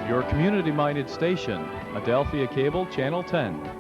your community-minded station, Adelphia Cable Channel 10.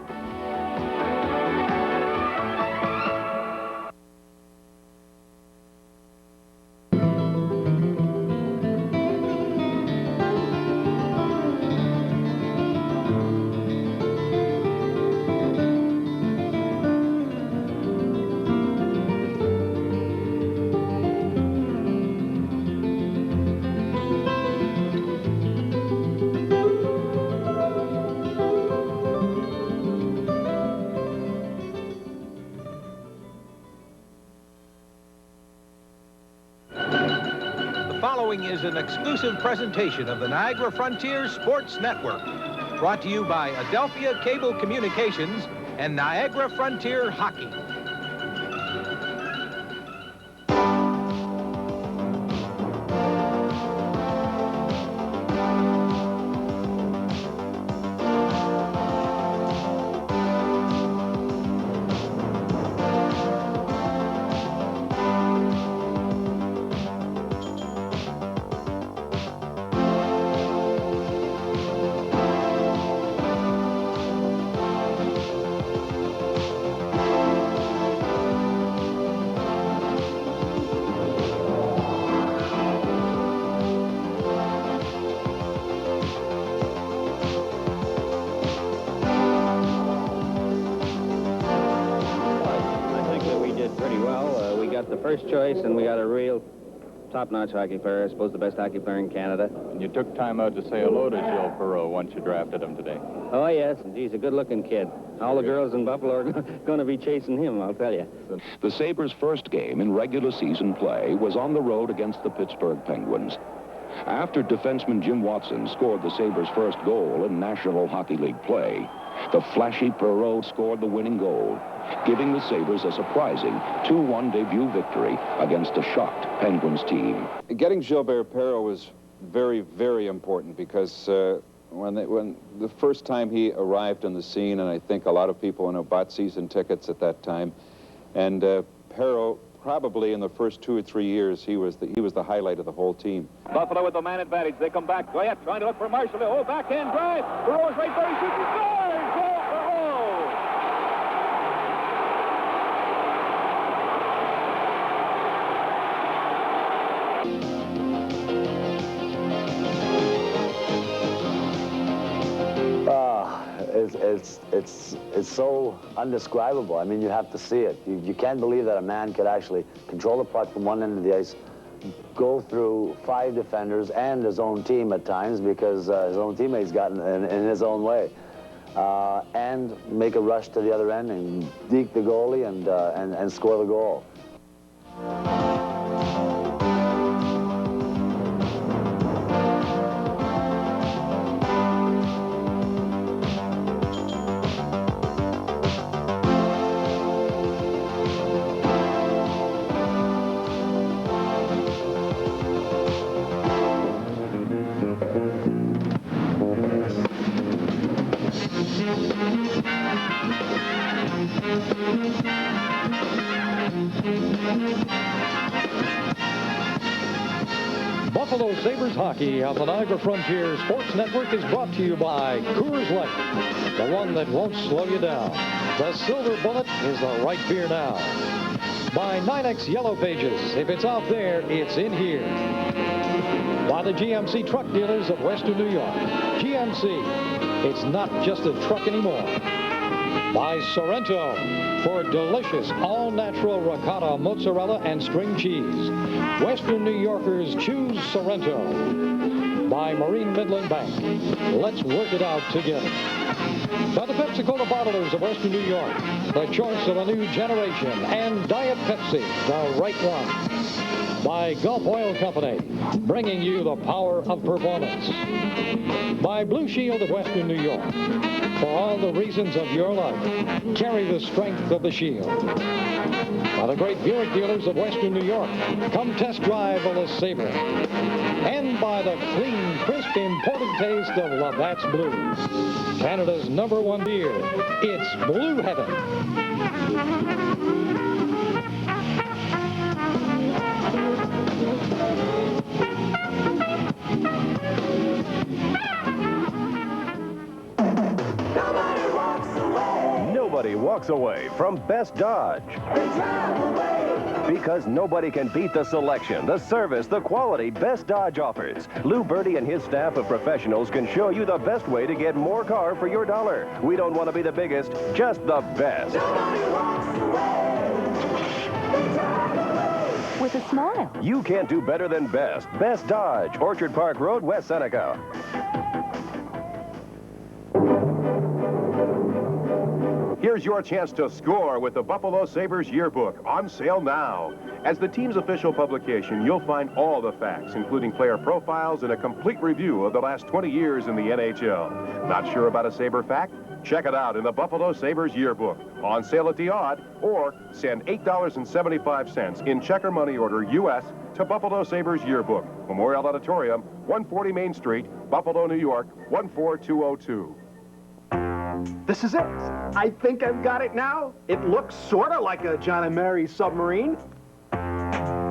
Is an exclusive presentation of the Niagara Frontier Sports Network, brought to you by Adelphia Cable Communications and Niagara Frontier Hockey. First choice, and we got a real top-notch hockey player, I suppose the best hockey player in Canada. And you took time out to say hello to Gilles Perreault once you drafted him today. Oh, yes, and he's a good-looking kid. All the girls in Buffalo are going to be chasing him, I'll tell you. The Sabres' first game in regular season play was on the road against the Pittsburgh Penguins. After defenseman Jim Watson scored the Sabres' first goal in National Hockey League play, the flashy Perreault scored the winning goal, giving the Sabres a surprising 2-1 debut victory against a shocked Penguins team. Getting Gilbert Perreault was very, very important because when the first time he arrived on the scene, and I think a lot of people bought season tickets at that time, and Perreault, probably in the first 2 or 3 years, he was the highlight of the whole team. Buffalo with the man advantage. They come back. Goyette trying to look for Marshall. Oh, backhand drive. Perreault's right there. He shoots and scores. Goal, Perreault. It's so undescribable. I mean, you have to see it. You can't believe that a man could actually control the puck from one end of the ice, go through 5 defenders and his own team at times because his own teammates got in his own way, and make a rush to the other end and deke the goalie and score the goal. Buffalo Sabres hockey on the Niagara Frontier Sports Network is brought to you by Coors Light, the one that won't slow you down. The Silver Bullet is the right beer now. By 9X Yellow Pages, if it's out there, it's in here. By the GMC truck dealers of Western New York. GMC, it's not just a truck anymore. By Sorrento, for delicious all-natural ricotta, mozzarella, and string cheese. Western New Yorkers choose Sorrento. By Marine Midland Bank. Let's work it out together. By the Pepsi-Cola bottlers of Western New York, the choice of a new generation, and Diet Pepsi, the right one. By Gulf Oil Company, bringing you the power of performance. By Blue Shield of Western New York, for all the reasons of your life, carry the strength of the Shield. By the great Buick dealers of Western New York, come test drive a LeSabre. And by the clean, crisp, imported taste of Labatt's Blue, Canada's #1 beer. It's Blue Heaven. walks away from Best Dodge. Because nobody can beat the selection, the service, the quality Best Dodge offers. Lou Bertie and his staff of professionals can show you the best way to get more car for your dollar. We don't want to be the biggest, just the best. With a smile. You can't do better than Best. Best Dodge, Orchard Park Road, West Seneca. Here's your chance to score with the Buffalo Sabres Yearbook, on sale now. As the team's official publication, you'll find all the facts, including player profiles and a complete review of the last 20 years in the NHL. Not sure about a Sabre fact? Check it out in the Buffalo Sabres Yearbook, on sale at the Odd, or send $8.75 in check or money order U.S. to Buffalo Sabres Yearbook, Memorial Auditorium, 140 Main Street, Buffalo, New York, 14202. This is it. I think I've got it now. It looks sort of like a John and Mary submarine.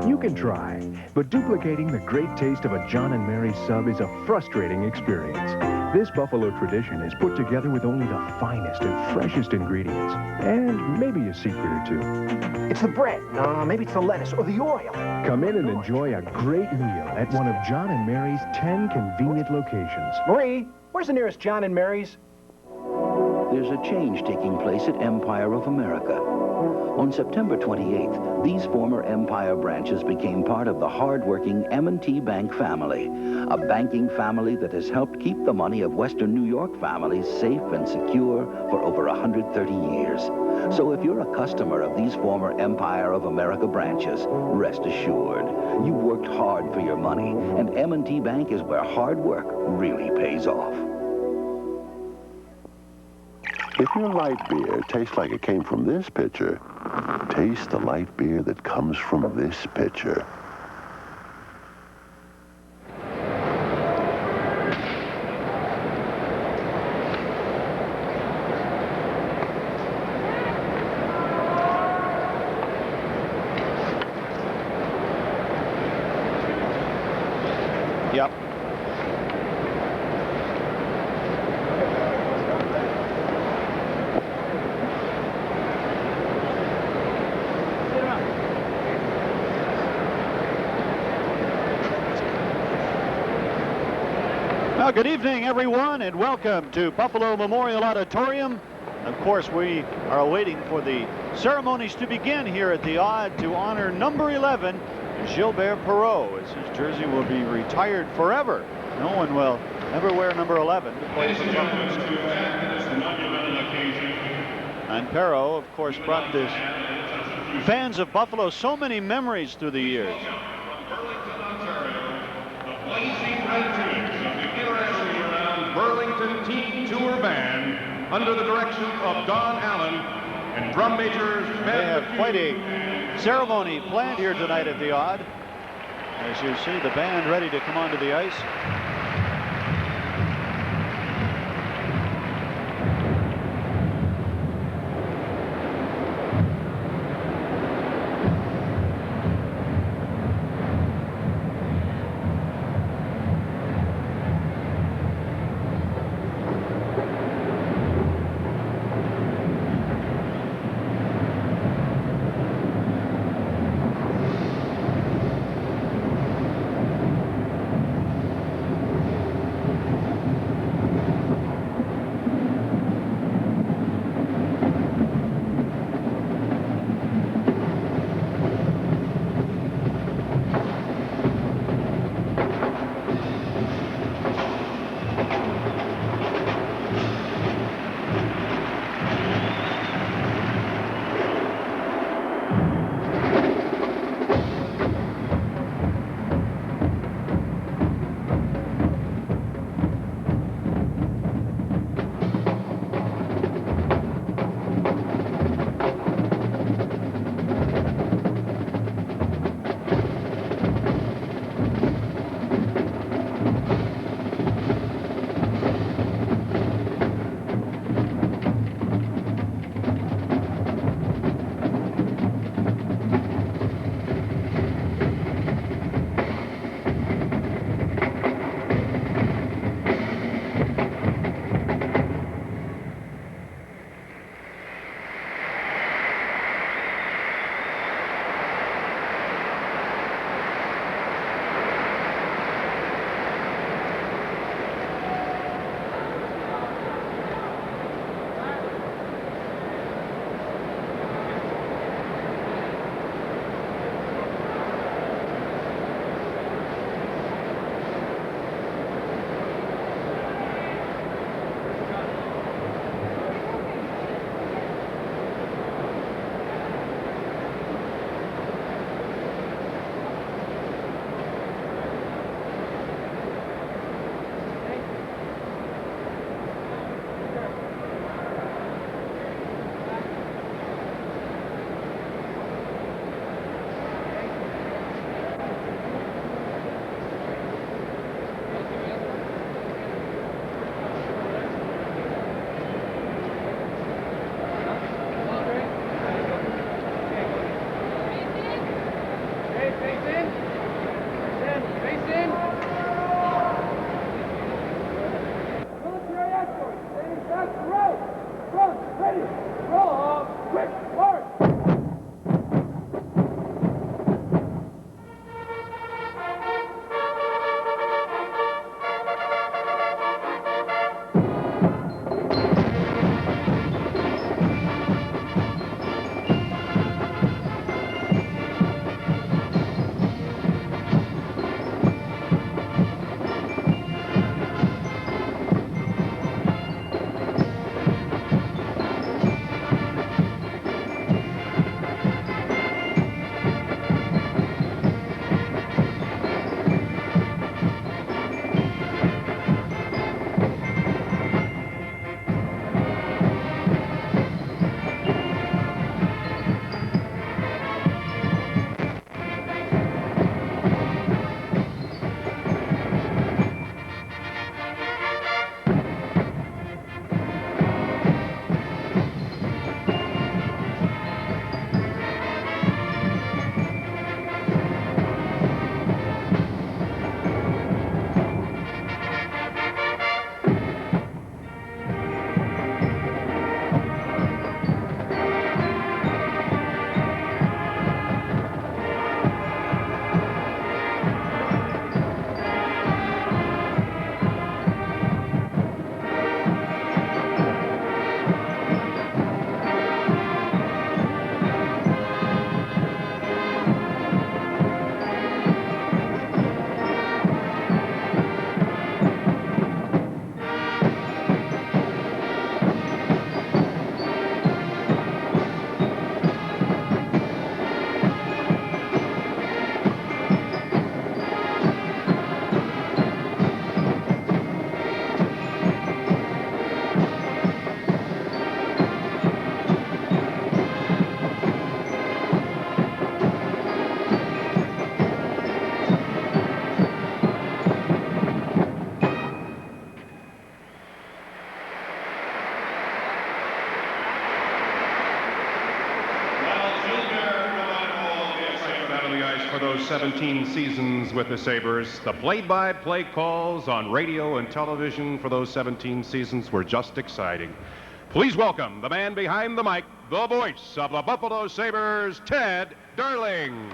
You can try, but duplicating the great taste of a John and Mary sub is a frustrating experience. This Buffalo tradition is put together with only the finest and freshest ingredients, and maybe a secret or two. It's the bread. Maybe it's the lettuce or the oil. Come in and enjoy a great meal at one of John and Mary's 10 convenient locations. Marie, where's the nearest John and Mary's? There's a change taking place at Empire of America. On September 28th, these former Empire branches became part of the hard-working M&T Bank family, a banking family that has helped keep the money of Western New York families safe and secure for over 130 years. So if you're a customer of these former Empire of America branches, rest assured, you worked hard for your money, and M&T Bank is where hard work really pays off. If your light beer tastes like it came from this pitcher, taste the light beer that comes from this pitcher. Yep. Well, good evening, everyone, and welcome to Buffalo Memorial Auditorium. Of course, we are waiting for the ceremonies to begin here at the Odd to honor number 11, Gilbert Perreault, as his jersey will be retired forever. No one will ever wear number 11 to play for the Buffalo. And Perreault, of course, brought this fans of Buffalo so many memories through the years. Burlington Team Tour Band under the direction of Don Allen and drum majors. They have quite a ceremony planned here tonight at the Odd. As you see, the band ready to come onto the ice. 17 seasons with the Sabres, the play-by-play calls on radio and television for those 17 seasons were just exciting. Please welcome the man behind the mic, the voice of the Buffalo Sabres, Ted Darling.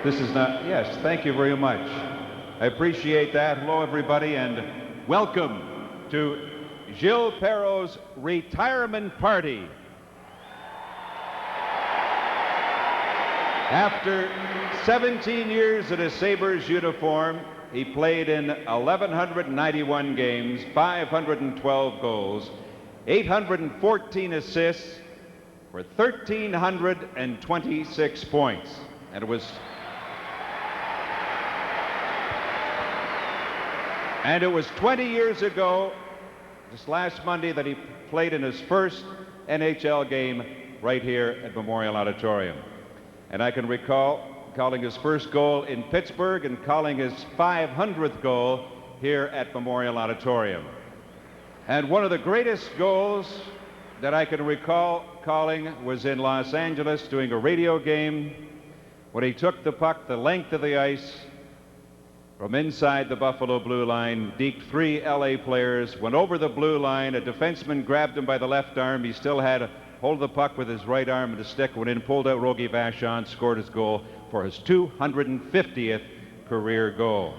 This is not, yes, thank you very much. I appreciate that. Hello, everybody, and welcome to Gilles Perreault's retirement party. After 17 years in a Sabres uniform, he played in 1,191 games, 512 goals, 814 assists for 1,326 points. And it was 20 years ago, this last Monday, that he played in his first NHL game right here at Memorial Auditorium. And I can recall calling his first goal in Pittsburgh and calling his 500th goal here at Memorial Auditorium. And one of the greatest goals that I can recall calling was in Los Angeles doing a radio game when he took the puck the length of the ice from inside the Buffalo blue line, deked 3 LA players, went over the blue line, a defenseman grabbed him by the left arm, he still had a hold of the puck with his right arm and the stick, went in, pulled out Rogie Vachon, scored his goal for his 250th career goal.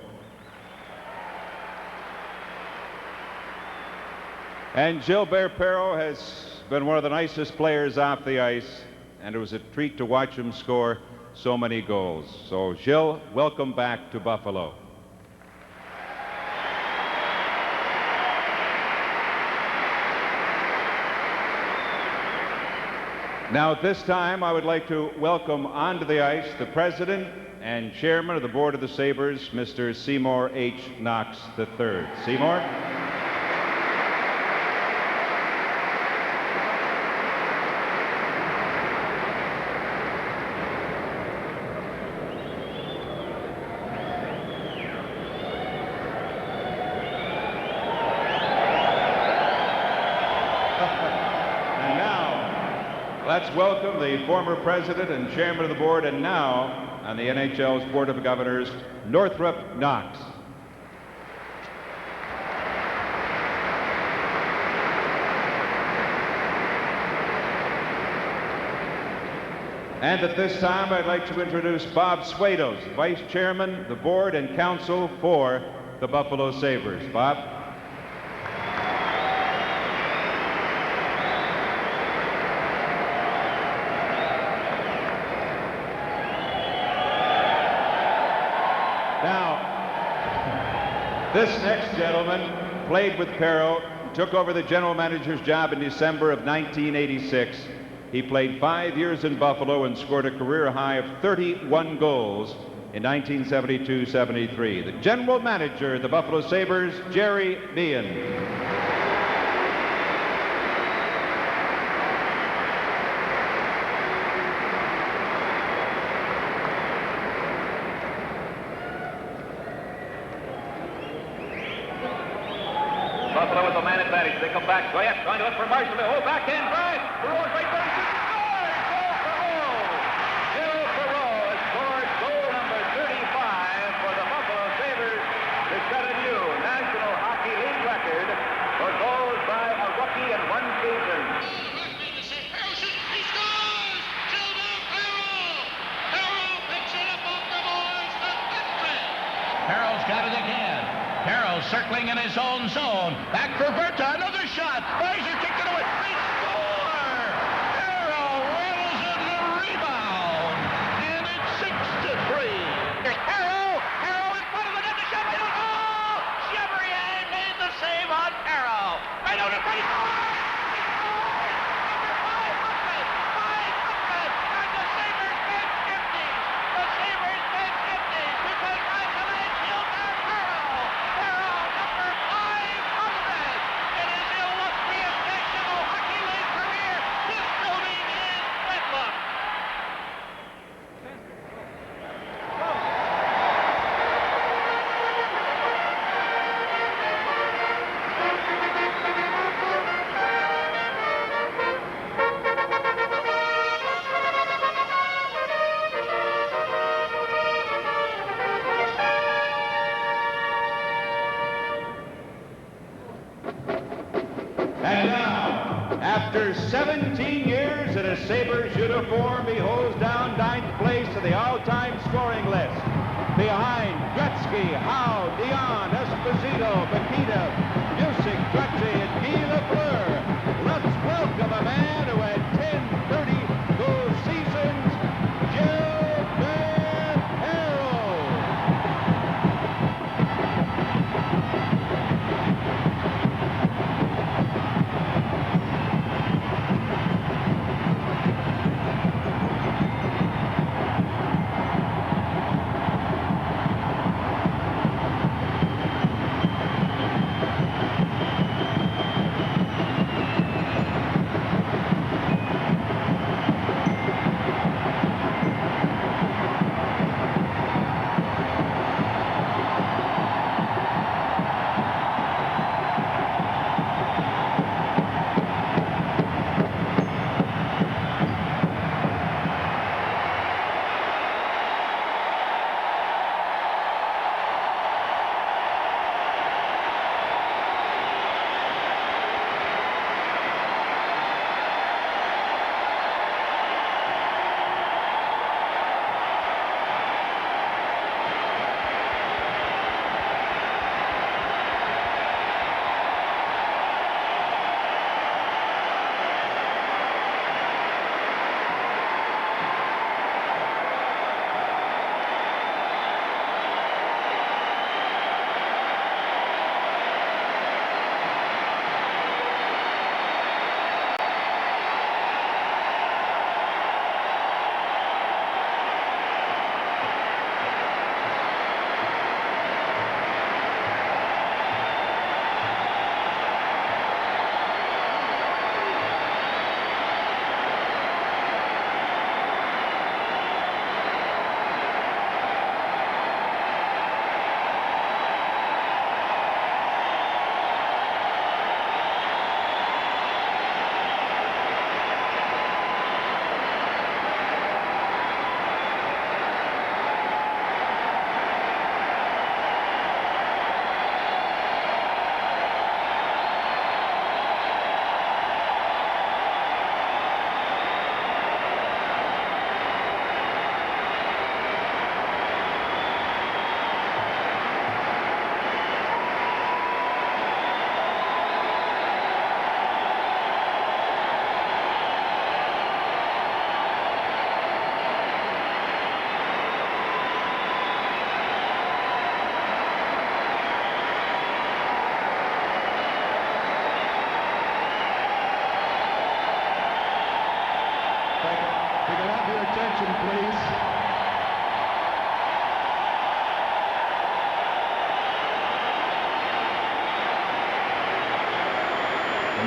And Gilbert Perreault has been one of the nicest players off the ice, and it was a treat to watch him score so many goals. So, Gilles, welcome back to Buffalo. Now, at this time, I would like to welcome onto the ice the President and Chairman of the Board of the Sabres, Mr. Seymour H. Knox III. Seymour? Let's welcome the former president and chairman of the board, and now on the NHL's Board of Governors, Northrop Knox. And at this time, I'd like to introduce Bob Swados, vice chairman of the board and counsel for the Buffalo Sabres. Bob? This next gentleman played with Perreault, took over the general manager's job in December of 1986. He played 5 years in Buffalo and scored a career high of 31 goals in 1972-73. The general manager of the Buffalo Sabres, Jerry Meehan. Buffalo with the man advantage. They come back. Goyette trying to look for Marshall. Oh, backhand drive. Perreault right there. Scores! Gilles Perreault has scored goal number 35 for the Buffalo Sabres to set a new National Hockey League record for goals by a rookie in one season. Perreault's got it again. Perreault circling in his own zone. Back for Berta. Another shot. Fraser kicked it away. They score! Perreault rolls in the rebound. And it's 6-3. Here's Perreault. Perreault in front of the net. The shot. Oh! Chevrier made the save on Perreault. Right on the face. 17 years in a Sabres uniform, he holds down 9th place in the all-time scoring list. Behind Gretzky, Howe, Dion, Esposito, Bakita, Busick, Crutchy, and Guy Lafleur. Let's welcome a man who had 10-30 goal seasons, Gilbert Perreault.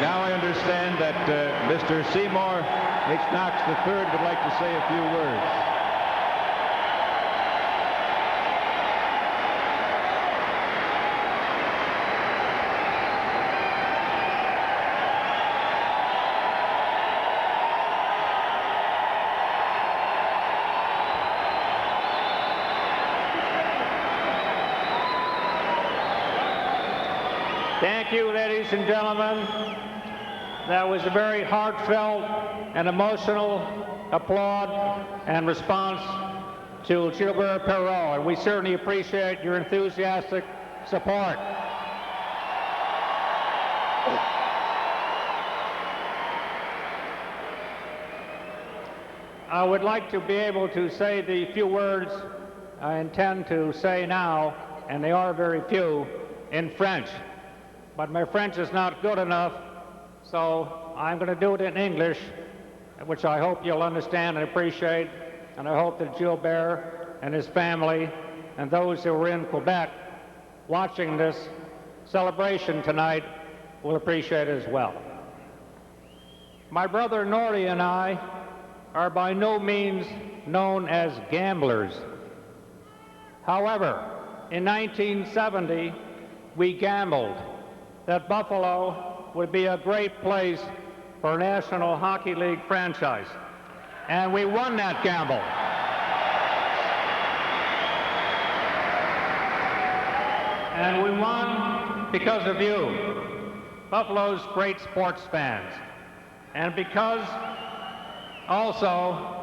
Now I understand that Mr. Seymour H. Knox III would like to say a few words. Thank you, ladies and gentlemen. That was a very heartfelt and emotional applaud and response to Gilbert Perreault, and we certainly appreciate your enthusiastic support. I would like to be able to say the few words I intend to say now, and they are very few, in French. But my French is not good enough, so I'm going to do it in English, which I hope you'll understand and appreciate, and I hope that Gilbert and his family and those who are in Quebec watching this celebration tonight will appreciate it as well. My brother Norrie and I are by no means known as gamblers. However, in 1970, we gambled that Buffalo would be a great place for a National Hockey League franchise. And we won that gamble. And we won because of you, Buffalo's great sports fans. and because also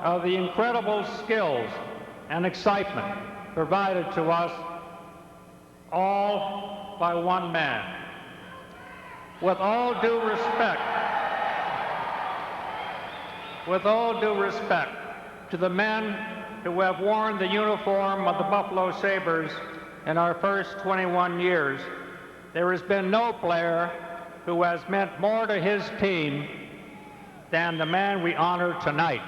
of the incredible skills and excitement provided to us all by one man. With all due respect to the men who have worn the uniform of the Buffalo Sabres in our first 21 years, there has been no player who has meant more to his team than the man we honor tonight.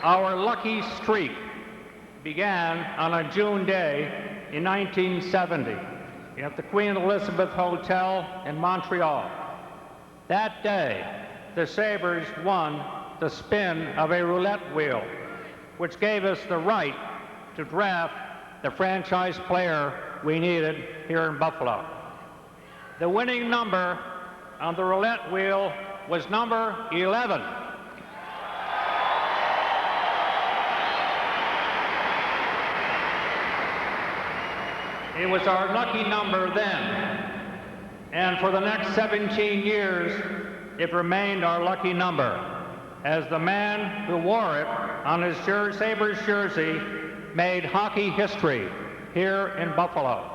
Our lucky streak began on a June day in 1970 at the Queen Elizabeth Hotel in Montreal. That day, the Sabres won the spin of a roulette wheel, which gave us the right to draft the franchise player we needed here in Buffalo. The winning number on the roulette wheel was number 11. It was our lucky number then, and for the next 17 years, it remained our lucky number, as the man who wore it on his Sabres jersey made hockey history here in Buffalo.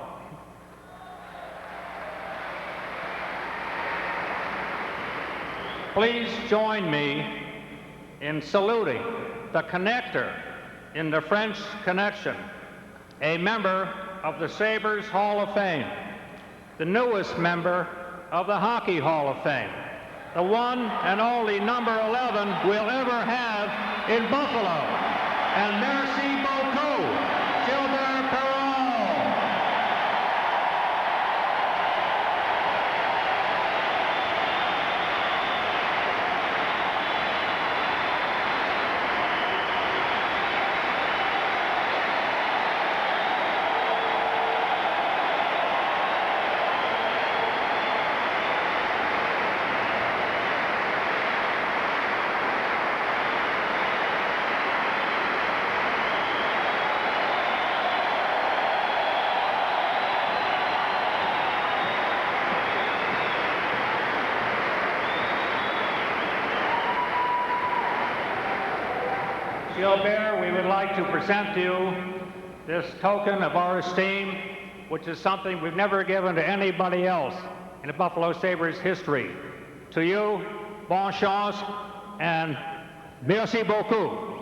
Please join me in saluting the connector in the French Connection, a member of the Sabres Hall of Fame, the newest member of the Hockey Hall of Fame, the one and only number 11 we'll ever have in Buffalo. And merci beaucoup, Gilbert Perreault. Gilbert, we would like to present to you this token of our esteem, which is something we've never given to anybody else in the Buffalo Sabres history. To you, bon chance, and merci beaucoup.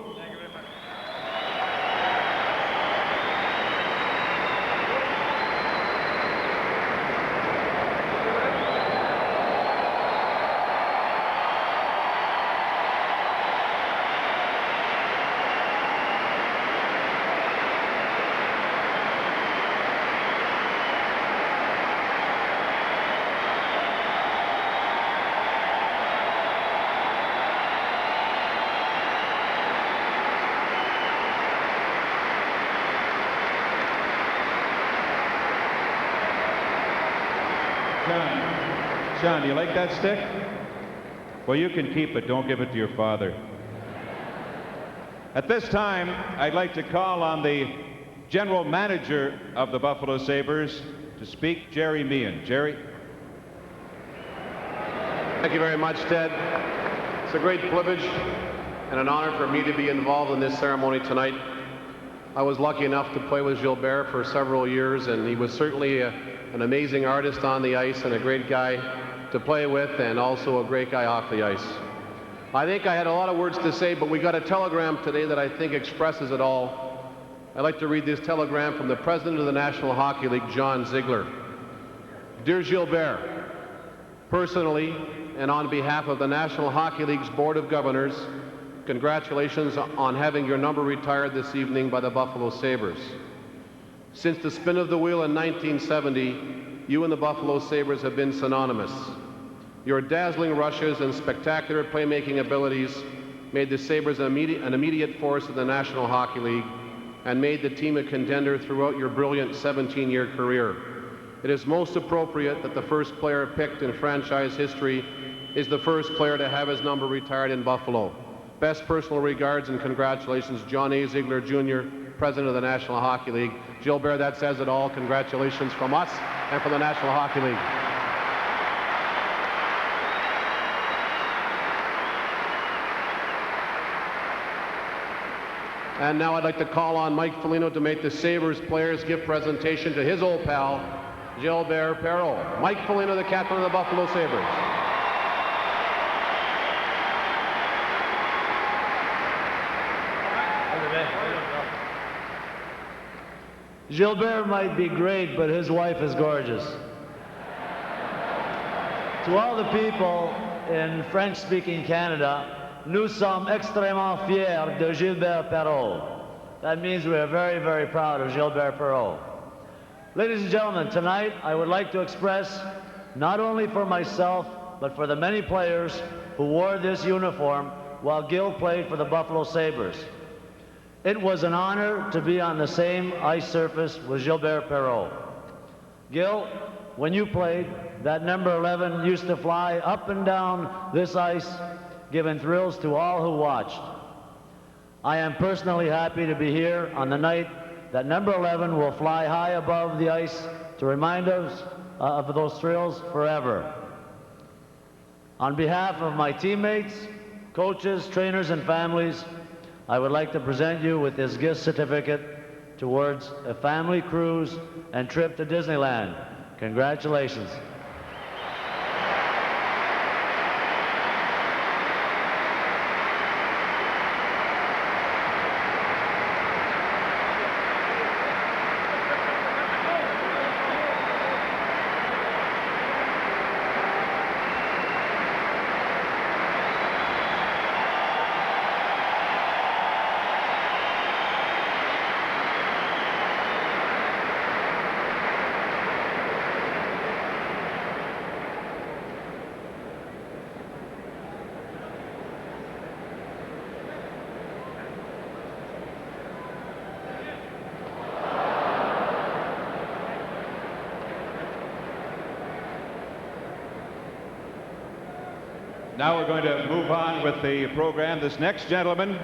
John, do you like that stick? Well, you can keep it. Don't give it to your father. At this time, I'd like to call on the general manager of the Buffalo Sabres to speak, Jerry Meehan. Jerry? Thank you very much, Ted. It's a great privilege and an honor for me to be involved in this ceremony tonight. I was lucky enough to play with Gilbert for several years, and he was certainly an amazing artist on the ice and a great guy to play with, and also a great guy off the ice. I think I had a lot of words to say, but we got a telegram today that I think expresses it all. I'd like to read this telegram from the president of the National Hockey League, John Ziegler. Dear Gilbert, personally and on behalf of the National Hockey League's Board of Governors, congratulations on having your number retired this evening by the Buffalo Sabres. Since the spin of the wheel in 1970, you and the Buffalo Sabres have been synonymous. Your dazzling rushes and spectacular playmaking abilities made the Sabres an immediate force in the National Hockey League and made the team a contender throughout your brilliant 17-year career. It is most appropriate that the first player picked in franchise history is the first player to have his number retired in Buffalo. Best personal regards and congratulations, John A. Ziegler Jr., President of the National Hockey League. Gilbert, that says it all. Congratulations from us and from the National Hockey League. And now I'd like to call on Mike Foligno to make the Sabres players gift presentation to his old pal, Gilbert Perreault. Mike Foligno, the captain of the Buffalo Sabres. Gilbert might be great, but his wife is gorgeous. To all the people in French-speaking Canada, nous sommes extrêmement fiers de Gilbert Perreault. That means we are very, very proud of Gilbert Perreault. Ladies and gentlemen, tonight I would like to express, not only for myself, but for the many players who wore this uniform while Gil played for the Buffalo Sabres. It was an honor to be on the same ice surface with Gilbert Perreault. Gil, when you played, that number 11 used to fly up and down this ice, giving thrills to all who watched. I am personally happy to be here on the night that number 11 will fly high above the ice to remind us of those thrills forever. On behalf of my teammates, coaches, trainers, and families, I would like to present you with this gift certificate towards a family cruise and trip to Disneyland. Congratulations. Now we're going to move on with the program. This next gentleman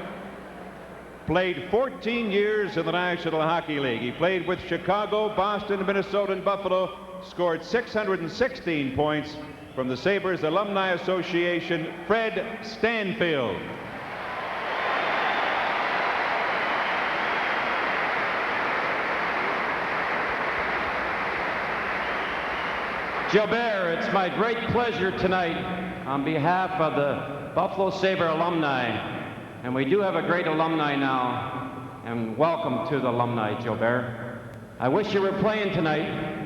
played 14 years in the National Hockey League. He played with Chicago, Boston, Minnesota, and Buffalo, scored 616 points. From the Sabres Alumni Association, Fred Stanfield. Gilbert, it's my great pleasure tonight on behalf of the Buffalo Sabre alumni, and we do have a great alumni now, and welcome to the alumni, Gilbert. I wish you were playing tonight.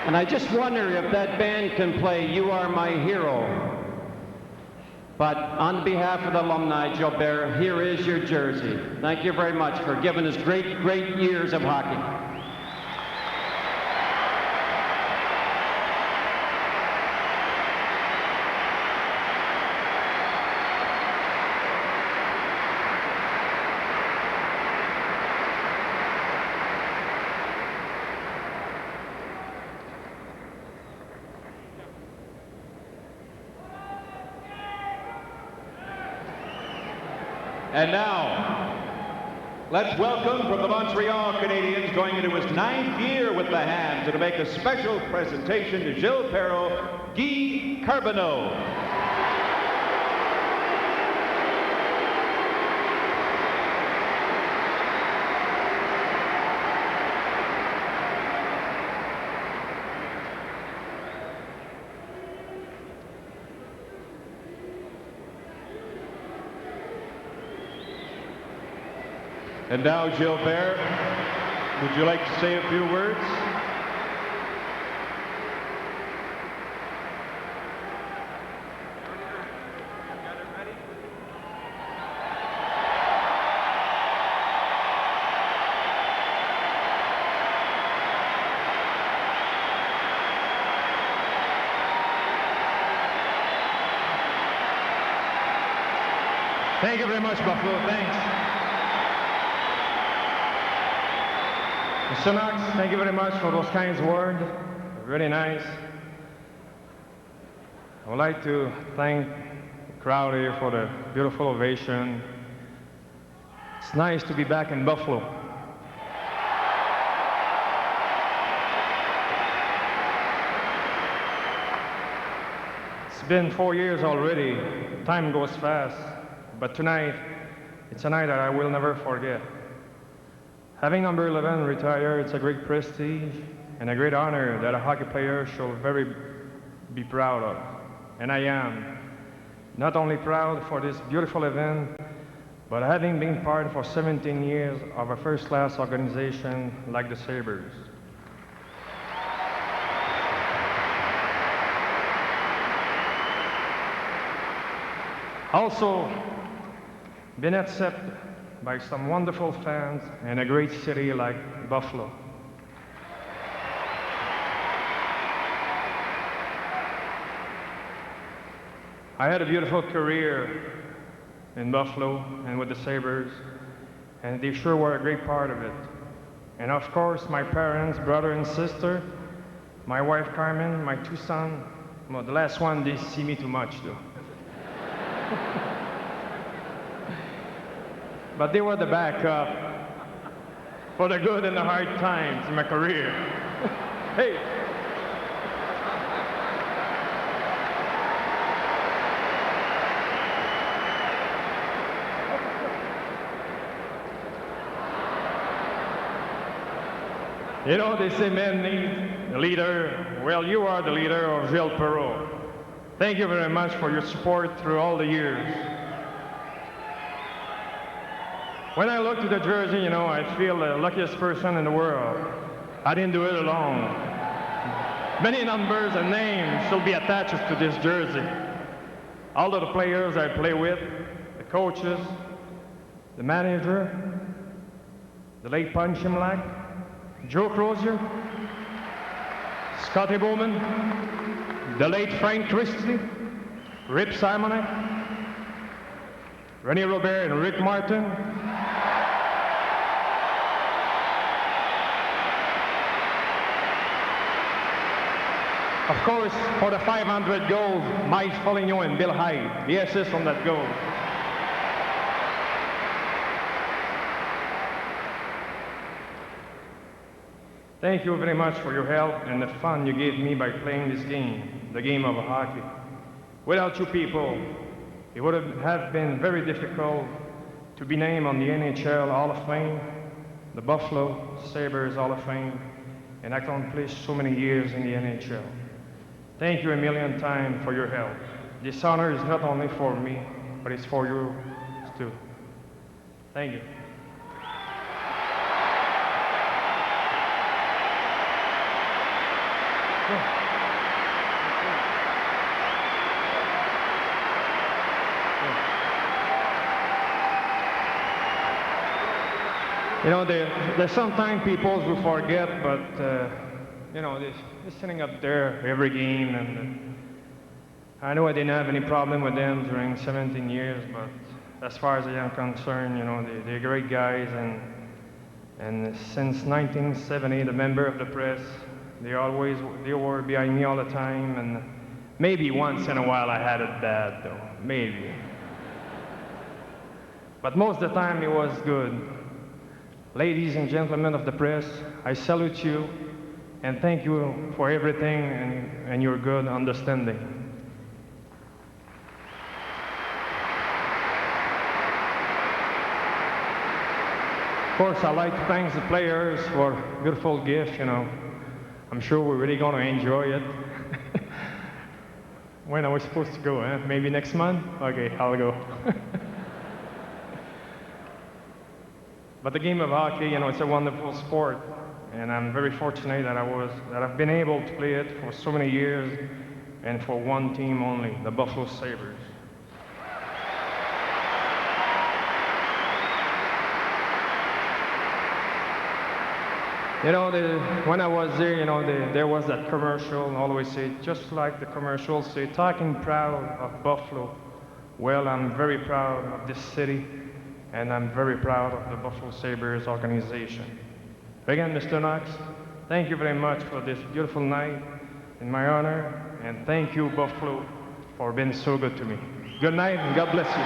And I just wonder if that band can play You Are My Hero. But on behalf of the alumni, Gilbert, here is your jersey. Thank you very much for giving us great, great years of hockey. And now, let's welcome from the Montreal Canadiens, going into his 9th year with the Habs, and to make a special presentation to Gilles Perreault, Guy Carbonneau. And now, Gilbert, would you like to say a few words? Thank you very much, Buffalo. Thanks. Mr. Knox, thank you very much for those kind words. Really nice. I would like to thank the crowd here for the beautiful ovation. It's nice to be back in Buffalo. It's been 4 years already. Time goes fast. But tonight, it's a night that I will never forget. Having number 11 retire, it's a great prestige and a great honor that a hockey player should very be proud of. And I am. Not only proud for this beautiful event, but having been part for 17 years of a first-class organization like the Sabres. Also, been accepted by some wonderful fans in a great city like Buffalo. I had a beautiful career in Buffalo and with the Sabres, and they sure were a great part of it. And of course, my parents, brother and sister, my wife Carmen, my 2 sons. Well, the last one, they see me too much though. But they were the backup for the good and the hard times in my career. Hey! You know, they say men need a leader. Well, you are the leader of Gilles Perreault. Thank you very much for your support through all the years. When I look to the jersey, you know, I feel the luckiest person in the world. I didn't do it alone. Many numbers and names shall be attached to this jersey. All of the players I play with, the coaches, the manager, the late Punch Imlach, Joe Crozier, Scotty Bowman, the late Frank Christie, Rip Simonek, René Robert and Rick Martin, of course, for the 500 goals, Mike Foligno and Bill Hyde, the assist on that goal. Thank you very much for your help and the fun you gave me by playing this game, the game of hockey. Without you people, it would have been very difficult to be named on the NHL Hall of Fame, the Buffalo Sabres Hall of Fame, and accomplished so many years in the NHL. Thank you a million times for your help. This honor is not only for me, but it's for you too. Thank you. You know, there's sometimes people who forget, but you know, they're sitting up there every game, and I know I didn't have any problem with them during 17 years, but as far as I am concerned, you know, they're great guys, and since 1970, the member of the press, they were behind me all the time, and maybe once in a while I had it bad, though, maybe. But most of the time it was good. Ladies and gentlemen of the press, I salute you and thank you for everything and your good understanding. Of course, I'd like to thank the players for a beautiful gift, you know. I'm sure we're really going to enjoy it. When are we supposed to go, eh? Maybe next month? Okay, I'll go. But the game of hockey, you know, it's a wonderful sport, and I'm very fortunate that I've been able to play it for so many years, and for one team only, the Buffalo Sabres. You know, when I was there, you know, there was that commercial, and always say, just like the commercial say, talking proud of Buffalo. Well, I'm very proud of this city, and I'm very proud of the Buffalo Sabres organization. Again, Mr. Knox, thank you very much for this beautiful night in my honor, and thank you, Buffalo, for being so good to me. Good night, and God bless you.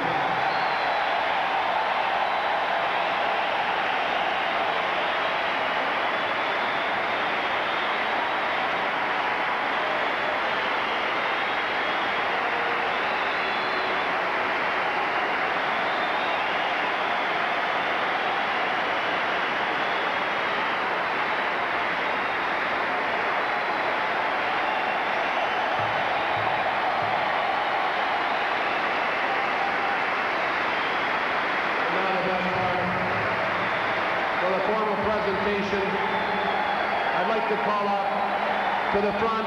I'd like to call up to the front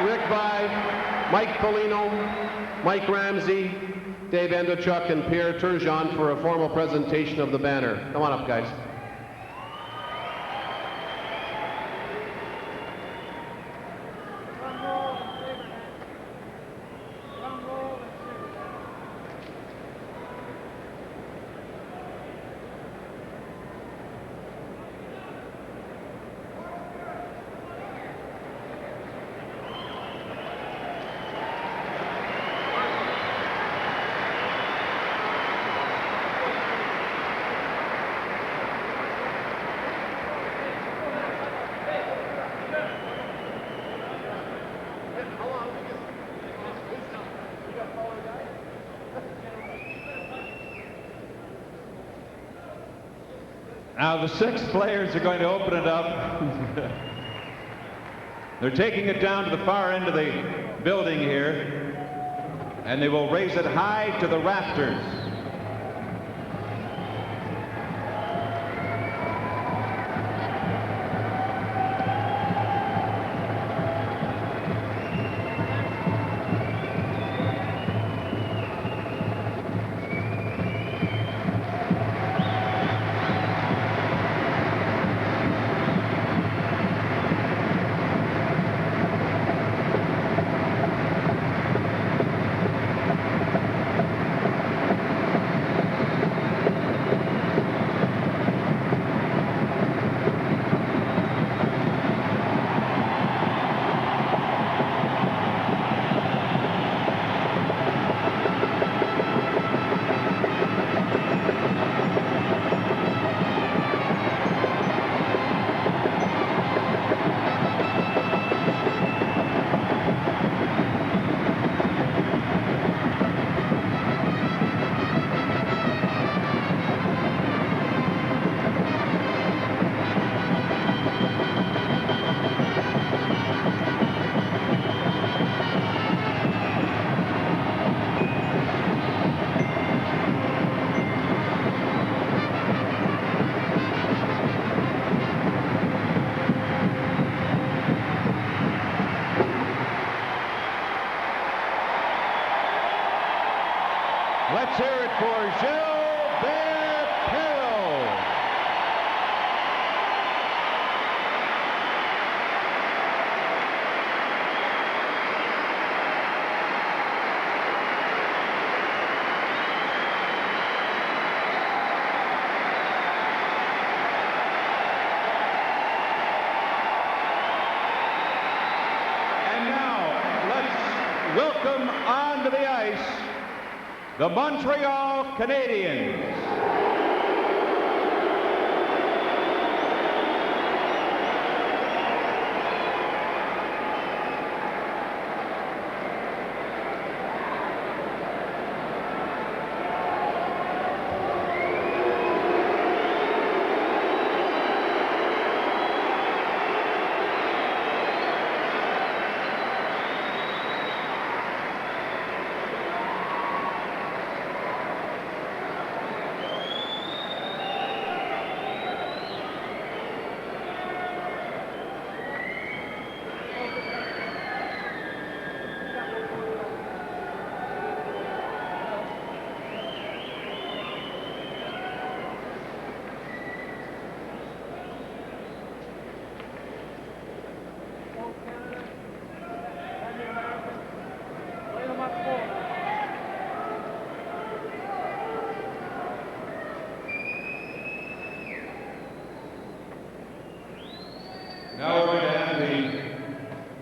Rick Vide, Mike Polino, Mike Ramsey, Dave Endochuk, and Pierre Turgeon for a formal presentation of the banner. Come on up, guys. Now the 6 players are going to open it up. They're taking it down to the far end of the building here, and they will raise it high to the rafters. Let's hear it for Gilbert Perreault. And now, let's welcome onto the ice the Montreal Canadiens.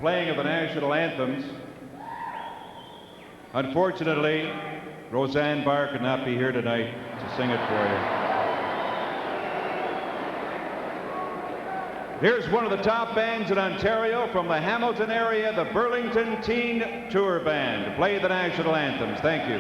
playing of the national anthems. Unfortunately, Roseanne Barr could not be here tonight to sing it for you. Here's one of the top bands in Ontario from the Hamilton area, the Burlington Teen Tour Band, to play the national anthems. Thank you.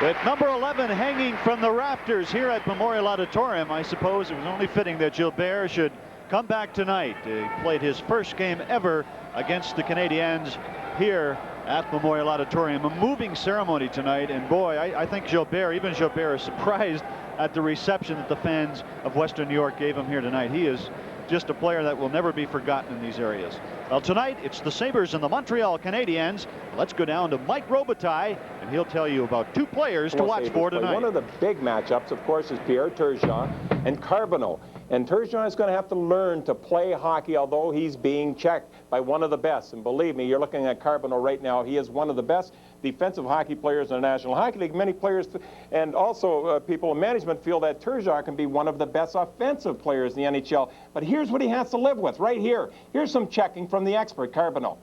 With number 11 hanging from the rafters here at Memorial Auditorium, I suppose it was only fitting that Gilbert should come back tonight. He played his first game ever against the Canadiens here at Memorial Auditorium. A moving ceremony tonight, and boy, I think Gilbert, even Gilbert, is surprised at the reception that the fans of Western New York gave him here tonight. He is just a player that will never be forgotten in these areas. Well, tonight it's the Sabres and the Montreal Canadiens. Let's go down to Mike Robitaille, and he'll tell you about two players to watch for tonight. One of the big matchups, of course, is Pierre Turgeon and Carbonneau. And Turgeon is going to have to learn to play hockey, although he's being checked by one of the best. And believe me, you're looking at Carbonneau right now. He is one of the best defensive hockey players in the National Hockey League. Many players and also people in management feel that Turgeon can be one of the best offensive players in the NHL. But here's what he has to live with right here. Here's some checking from the expert, Carbonneau.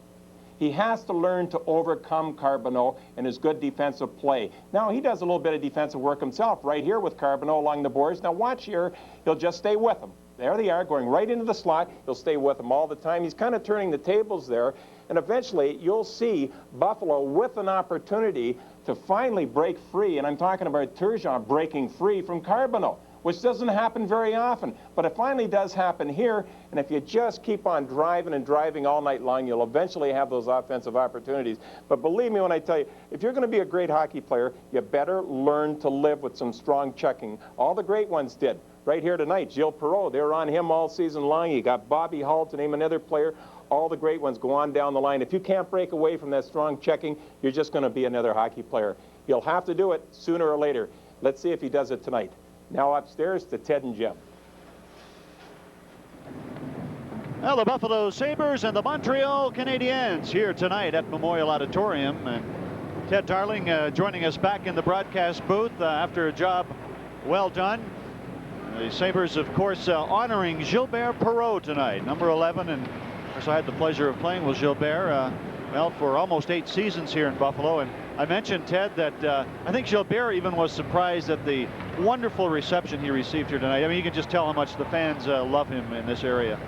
He has to learn to overcome Carbonneau and his good defensive play. Now, he does a little bit of defensive work himself right here with Carbonneau along the boards. Now, watch here. He'll just stay with him. There they are, going right into the slot. He'll stay with them all the time. He's kind of turning the tables there. And eventually, you'll see Buffalo with an opportunity to finally break free. And I'm talking about Turgeon breaking free from Carbonneau, which doesn't happen very often. But it finally does happen here. And if you just keep on driving and driving all night long, you'll eventually have those offensive opportunities. But believe me when I tell you, if you're going to be a great hockey player, you better learn to live with some strong checking. All the great ones did. Right here tonight, Gilles Perreault, they were on him all season long. You got Bobby Hull, to name another player. All the great ones go on down the line. If you can't break away from that strong checking, you're just going to be another hockey player. He'll have to do it sooner or later. Let's see if he does it tonight. Now upstairs to Ted and Jim. Well, the Buffalo Sabres and the Montreal Canadiens here tonight at Memorial Auditorium. And Ted Darling joining us back in the broadcast booth after a job well done. The Sabres, of course, honoring Gilbert Perreault tonight, number 11. And of course, I had the pleasure of playing with Gilbert, well, for almost 8 seasons here in Buffalo. And I mentioned, Ted, that I think Gilbert even was surprised at the wonderful reception he received here tonight. I mean, you can just tell how much the fans love him in this area.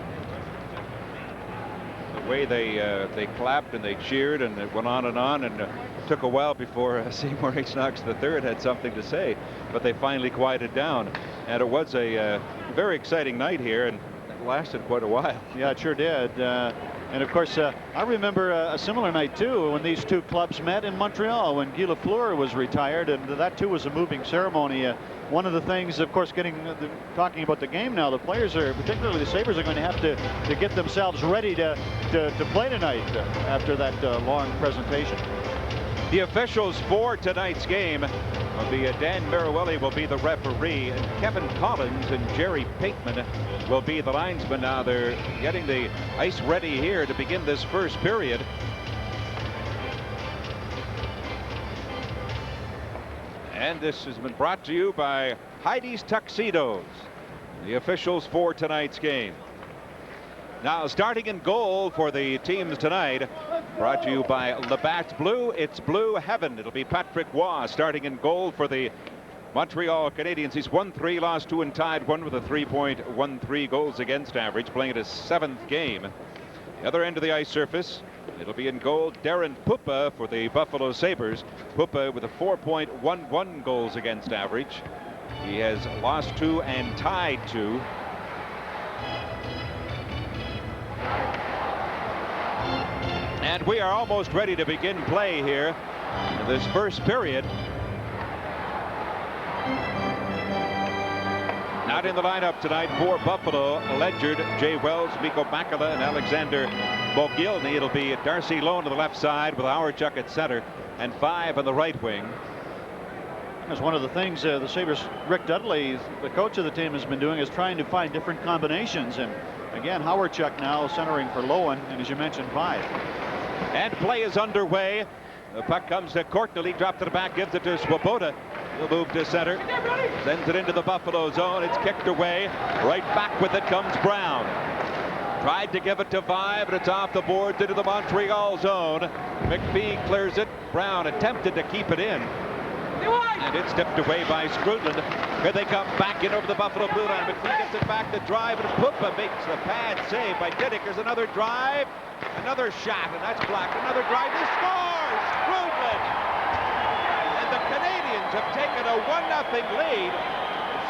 The way they clapped and they cheered, and it went on, and it took a while before Seymour H. Knox III had something to say, but they finally quieted down. And it was a very exciting night here, and it lasted quite a while. Yeah, it sure did. And of course, I remember a similar night too when these two clubs met in Montreal when Guy Lafleur was retired, and that too was a moving ceremony. One of the things, of course, talking about the game now, the players are, particularly the Sabres, are going to have to get themselves ready to play tonight after that long presentation. The officials for tonight's game will be Dan Merriwelli will be the referee, and Kevin Collins and Jerry Pinkman will be the linesmen. Now they're getting the ice ready here to begin this first period. And this has been brought to you by Heidi's Tuxedos, the officials for tonight's game. Now starting in goal for the teams tonight, brought to you by Labatt's Blue. It's Blue Heaven. It'll be Patrick Waugh starting in goal for the Montreal Canadiens. He's won 3, lost 2, and tied 1 with a 3.13 goals against average, playing at his 7th game. The other end of the ice surface, it'll be in goal Darren Pupa for the Buffalo Sabres. Pupa with a 4.11 goals against average. He has lost 2 and tied 2. And we are almost ready to begin play here in this first period. Not in the lineup tonight for Buffalo: Ledyard, Jay Wells, Mikko Makala, and Alexander Mogilny. It'll be Darcy Loan on the left side with Howard Chuck at center and 5 on the right wing. That's one of the things the Sabres, Rick Dudley, the coach of the team, has been doing, is trying to find different combinations. And again, Howard Chuck now centering for Loan, and as you mentioned, 5. And play is underway. The puck comes to Courtney, dropped to the back, gives it to Swoboda. He'll move to center, sends it into the Buffalo zone. It's kicked away. Right back with it comes Brown. Tried to give it to 5, but it's off the boards into the Montreal zone. McPhee clears it. Brown attempted to keep it in, and it's tipped away by Scrutland. Here they come back in over the Buffalo blue line. McPhee gets it back to drive, and Pupa makes the pad save by Diddick. There's another drive, another shot, and that's blocked. Another drive, he scores! Scrutland! And the Canadiens have taken a 1-0 lead.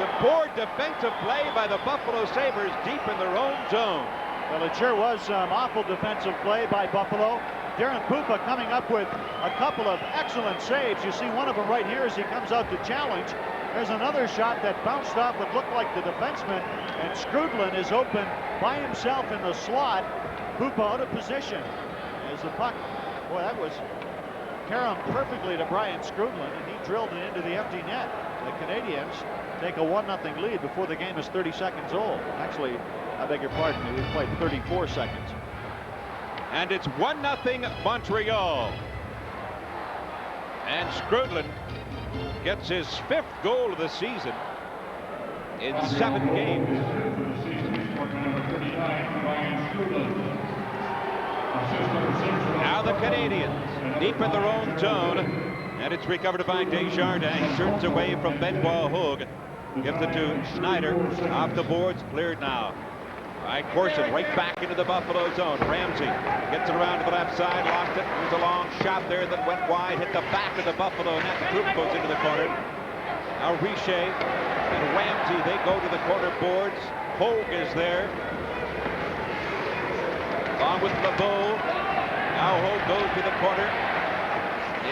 Some poor defensive play by the Buffalo Sabres deep in their own zone. Well, it sure was some awful defensive play by Buffalo. Darren Pupa coming up with a couple of excellent saves. You see one of them right here as he comes out to challenge. There's another shot that bounced off what looked like the defenseman, and Scrutland is open by himself in the slot. Pupa out of position as the puck, boy, that was caromed perfectly to Brian Scrutland, and he drilled it into the empty net. The Canadiens take a 1-0 lead before the game is 30 seconds old. Actually, I beg your pardon, we played 34 seconds. And it's 1-0 Montreal. And Scrutland gets his 5th goal of the season in 7 games. Now the Canadiens deep in their own zone, and it's recovered by Desjardins. He turns away from Benoit Hogue, gives it to Schneider. Off the boards, cleared now. Right, Corson right back into the Buffalo zone. Ramsey gets it around to the left side, lost it. There's a long shot there that went wide, hit the back of the Buffalo net. Troop goes into the corner. Now Richer and Ramsey, they go to the corner boards. Hogue is there, along with LeBeau. Now Hogue goes to the corner.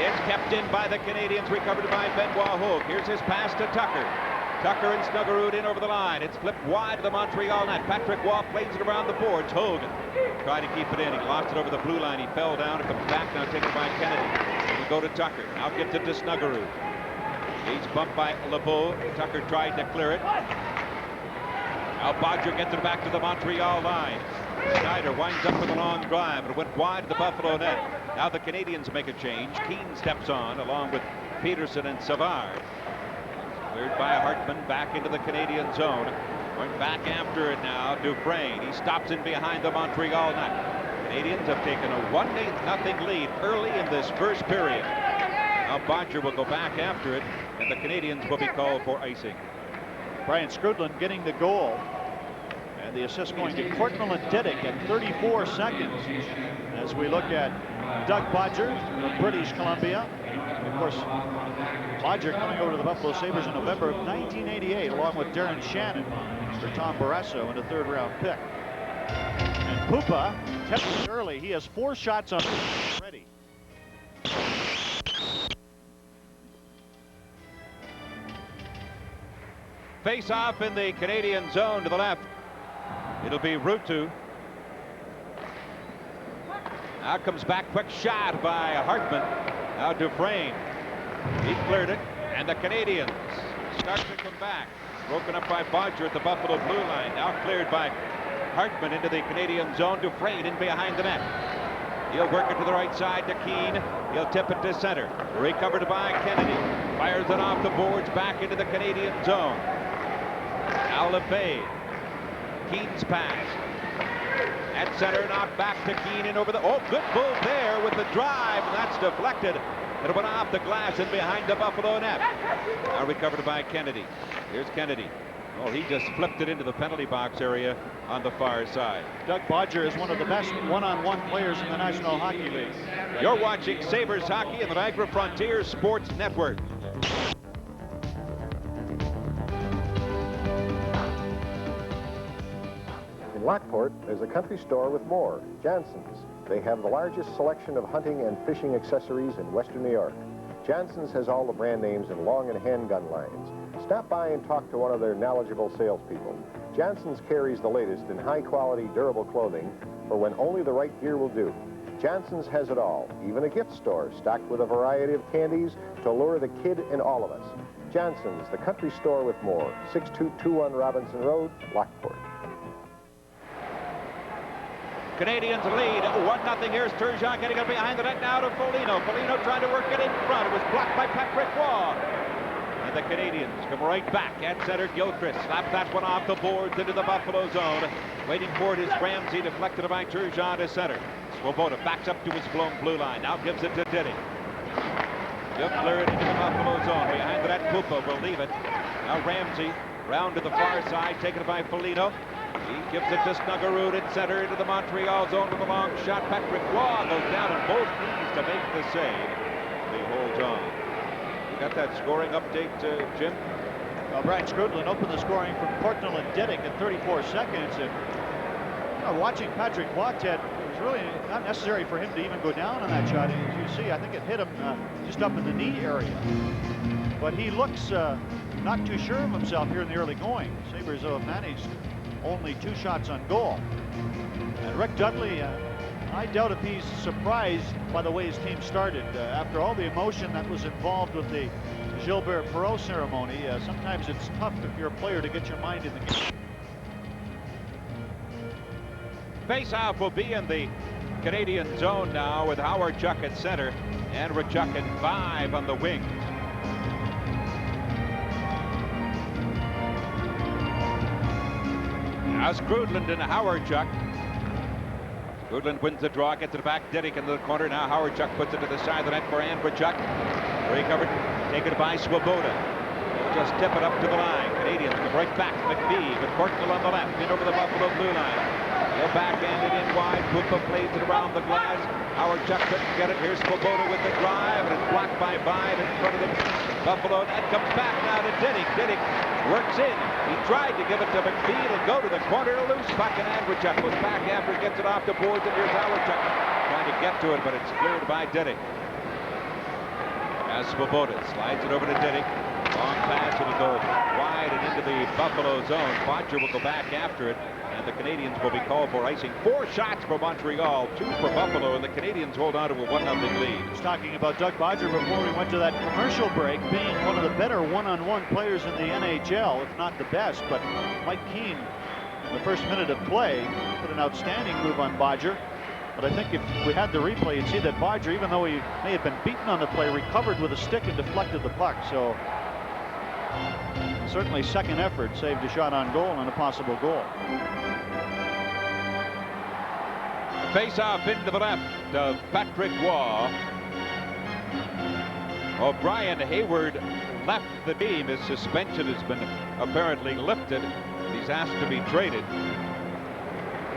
It's kept in by the Canadiens, recovered by Benoit Hogue. Here's his pass to Tucker. Tucker and Snuggerud in over the line. It's flipped wide to the Montreal net. Patrick Waugh plays it around the boards. Hogue tried to keep it in. He lost it over the blue line. He fell down. It comes back now, taken by Kennedy. We go to Tucker. Now gives it to Snuggerud. He's bumped by LeBeau. Tucker tried to clear it. Now Bodger gets it back to the Montreal line. Schneider winds up with a long drive, but it went wide to the Buffalo net. Now the Canadiens make a change. Keane steps on along with Peterson and Savard. Cleared by Hartman, back into the Canadian zone. Going back after it now, Dufresne. He stops in behind the Montreal net. Canadiens have taken a 1-0 lead early in this first period. Now Bodger will go back after it, and the Canadiens will be called for icing. Brian Skrudland getting the goal. And the assist going to Courtnall and Diddick at 34 seconds. As we look at Doug Bodger from British Columbia. Of course, Bodger coming over to the Buffalo Sabres in November of 1988, along with Darren Shannon for Tom Barrasso in a third-round pick. And Pupa tested early. He has 4 shots on ready. Face off in the Canadian zone to the left. It'll be Ruutu. Now comes back, quick shot by Hartman. Now Dufresne. He cleared it, and the Canadiens start to come back. Broken up by Bodger at the Buffalo blue line. Now cleared by Hartman into the Canadian zone. Dufresne in behind the net. He'll work it to the right side to Keane. He'll tip it to center. Recovered by Kennedy. Fires it off the boards back into the Canadian zone. Now LeFay. Keane's pass. At center, knocked back to Keane and over the... Oh, good move there with the drive. And that's deflected. It went off the glass and behind the Buffalo net. Now recovered by Kennedy. Here's Kennedy. Oh, he just flipped it into the penalty box area on the far side. Doug Bodger is one of the best one-on-one players in the National Hockey League. You're watching Sabres hockey in the Niagara Frontier Sports Network. In Lockport, there's a country store with more, Jansen's. They have the largest selection of hunting and fishing accessories in Western New York. Jansen's has all the brand names in long and handgun lines. Stop by and talk to one of their knowledgeable salespeople. Jansen's carries the latest in high-quality, durable clothing for when only the right gear will do. Jansen's has it all, even a gift store stocked with a variety of candies to lure the kid in all of us. Jansen's, the country store with more, 6221 Robinson Road, Lockport. Canadiens lead 1-0. Here's Turgeon getting up behind the net now to Foligno. Foligno trying to work it in front. It was blocked by Patrick Waugh. And the Canadiens come right back at center. Gilchrist slapped that one off the boards into the Buffalo zone. Waiting for it is Ramsey, deflected by Turgeon to center. Swoboda backs up to his blown blue line. Now gives it to Diddy. He'll clear it into the Buffalo zone. Behind the net, Pupa will leave it. Now Ramsey round to the far side, taken by Foligno. He gives it to Snuggerud at center into the Montreal zone with a long shot. Patrick Waugh goes down on both knees to make the save. He holds on. You got that scoring update, Jim? Well, Brian Skrudland opened the scoring from Courtnall and Diddick at 34 seconds. And watching Patrick Waugh, Ted, it was really not necessary for him to even go down on that shot. As you see, I think it hit him just up in the knee area. But he looks not too sure of himself here in the early going. Sabres have managed only 2 shots on goal. And Rick Dudley, I doubt if he's surprised by the way his team started. After all the emotion that was involved with the Gilbert Perreault ceremony, sometimes it's tough if you're a player to get your mind in the game. Face-off will be in the Canadian zone now with Howard Chuck at center and Rachuk and 5 on the wing. Now Skrudland and Howard-Chuck. Skrudland wins the draw, gets it back. Diddick into the corner. Now Howard-Chuck puts it to the side of the net for Andrechuk. Recovered, taken by Swoboda. He'll just tip it up to the line. Canadiens come right back. McBee, but Courtnall on the left, in over the Buffalo blue line. He'll backhand it in wide. Pupa plays it around the glass. Howard-Chuck couldn't get it. Here's Swoboda with the drive, and it's blocked by Vine in front of the Buffalo net. Comes back now to Diddick. Diddick works in. He tried to give it to McBee. It'll go to the corner. Loose puck, and Andrechuk goes back after he gets it off the boards, and here's Howard-Chuck trying to get to it, but it's cleared by Diddick. As Swoboda slides it over to Diddick. Long pass, it'll go wide and into the Buffalo zone. Bodger will go back after it, and the Canadiens will be called for icing. 4 shots for Montreal, 2 for Buffalo, and the Canadiens hold on to a 1-0 lead. I was talking about Doug Bodger before we went to that commercial break, being one of the better one-on-one players in the NHL, if not the best. But Mike Keane, in the first minute of play, put an outstanding move on Bodger. But I think if we had the replay, you'd see that Bodger, even though he may have been beaten on the play, recovered with a stick and deflected the puck. So certainly second effort saved a shot on goal and a possible goal. Face-off into the left of Patrick Waugh. O'Brien Hayward left the team. His suspension has been apparently lifted. He's asked to be traded.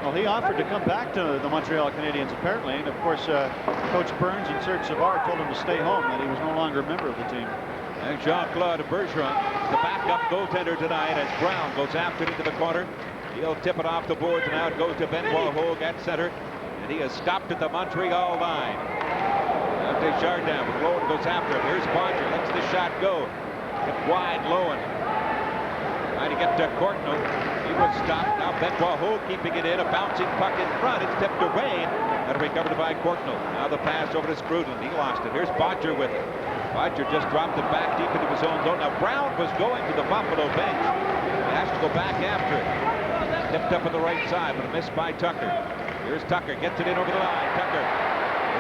Well, he offered to come back to the Montreal Canadiens, apparently. And, of course, Coach Burns and Serge Savard told him to stay home, that he was no longer a member of the team. And Jean-Claude Bergeron, the backup goaltender tonight, as Brown goes after it into the corner. He'll tip it off the boards, and now it goes to Benoit Hogue at center. And he is stopped at the Montreal line. Now Desjardins with Lowen goes after him. Here's Bodger, lets the shot go. Get wide, Lowen. Trying to get to Courtnall. He was stopped. Now Benoit Hogue keeping it in. A bouncing puck in front. It's tipped away and recovered by Courtnall. Now the pass over to Scruton. He lost it. Here's Bodger with it. Bodger just dropped it back deep into his own zone. Now Brown was going to the Buffalo bench. He has to go back after it. Tipped up on the right side, but a miss by Tucker. Here's Tucker. Gets it in over the line. Tucker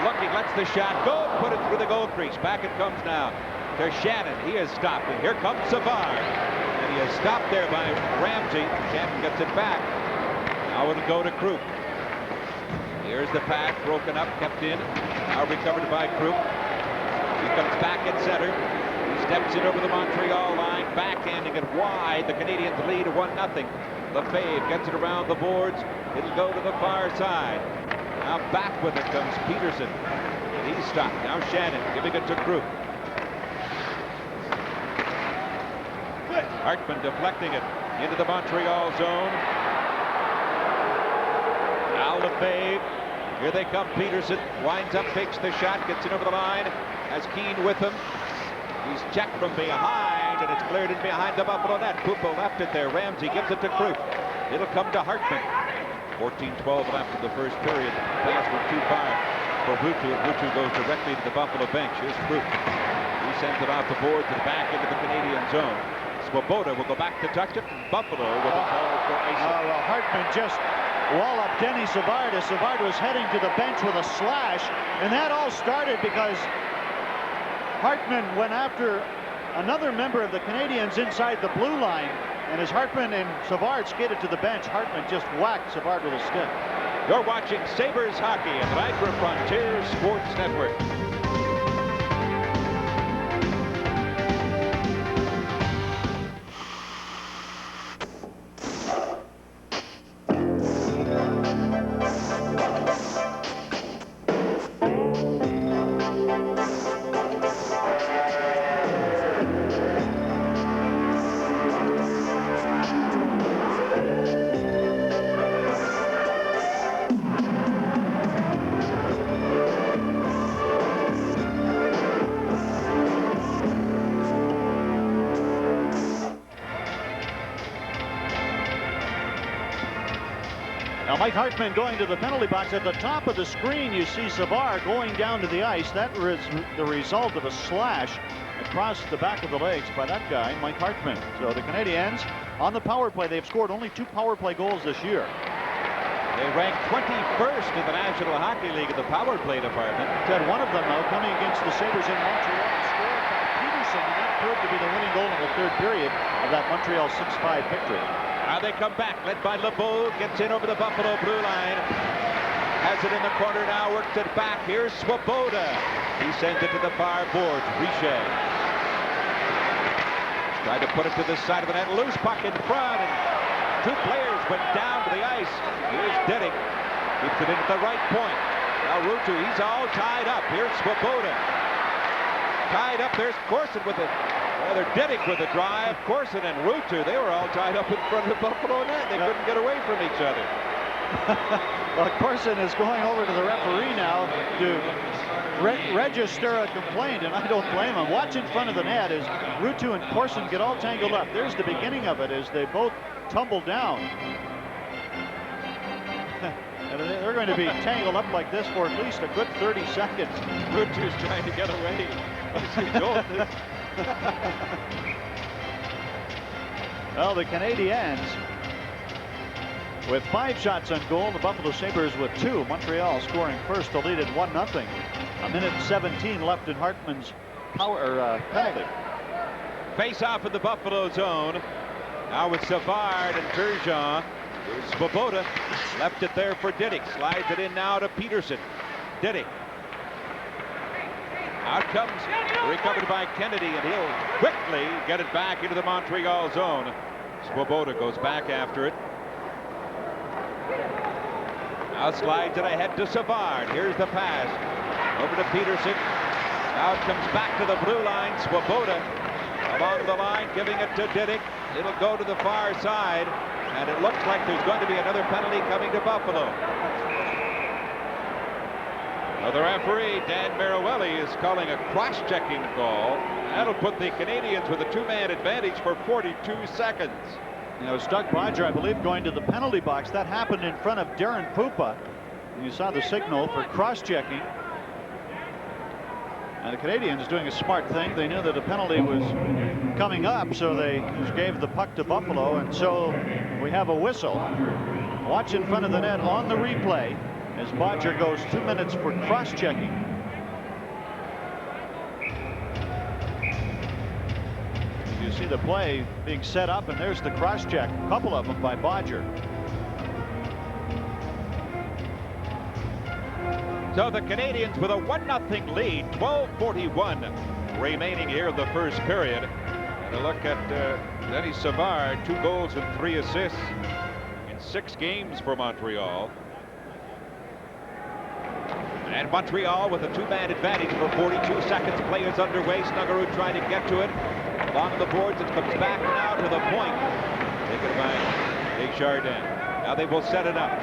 looking, lets the shot go. Put it through the goal crease. Back it comes now to Shannon. He is stopped. And here comes Savard. And he is stopped there by Ramsey. Shannon gets it back. Now it'll go to Krupp. Here's the pass broken up, kept in. Now recovered by Krupp. He comes back at center. He steps in over the Montreal line, backhanding it wide. The Canadiens lead 1-0. Lefebvre gets it around the boards. It'll go to the far side. Now back with it comes Peterson. And he's stopped. Now Shannon giving it to Krupp. Hartman deflecting it into the Montreal zone. Now Lefebvre. Here they come. Peterson winds up, takes the shot, gets it over the line. Has Keane with him. He's checked from behind, and it's cleared in behind the Buffalo net. Pupo left it there. Ramsey gives it to Krupp. It'll come to Hartman. 14-12 left in the first period. Pass went too far for Rutu, and Rutu goes directly to the Buffalo bench. Here's Krupp. He sends it off the boards and back into the Canadian zone. Swoboda will go back to touch it. Buffalo with a call for icing. Well, Hartman just wall up Denny Savard as Savard was heading to the bench with a slash, and that all started because Hartman went after another member of the Canadiens inside the blue line, and as Hartman and Savard skated to the bench, Hartman just whacked Savard with a stick. You're watching Sabres hockey on the Niagara Frontier Sports Network. Mike Hartman going to the penalty box. At the top of the screen, you see Savard going down to the ice. That was the result of a slash across the back of the legs by that guy, Mike Hartman. So the Canadiens on the power play, they've scored only 2 power play goals this year. They rank 21st in the National Hockey League in the power play department. And one of them, though, coming against the Sabres in Montreal, scored by Peterson, and that proved to be the winning goal in the third period of that Montreal 6-5 victory. Now they come back, led by LeBeau, gets in over the Buffalo blue line. Has it in the corner now, works it back. Here's Swoboda. He sends it to the far boards. Richer tried to put it to the side of the net. Loose puck in front, and 2 players went down to the ice. Here's Deddick. Keeps it in at the right point. Now Rutu, he's all tied up. Here's Swoboda. Tied up, there's Corson with it. They're Deddick with a drive. Corson and Rutu, they were all tied up in front of the Buffalo net. They couldn't get away from each other. Well, Corson is going over to the referee now to register a complaint, and I don't blame him. Watch in front of the net as Rutu and Corson get all tangled up. There's the beginning of it as they both tumble down. And they're going to be tangled up like this for at least a good 30 seconds. Rutu's trying to get away. Well, the Canadiens with 5 shots on goal, the Buffalo Sabres with 2. Montreal scoring first to lead at 1-0. A minute 17 left in Hartman's penalty. face-off in the Buffalo zone. Now with Savard and Turgeon. Here's Swoboda. Left it there for Diddick. Slides it in now to Peterson. Diddick. Out comes, recovered by Kennedy, and he'll quickly get it back into the Montreal zone. Swoboda goes back after it. Now slides it ahead to Savard. Here's the pass. Over to Peterson. Now it comes back to the blue line. Swoboda along the line, giving it to Diddick. It'll go to the far side, and it looks like there's going to be another penalty coming to Buffalo. Now the referee, Dan Merriwelli, is calling a cross-checking call. That'll put the Canadiens with a two-man advantage for 42 seconds. You know, Doug Bodger, I believe, going to the penalty box. That happened in front of Darren Pupa. And you saw the signal for cross-checking. And the Canadiens doing a smart thing. They knew that a penalty was coming up, so they just gave the puck to Buffalo. And so we have a whistle. Watch in front of the net on the replay as Bodger goes 2 minutes for cross-checking. You see the play being set up, and there's the cross-check, a couple of them by Bodger. So the Canadiens with a 1-0 lead, 12:41 remaining here in the first period. And a look at Denis Savard, 2 goals and 3 assists in 6 games for Montreal. And Montreal with a 2-man advantage for 42 seconds. Play is underway. Snuggerud trying to get to it. Along the boards, it comes back now to the point. Taken by Desjardins. Now they will set it up.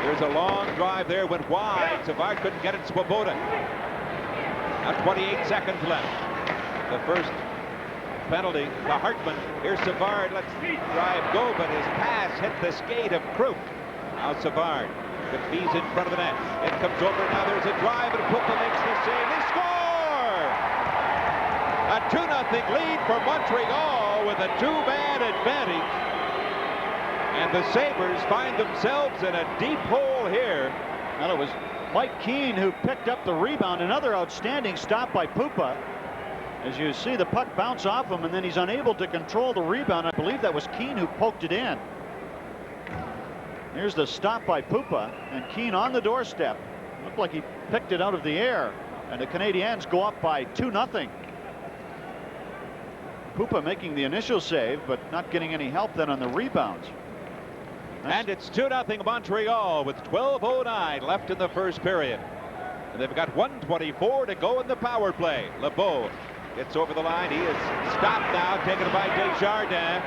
There's a long drive there, went wide. Savard couldn't get it. Swoboda. Now 28 seconds left. The first penalty to Hartman. Here's Savard. Let's drive go, but his pass hit the skate of Kruk. Now Savard. He's in front of the net. It comes over. Now there's a drive, and Pupa makes the save. They score! A 2-0 lead for Montreal with a 2-man advantage. And the Sabres find themselves in a deep hole here. Well, it was Mike Keane who picked up the rebound. Another outstanding stop by Pupa. As you see the puck bounce off him, and then he's unable to control the rebound. I believe that was Keane who poked it in. Here's the stop by Pupa, and Keane on the doorstep. Looked like he picked it out of the air, and the Canadiens go up by 2-0. Pupa making the initial save, but not getting any help then on the rebounds. And it's 2-0 Montreal with 12:09 left in the first period. And they've got 1:24 to go in the power play. LeBeau gets over the line. He is stopped now, taken by Desjardins.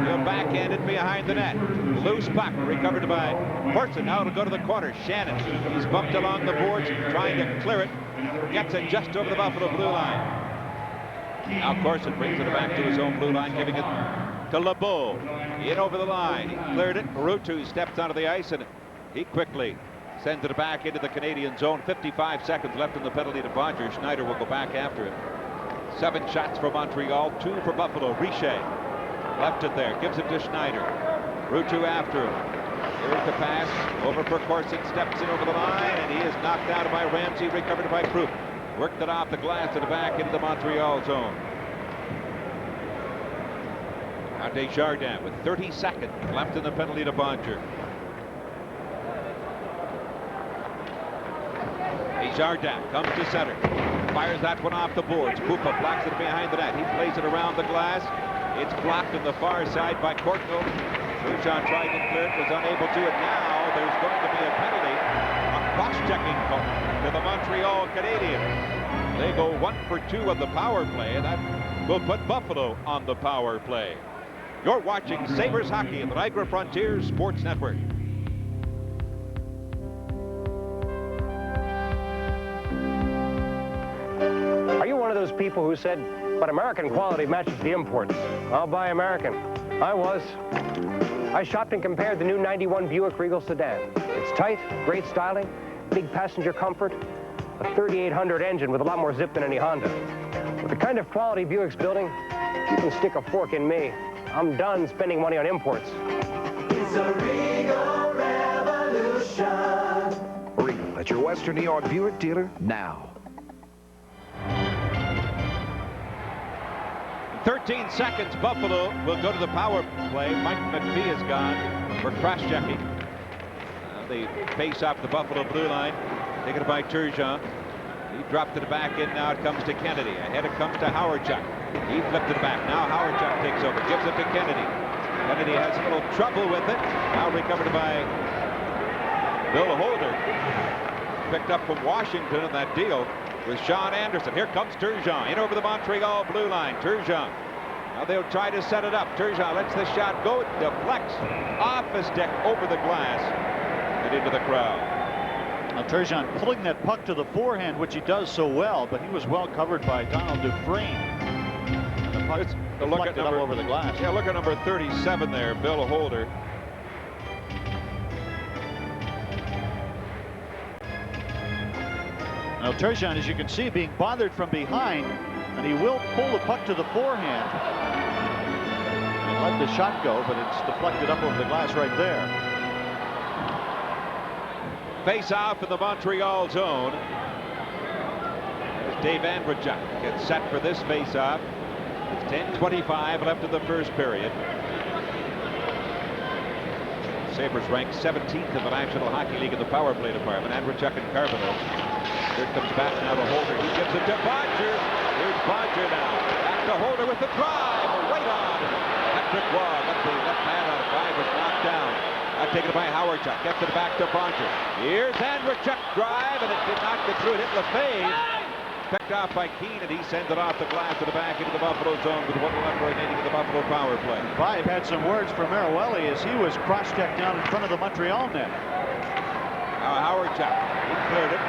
He'll backhand it behind the net. Loose puck recovered by Corson. Now it'll go to the corner. Shannon. He's bumped along the boards, trying to clear it. Gets it just over the Buffalo blue line. Now Corson brings it back to his own blue line, giving it to LeBeau. In over the line. He cleared it. Perreault steps onto the ice, and he quickly sends it back into the Canadian zone. 55 seconds left in the penalty to Bodger. Schneider will go back after it. 7 shots for Montreal, 2 for Buffalo. Richer left it there, gives it to Schneider. Perreault after him. Here's the pass over for Corson, steps in over the line, and he is knocked out by Ramsey, recovered by Kruk. Worked it off the glass and back into the Montreal zone. Now Desjardins with 30 seconds left in the penalty to Bodger. Desjardins comes to center. Fires that one off the boards. Pupa blocks it behind the net. He plays it around the glass. It's blocked on the far side by Courtnall. Turgeon tried to clear it, was unable to. And now there's going to be a penalty. A cross-checking call to the Montreal Canadiens. They go 1 for 2 on the power play, and that will put Buffalo on the power play. You're watching Sabres Hockey on the Niagara Frontier Sports Network. Are you one of those people who said, but American quality matches the imports? I'll buy American. I was. I shopped and compared the new 91 Buick Regal sedan. It's tight, great styling, big passenger comfort, a 3800 engine with a lot more zip than any Honda. With the kind of quality Buick's building, you can stick a fork in me. I'm done spending money on imports. It's a Regal revolution. Regal at your Western New York Buick dealer now. 14 seconds. Buffalo will go to the power play. Mike McPhee is gone for cross-checking. They face off the Buffalo blue line. Taken by Turgeon. He dropped it back in. Now it comes to Kennedy. Ahead it comes to Howardchuk. He flipped it back. Now Howardchuk takes over. Gives it to Kennedy. Kennedy has a little trouble with it. Now recovered by Bill Holder. Picked up from Washington in that deal with Sean Anderson. Here comes Turgeon in over the Montreal blue line. Turgeon. Now they'll try to set it up. Turgeon lets the shot go. It deflects off his stick over the glass and into the crowd. Now Turgeon pulling that puck to the forehand, which he does so well, but he was well covered by Donald Dufresne. And the puck deflected up over the glass. Yeah, look at number 37 there, Bill Holder. Now Turgeon, as you can see, being bothered from behind, and he will pull the puck to the forehand and let the shot go, but it's deflected up over the glass right there. Face off in the Montreal zone. As Dave Andrejchuk gets set for this face off. It's 10:25 left in the first period. Sabres ranked 17th in the National Hockey League in the power play department. Andrejchuk and Carboneau. Here it comes back now to Holder. He gives it to Bodger. Here's Bodger now. Back to Holder with the drive. Right on. Patrick Waugh got the left hand on it. Five was knocked down. Now taken by Howardchuk. Gets it back to Bodger. Here's Andrejchuk drive, and it did not get through. It hit Lefebvre. Picked off by Keane, and he sends it off the glass to the back into the Buffalo zone with 1:11 remaining in the Buffalo power play. Five had some words for Perreault as he was cross-checked down in front of the Montreal net. Now Howardchuk. He cleared it.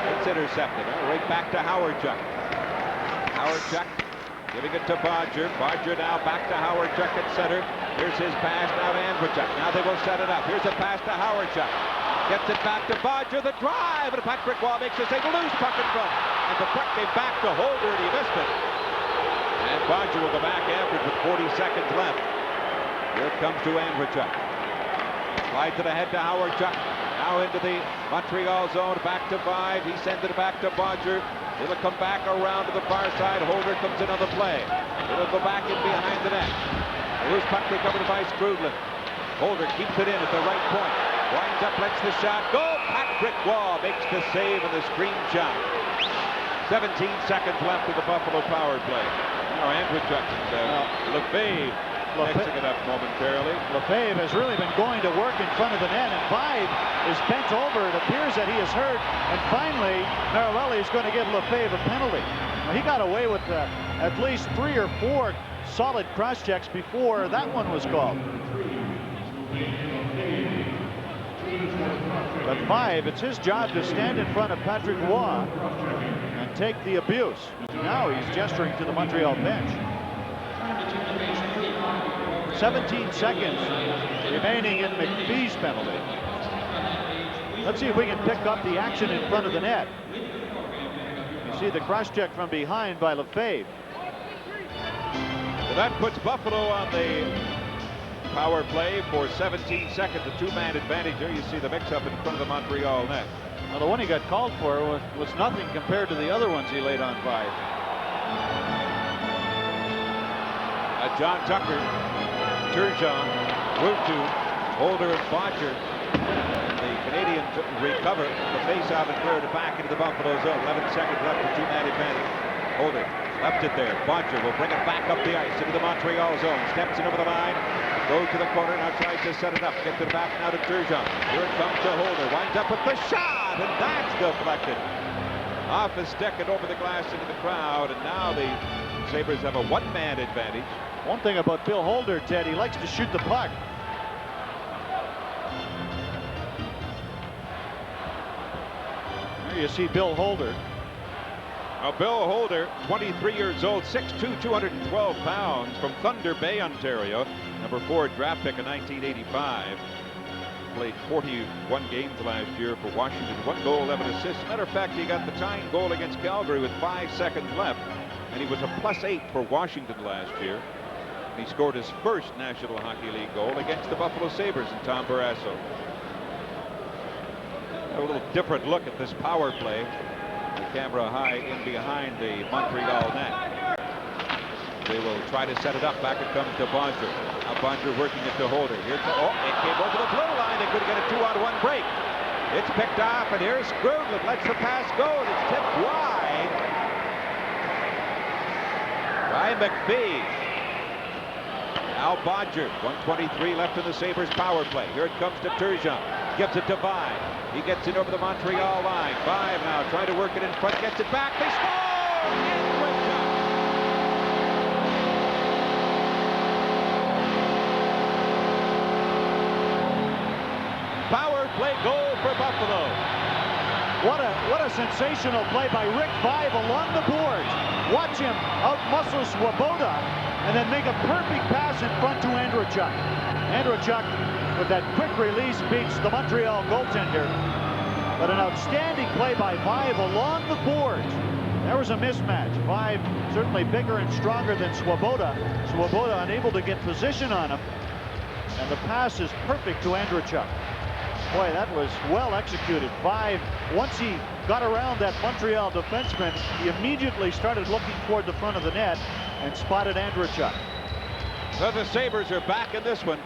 It's intercepted. Right back to Howardchuk. Howardchuk giving it to Bodger. Bodger now back to Howardchuk at center. Here's his pass now to Andrejchuk. Now they will set it up. Here's a pass to Howardchuk. Gets it back to Bodger. The drive, and Patrick Waugh makes the save. Loose puck in front. And the puck came back to Holder, and he missed it. And Bodger will go back after it with 40 seconds left. Here it comes to Andrejchuk. Slide to the head to Howardchuk. Now into the Montreal zone, back to Vive. He sends it back to Bodger. It'll come back around to the far side. Holder comes in on the play. It'll go back in behind the net. The loose puck recovered by Skrudland. Holder keeps it in at the right point. Winds up, lets the shot go. Patrick Waugh makes the save and the screen shot. 17 seconds left in the Buffalo power play. Now Andrejchuk and Lefebvre mixing it up momentarily. Lefebvre has really been going to work in front of the net, and Vive is bent over. It appears that he is hurt, and finally Perreault is going to give Lefebvre a penalty. Now, he got away with at least 3 or 4 solid cross checks before that one was called. But Vive, it's his job to stand in front of Patrick Waugh and take the abuse. Now he's gesturing to the Montreal bench. 17 seconds remaining in McPhee's penalty. Let's see if we can pick up the action in front of the net. You see the cross check from behind by Lefebvre. Well, that puts Buffalo on the power play for 17 seconds, a 2-man advantage. There you see the mix-up in front of the Montreal net. Well, the one he got called for was nothing compared to the other ones he laid on Vive. John Tucker, Turgeon, Rutu, Holder, and Bodger. The Canadiens recover the face-off and clear it back into the Buffalo zone. 11 seconds left for 2-man advantage. Holder left it there. Bodger will bring it back up the ice into the Montreal zone. Steps it over the line. Goes to the corner. Now tries to set it up. Gets it back now to Turgeon. Here it comes to Holder. Winds up with the shot, and that's deflected. Off his stick and over the glass into the crowd. And now the Sabres have a 1-man advantage. One thing about Bill Holder, Ted, he likes to shoot the puck. There you see Bill Holder. Now Bill Holder, 23 years old, 6'2", 212 pounds, from Thunder Bay, Ontario. Number 4 draft pick in 1985. Played 41 games last year for Washington. 1 goal, 11 assists. Matter of fact, he got the tying goal against Calgary with 5 seconds left. And he was a +8 for Washington last year. He scored his first National Hockey League goal against the Buffalo Sabres and Tom Barrasso. A little different look at this power play. The camera high in behind the Montreal net. they will try to set it up. Back it comes to Bondra. Now Bondra working it to Holder. Here's the, it came over the blue line. They couldn't get a 2-on-1 break. It's picked off, and here's Skrudland. Lets the pass go, and it's tipped wide by McPhee. Now Bodger, 1:23 left in the Sabres power play. Here it comes to Turgeon. Gives it to Vine. He gets it over the Montreal line. Vine now trying to work it in front. Gets it back. They score! Power play goal for Buffalo. What a sensational play by Rick Vaive along the boards. Watch him outmuscle Swoboda and then make a perfect pass in front to Andreychuk. Andreychuk, with that quick release, beats the Montreal goaltender. But an outstanding play by Vaive along the boards. There was a mismatch. Vaive certainly bigger and stronger than Swoboda. Swoboda unable to get position on him. And the pass is perfect to Andreychuk. Boy, that was well executed. Vaive, once he got around that Montreal defenseman, he immediately started looking toward the front of the net and spotted Andreychuk. So the Sabres are back in this one.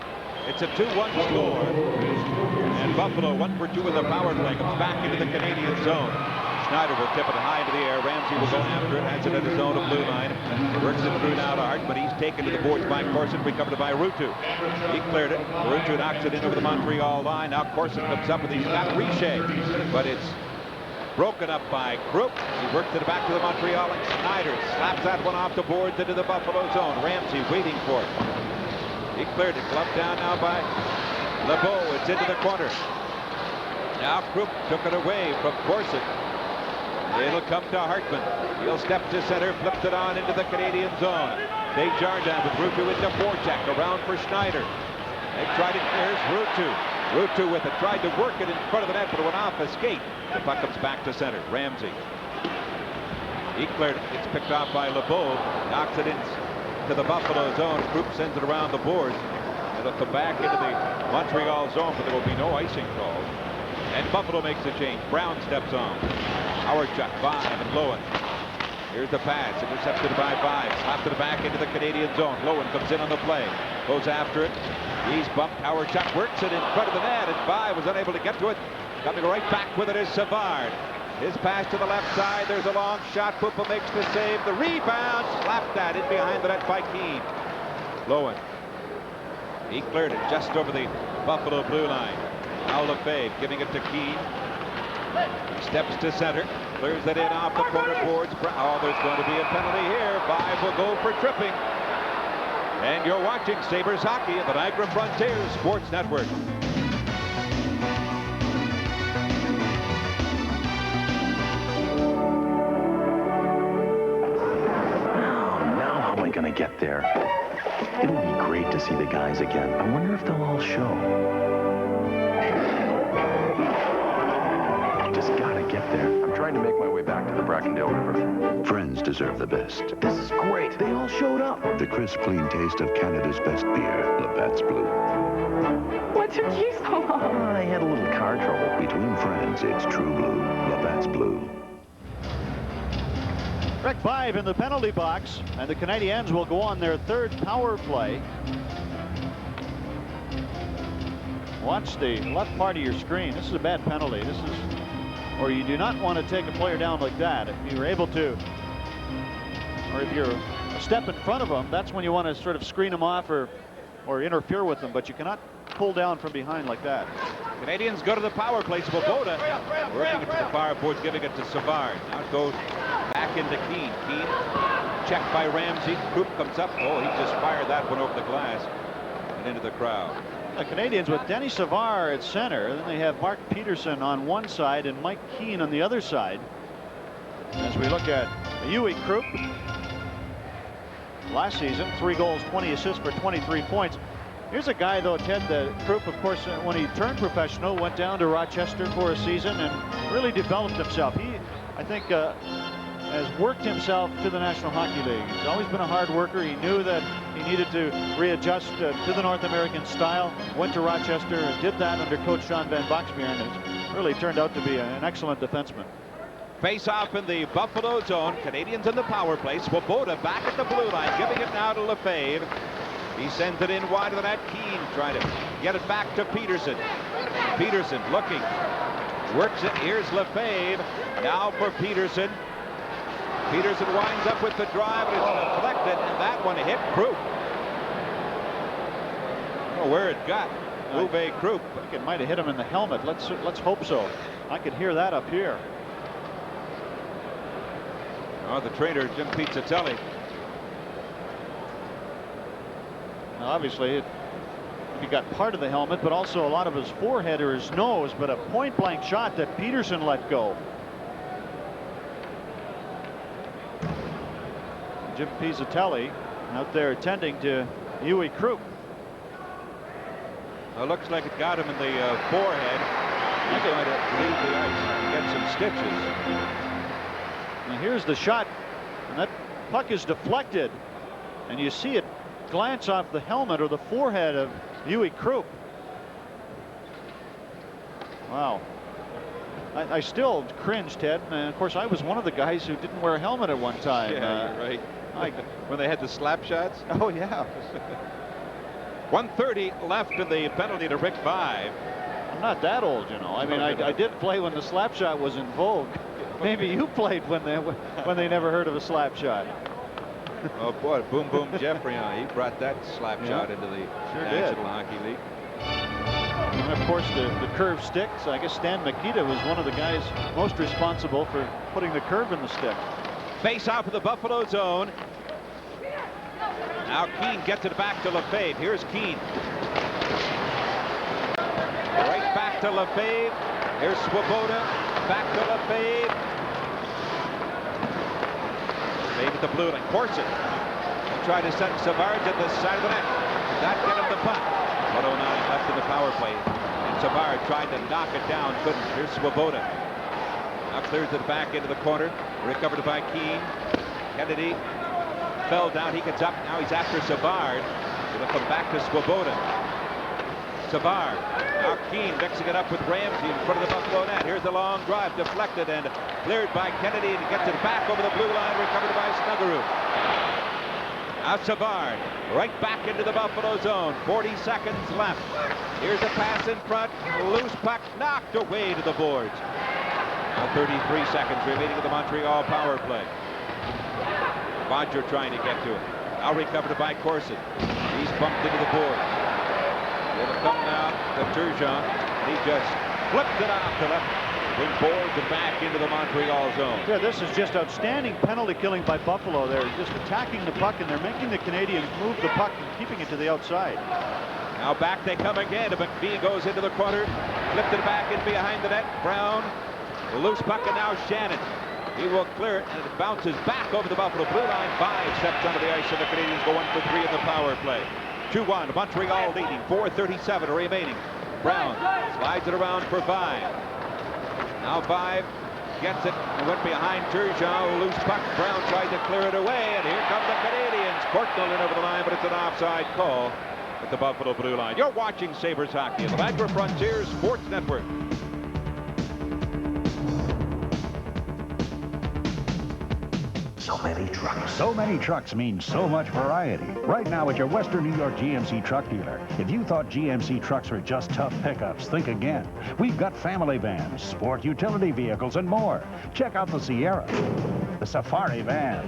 It's a 2-1 score. And Buffalo 1 for 2 in the power play. Comes back into the Canadian zone. Schneider will tip it high into the air. Ramsey will go after it. Has it at his own blue line. Works it through now to Hartman. He's taken to the boards by Corson. Recovered by Ruutu. He cleared it. Ruutu knocks it in over the Montreal line. Now Corson comes up and he's got Richer. But it's broken up by Krupp. He works it back to the Montreal and Schneider slaps that one off the boards into the Buffalo zone. Ramsey waiting for it. He cleared it. Gloved down now by LeBeau. It's into the corner. Now Krupp took it away from Corson. It'll come to Hartman. He'll step to center, flips it on into the Canadian zone. Desjardins with Ruutu into forecheck, around for Schneider. They tried it, there's Ruutu. Ruutu with it, tried to work it in front of the net, but it went off a skate. The puck comes back to center. Ramsey. He cleared it. It's picked off by LeBeau. Knocks it into the Buffalo zone. Krupp sends it around the boards. It'll come back into the Montreal zone, but there will be no icing call. And Buffalo makes a change. Brown steps on. Howardchuk, Vaive, and Lowen. Here's the pass, intercepted by Vaive. Slapped it back into the Canadian zone. Lowen comes in on the play. Goes after it. He's bumped. Howardchuk works it in front of the net, and Vaive was unable to get to it. Coming right back with it is Savard. His pass to the left side. There's a long shot. Puppa makes the save. The rebound. Slapped that in behind the net by Keane. Lowen. He cleared it just over the Buffalo blue line. Now Lefebvre giving it to Keane. He steps to center, clears it in off the corner boards. Oh, there's going to be a penalty here. Vaive will go for tripping. And you're watching Sabres hockey at the Niagara Frontiers Sports Network. Now how am I going to get there? It'll be great to see the guys again. I wonder if they'll all show. Gotta get there. I'm trying to make my way back to the Brackendale River. Friends deserve the best. This is great. They all showed up. The crisp, clean taste of Canada's best beer, Labatt's Blue. What took you so long? I had a little car trouble. Between friends, it's true blue. Labatt's Blue. Rick Vaive in the penalty box, and the Canadiens will go on their third power play. Watch the left part of your screen. This is a bad penalty. This is, or you do not want to take a player down like that. If you're able to, or if you're a step in front of them, that's when you want to sort of screen them off or interfere with them, but you cannot pull down from behind like that. Canadians go to the power play. Swoboda working it to the far boards, giving it to Savard. Now it goes back into Keane. Keane checked by Ramsey. Krupp comes up. Oh, he just fired that one over the glass and into the crowd. The Canadiens with Denny Savard at center. Then they have Mark Peterson on one side and Mike Keane on the other side. As we look at Yui Krupp. Last season, 3 goals, 20 assists for 23 points. Here's a guy, though, Ted, Krupp, of course, when he turned professional, went down to Rochester for a season and really developed himself. He, I think, has worked himself to the National Hockey League. He's always been a hard worker. He knew that he needed to readjust to the North American style. Went to Rochester and did that under coach Sean Van Boxmeer, and has really turned out to be an excellent defenseman. Face off in the Buffalo zone. Canadians in the power play. Swoboda back at the blue line, giving it now to Lefebvre. He sends it in wide of the net. Keane trying to get it back to Peterson. Peterson looking. Works it. Here's Lefebvre. Now for Peterson. Peterson winds up with the drive, and it's deflected, and that one hit Krupp. I don't know where it got. Uwe Krupp. I think it might have hit him in the helmet. Let's hope so. I could hear that up here. Oh, the trainer, Jim Pizzatelli. Now, obviously, he got part of the helmet, but also a lot of his forehead or his nose, but a point-blank shot that Peterson let go. Jim Pizzatelli out there attending to Uwe Krupp. It looks like it got him in the forehead. He's going to leave the ice and get some stitches. And here's the shot, and that puck is deflected, and you see it glance off the helmet or the forehead of Uwe Krupp. Wow. I still cringe, Ted. And of course, I was one of the guys who didn't wear a helmet at one time. Yeah, you're right. When they had the slap shots? Oh, yeah. 1:30 left in the penalty to Rick 5. I'm not that old, you know. I mean, I did play when the slap shot was in vogue. Maybe you played when they never heard of a slap shot. Oh boy, Boom Boom Jeffrey, he brought that slap shot into the National Hockey League. And of course, the curved sticks. I guess Stan Mikita was one of the guys most responsible for putting the curve in the stick. Face off of the Buffalo zone. Now Keane gets it back to Lefebvre. Here's Keane. Right back to Lefebvre. Here's Swoboda. Back to Lefebvre. Lefebvre at the blue line. Corson. He'll try to send Savard to the side of the net. That get him the puck. 1:09 left in the power play. And Savard tried to knock it down. Couldn't. Here's Swoboda. Now clears it back into the corner. Recovered by Keane. Kennedy fell down. He gets up. Now he's after Savard. Gonna come back to Swoboda. Savard. Now Keane mixing it up with Ramsey in front of the Buffalo net. Here's the long drive, deflected and cleared by Kennedy, and he gets it back over the blue line, recovered by Snuggerud. Now Savard, right back into the Buffalo zone. 40 seconds left. Here's a pass in front. Loose puck knocked away to the boards. Now 33 seconds remaining of the Montreal power play. Bodger trying to get to it. Now recovered by Corson. He's bumped into the boards. It'll come now to Turgeon, and he just flipped it off to left. Between boards and back into the Montreal zone. Yeah, this is just outstanding penalty killing by Buffalo. They're just attacking the puck, and they're making the Canadiens move the puck and keeping it to the outside. Now back they come again. McPhee goes into the corner, flipped it back in behind the net. Brown, the loose puck, and now Shannon. He will clear it, and it bounces back over the Buffalo blue line. 5 steps under the ice, and the Canadiens go 1 for 3 in the power play. 2-1, Montreal leading, 4:37 remaining. Brown slides it around for 5. Now 5 gets it and went behind Turgeon. Loose puck. Brown tried to clear it away, and here come the Canadiens. Courtnall in over the line, but it's an offside call at the Buffalo blue line. You're watching Sabres hockey on the Vancouver Frontier Sports Network. So many trucks. So many trucks means so much variety. Right now at your Western New York GMC truck dealer. If you thought GMC trucks were just tough pickups, think again. We've got family vans, sport utility vehicles, and more. Check out the Sierra, the Safari van,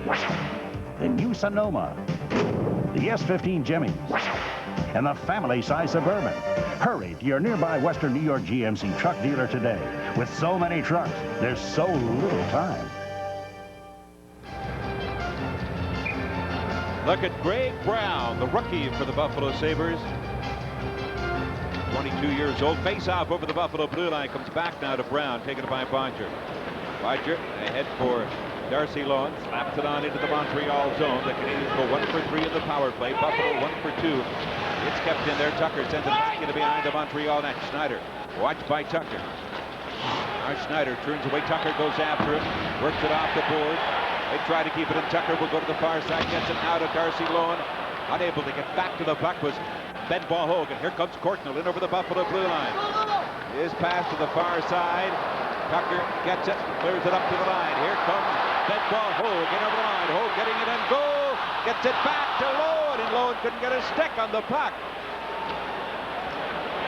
the new Sonoma, the S15 Jimmys, and the family-size Suburban. Hurry to your nearby Western New York GMC truck dealer today. With so many trucks, there's so little time. Look at Greg Brown, the rookie for the Buffalo Sabres. 22 years old. Face-off over the Buffalo blue line. Comes back now to Brown, taken by Bodger. Bodger ahead for Darcy Lohan. Slaps it on into the Montreal zone. The Canadiens go 1 for 3 in the power play. Buffalo 1 for 2. It's kept in there. Tucker sends it back into behind the Montreal net. Schneider watched by Tucker. Now Schneider turns away. Tucker goes after him. Works it off the board. They try to keep it, and Tucker will go to the far side, gets it now to Darcy Lohan. Unable to get back to the puck was Ben Hogan. Here comes Courtnall in over the Buffalo blue line. His pass to the far side. Tucker gets it, clears it up to the line. Here comes dead ball. Hogue in over the line. Hogue getting it in goal. Gets it back to Lowen, and Lowen couldn't get a stick on the puck.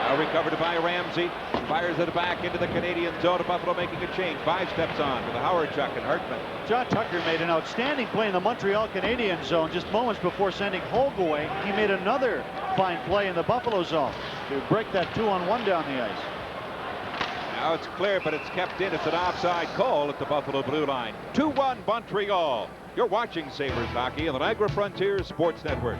Now recovered by Ramsey. Fires it back into the Canadian zone. Buffalo making a change. 5 steps on with the Howard Chuck and Hartman. John Tucker made an outstanding play in the Montreal Canadiens zone just moments before sending Hogue away. He made another fine play in the Buffalo zone to break that 2-on-1 down the ice. Now it's clear, but it's kept in. It's an offside call at the Buffalo blue line. 2-1 Montreal. You're watching Sabres hockey on the Niagara Frontier Sports Network.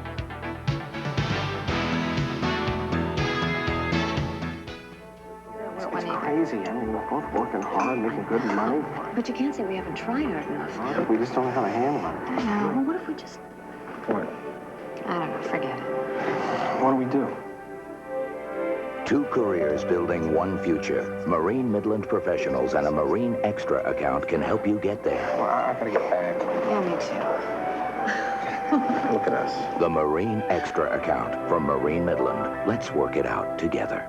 It's crazy. I mean, we're both working hard, making good money. But you can't say we haven't tried hard enough. We just don't know how to handle it. I know. Well, what if we just... What? I don't know. Forget it. What do we do? 2 careers building 1 future. Marine Midland Professionals and a Marine Extra account can help you get there. Well, I gotta get back. Yeah, me too. Look at us. The Marine Extra account from Marine Midland. Let's work it out together.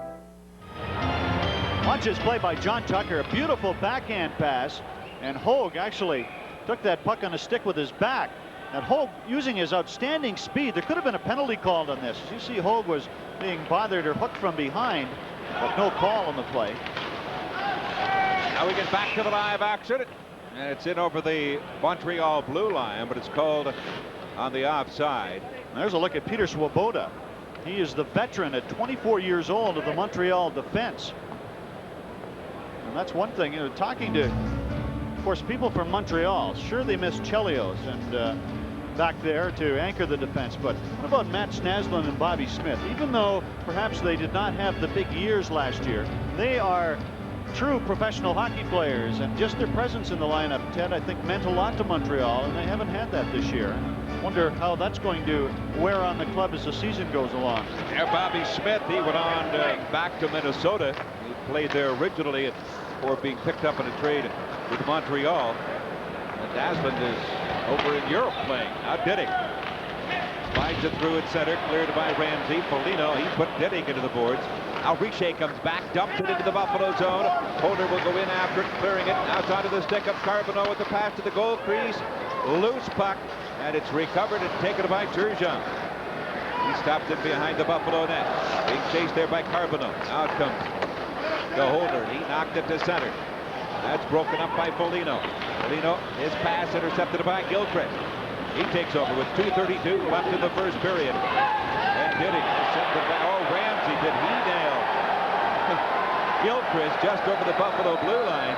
Punches play by John Tucker. A beautiful backhand pass. And Hogue actually took that puck on a stick with his back. And Hogue, using his outstanding speed, there could have been a penalty called on this. As you see, Hogue was being bothered or hooked from behind, but no call on the play. Now we get back to the live action. And it's in over the Montreal blue line, but it's called on the offside. There's a look at Peter Swoboda. He is the veteran at 24 years old of the Montreal defense. And that's one thing, you know, talking to, of course, people from Montreal. Sure, they miss Chelios and back there to anchor the defense. But what about Matt Snaslin and Bobby Smith? Even though perhaps they did not have the big years last year, they are true professional hockey players. And just their presence in the lineup, Ted, I think meant a lot to Montreal, and they haven't had that this year. Wonder how that's going to wear on the club as the season goes along. There, Bobby Smith, he went on back to Minnesota. He played there originally before being picked up in a trade with Montreal. And Aslan is over in Europe playing. Now Diddick slides it through at center, cleared by Ramsey. Foligno, he put Diddick into the boards. Now Richer comes back, dumps it into the Buffalo zone. Holder will go in after it, clearing it. Outside of the stick of Carbonneau with the pass to the goal crease. Loose puck, and it's recovered and taken by Turgeon. He stopped it behind the Buffalo net. Being chased there by Carbonneau. Now it comes the Holder. He knocked it to center. That's broken up by Foligno. Foligno, his pass intercepted by Gilchrist. He takes over with 2:32 left in the first period. And Diddick sent it back. Oh, Ramsey, did he nail Gilchrist just over the Buffalo blue line.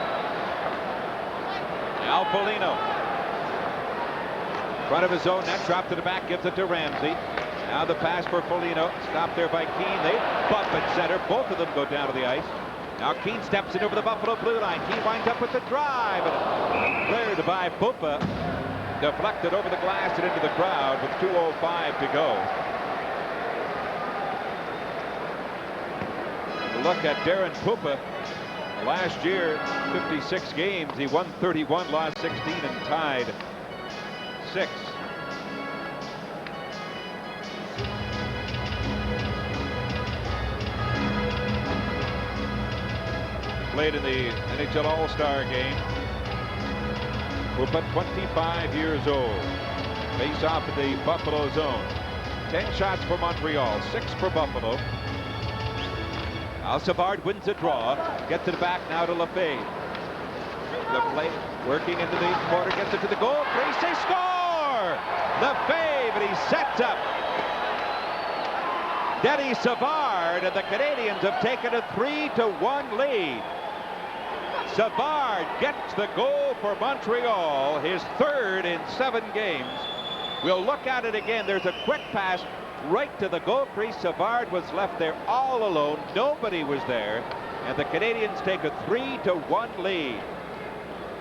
Now Foligno. Front of his own net, dropped to the back, gives it to Ramsey. Now the pass for Foligno, stopped there by Keane. They bump at center. Both of them go down to the ice. Now Keane steps in over the Buffalo blue line. Keane winds up with the drive. And cleared by Pupa. Deflected over the glass and into the crowd with 2:05 to go. Look at Darren Pupa. Last year, 56 games. He won 31, lost 16, and tied 6. Played in the NHL All-Star game. Pupa, 25 years old. Face off in the Buffalo zone. 10 shots for Montreal, 6 for Buffalo. Now Savard wins a draw. Gets it back now to Lefebvre. The play working into the corner, gets it to the goal crease. They score! Lefebvre, and he sets up Denny Savard, and the Canadiens have taken a 3-1 lead. Savard gets the goal for Montreal, his 3rd in 7 games. We'll look at it again. There's a quick pass right to the goal crease. Savard was left there all alone. Nobody was there. And the Canadiens take a 3-1 lead.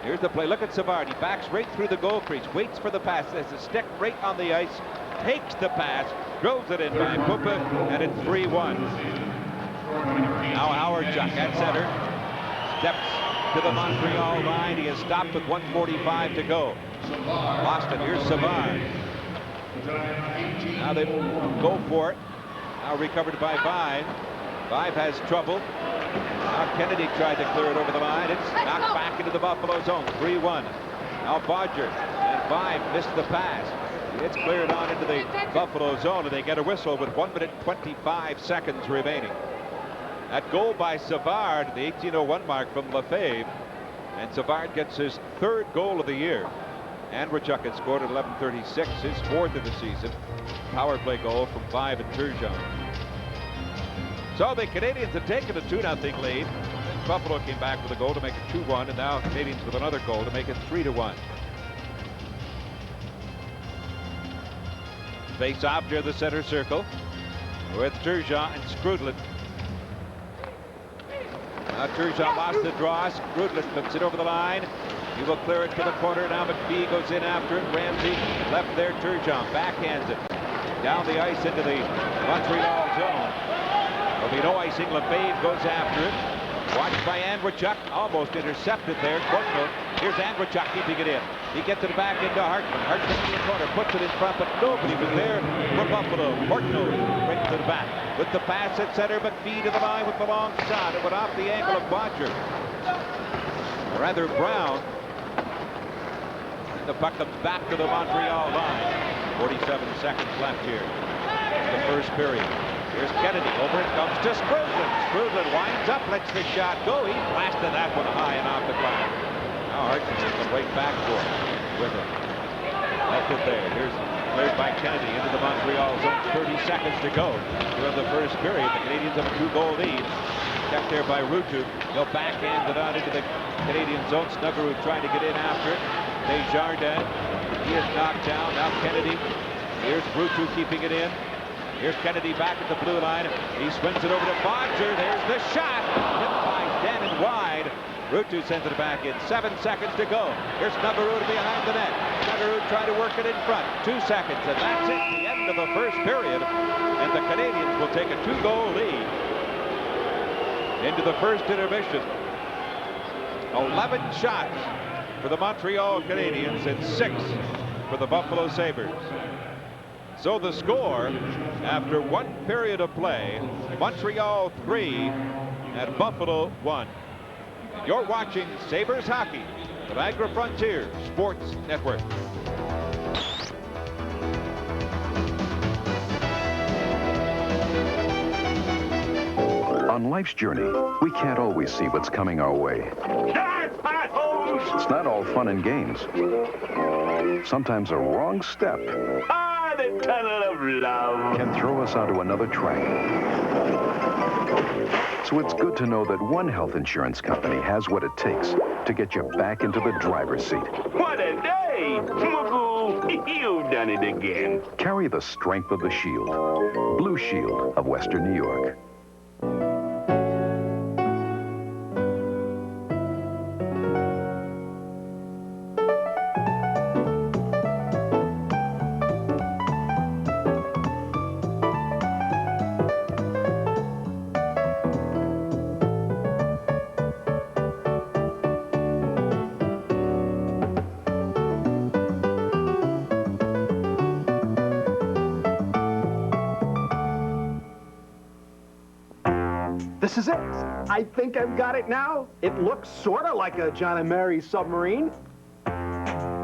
Here's the play. Look at Savard. He backs right through the goal crease. Waits for the pass. There's a stick right on the ice. Takes the pass. Throws it in by Pupa. And it's 3-1. Now Howard Chuck at center. Steps to the Montreal line. He has stopped with 1:45 to go. Boston, here's Savard. Now they go for it. Now recovered by Vive. Vive has trouble. Now Kennedy tried to clear it over the line. It's knocked back into the Buffalo zone. 3-1. Now Bodger and 5 missed the pass. It's cleared on into the Buffalo zone, and they get a whistle with 1 minute 25 seconds remaining. That goal by Savard, the 18:01 mark from Lefebvre, and Savard gets his 3rd goal of the year. Andrechuk had scored at 11:36, his 4th of the season. Power play goal from 5 and Turgeon. So the Canadiens had taken a 2-0 lead. Buffalo came back with a goal to make it 2-1, and now Canadiens with another goal to make it 3-1. Face off near the center circle with Turgeon and Skrudlin. Now Turgeon lost the draw. Skrudlin flips it over the line. He will clear it to the corner. Now McPhee goes in after it. Ramsey left there. Turgeon backhands it down the ice into the Montreal zone. There'll be no icing. Lefebvre goes after it. Watched by Andrechuk. Almost intercepted there. Here's Andrechuk keeping it in. He gets it back into Hartman. Hartman in the corner. Puts it in front, but nobody was there for Buffalo. Porky brings it back. With the pass at center, McPhee to the line with the long shot. It went off the angle of Bodger. Rather Brown. The puck comes back to the Montreal line. 47 seconds left here in the first period. Here's Kennedy. Over it comes to Skrudlin. Skrudlin winds up, lets the shot go. He blasted that one high and off the glass. Now Hartman has come right back for it with it. Left it there. Here's cleared by Kennedy into the Montreal zone. 30 seconds to go during the first period. The Canadiens have a 2-goal lead. Kept there by Ruutu. He'll backhand it out into the Canadian zone. Snuggerud trying to get in after it. Desjardins. He is knocked down. Now Kennedy. Here's Ruutu keeping it in. Here's Kennedy back at the blue line. He swings it over to Bodger. There's the shot. Hit by Dannon wide. Ruutu sends it back in. 7 seconds to go. Here's Snuggerud behind the net. Snuggerud trying to work it in front. 2 seconds, and that's it. The end of the first period. And the Canadiens will take a 2-goal lead into the first intermission. 11 shots for the Montreal Canadiens and 6 for the Buffalo Sabres. So the score after 1 period of play, Montreal 3 and Buffalo 1. You're watching Sabres Hockey, the Niagara Frontier Sports Network. On life's journey, we can't always see what's coming our way. It's not all fun and games. Sometimes a wrong step The tunnel of love can throw us onto another track. So it's good to know that one health insurance company has what it takes to get you back into the driver's seat. What a day! Mugu, you've done it again. Carry the strength of the Shield. Blue Shield of Western New York. This is it. I think I've got it now. It looks sort of like a John and Mary's submarine.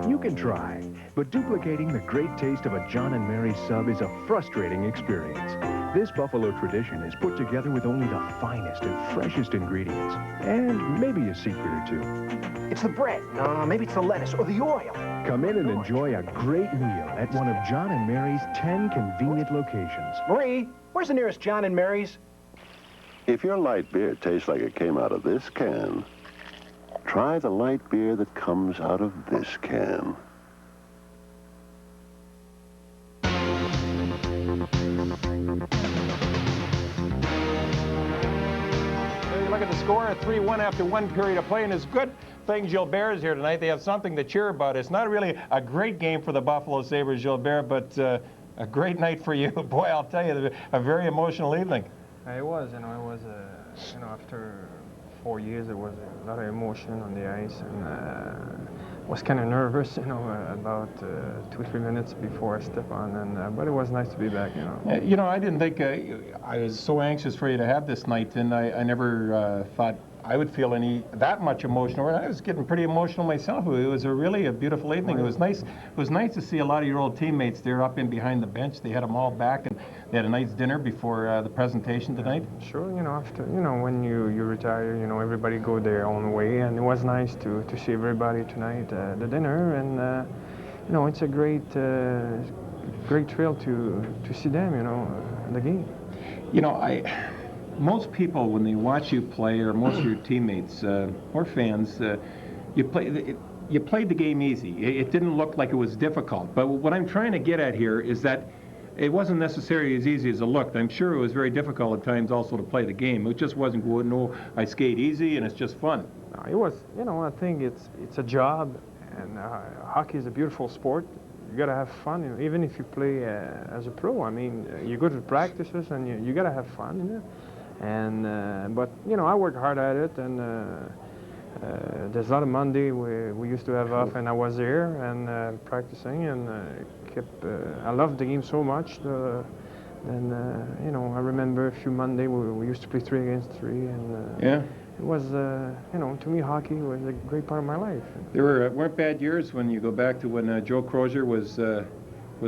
You can try, but duplicating the great taste of a John and Mary's sub is a frustrating experience. This Buffalo tradition is put together with only the finest and freshest ingredients, and maybe a secret or two. It's the bread. Maybe it's the lettuce or the oil. Come in and enjoy a great meal at one of John and Mary's 10 convenient locations. Marie, where's the nearest John and Mary's? If your light beer tastes like it came out of this can, try the light beer that comes out of this can. You look at the score, 3-1 after 1 period of play, and it's good thing Gilbert's here tonight. They have something to cheer about. It's not really a great game for the Buffalo Sabres, Gilbert, but a great night for you. Boy, I'll tell you, a very emotional evening. It was, after 4 years, there was a lot of emotion on the ice, and was kind of nervous, about 2-3 minutes before I step on, and but it was nice to be back, I didn't think I was so anxious for you to have this night, and I never thought I would feel that much emotional. I was getting pretty emotional myself. It was really a beautiful evening. It was nice. It was nice to see a lot of your old teammates there up in behind the bench. They had them all back, and they had a nice dinner before the presentation tonight. Sure, after when you retire, everybody go their own way, and it was nice to see everybody tonight at the dinner, and it's a great thrill to see them, the game. Most people, when they watch you play, or most of your teammates or fans, you played the game easy. It didn't look like it was difficult. But what I'm trying to get at here is that it wasn't necessarily as easy as it looked. I'm sure it was very difficult at times also to play the game. It just wasn't good. No, I skate easy and it's just fun. It was, I think it's a job, and hockey is a beautiful sport. You gotta have fun, even if you play as a pro. I mean, you go to practices and you gotta have fun, And but I worked hard at it, and there's a lot of Monday we used to have off, and I was there and practicing, and I loved the game so much. And I remember a few Monday we used to play 3 against 3, and it was to me hockey was a great part of my life. There weren't bad years when you go back to when Joe Crozier was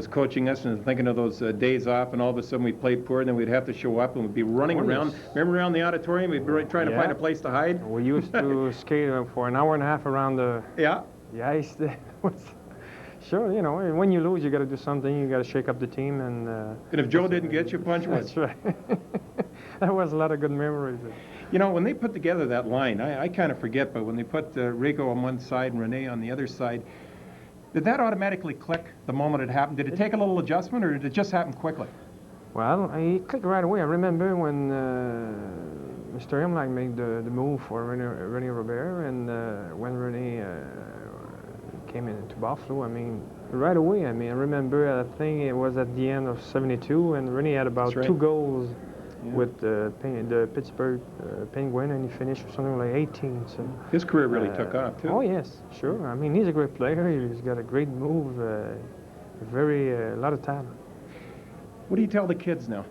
coaching us, and thinking of those days off, and all of a sudden we'd play poor, and then we'd have to show up and we'd be running around. Yes. Remember around the auditorium? We'd be trying to find a place to hide. We used to skate for an hour and a half around the ice. Sure, when you lose, you got to do something. You got to shake up the team, and if Joe didn't get you, punch one. That's right. That was a lot of good memories. When they put together that line, I kind of forget, but when they put Rico on one side and Rene on the other side, did that automatically click the moment it happened? Did it take a little adjustment, or did it just happen quickly? Well, it clicked right away. I remember when Mr. Imlach made the move for Rene Robert, and when Rene came into Buffalo, I mean, right away. I mean, I remember, I think it was at the end of '72, and Rene had about 2 goals with the Pittsburgh Penguin, and he finished with something like 18. So his career really took off too. Oh yes, sure. I mean, he's a great player. He's got a great move, a lot of talent. What do you tell the kids now?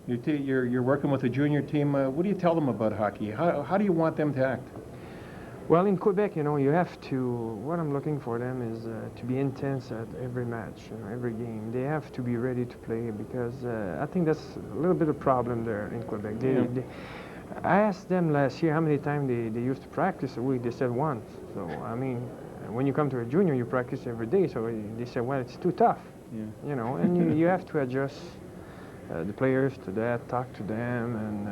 You're working with a junior team. What do you tell them about hockey? How do you want them to act? Well, in Quebec, you have to, what I'm looking for them is to be intense at every match, every game. They have to be ready to play, because I think that's a little bit of a problem there in Quebec. I asked them last year how many times they used to practice a week. They said once. So, I mean, when you come to a junior, you practice every day. So they said, well, it's too tough, and you have to adjust the players to that, talk to them, and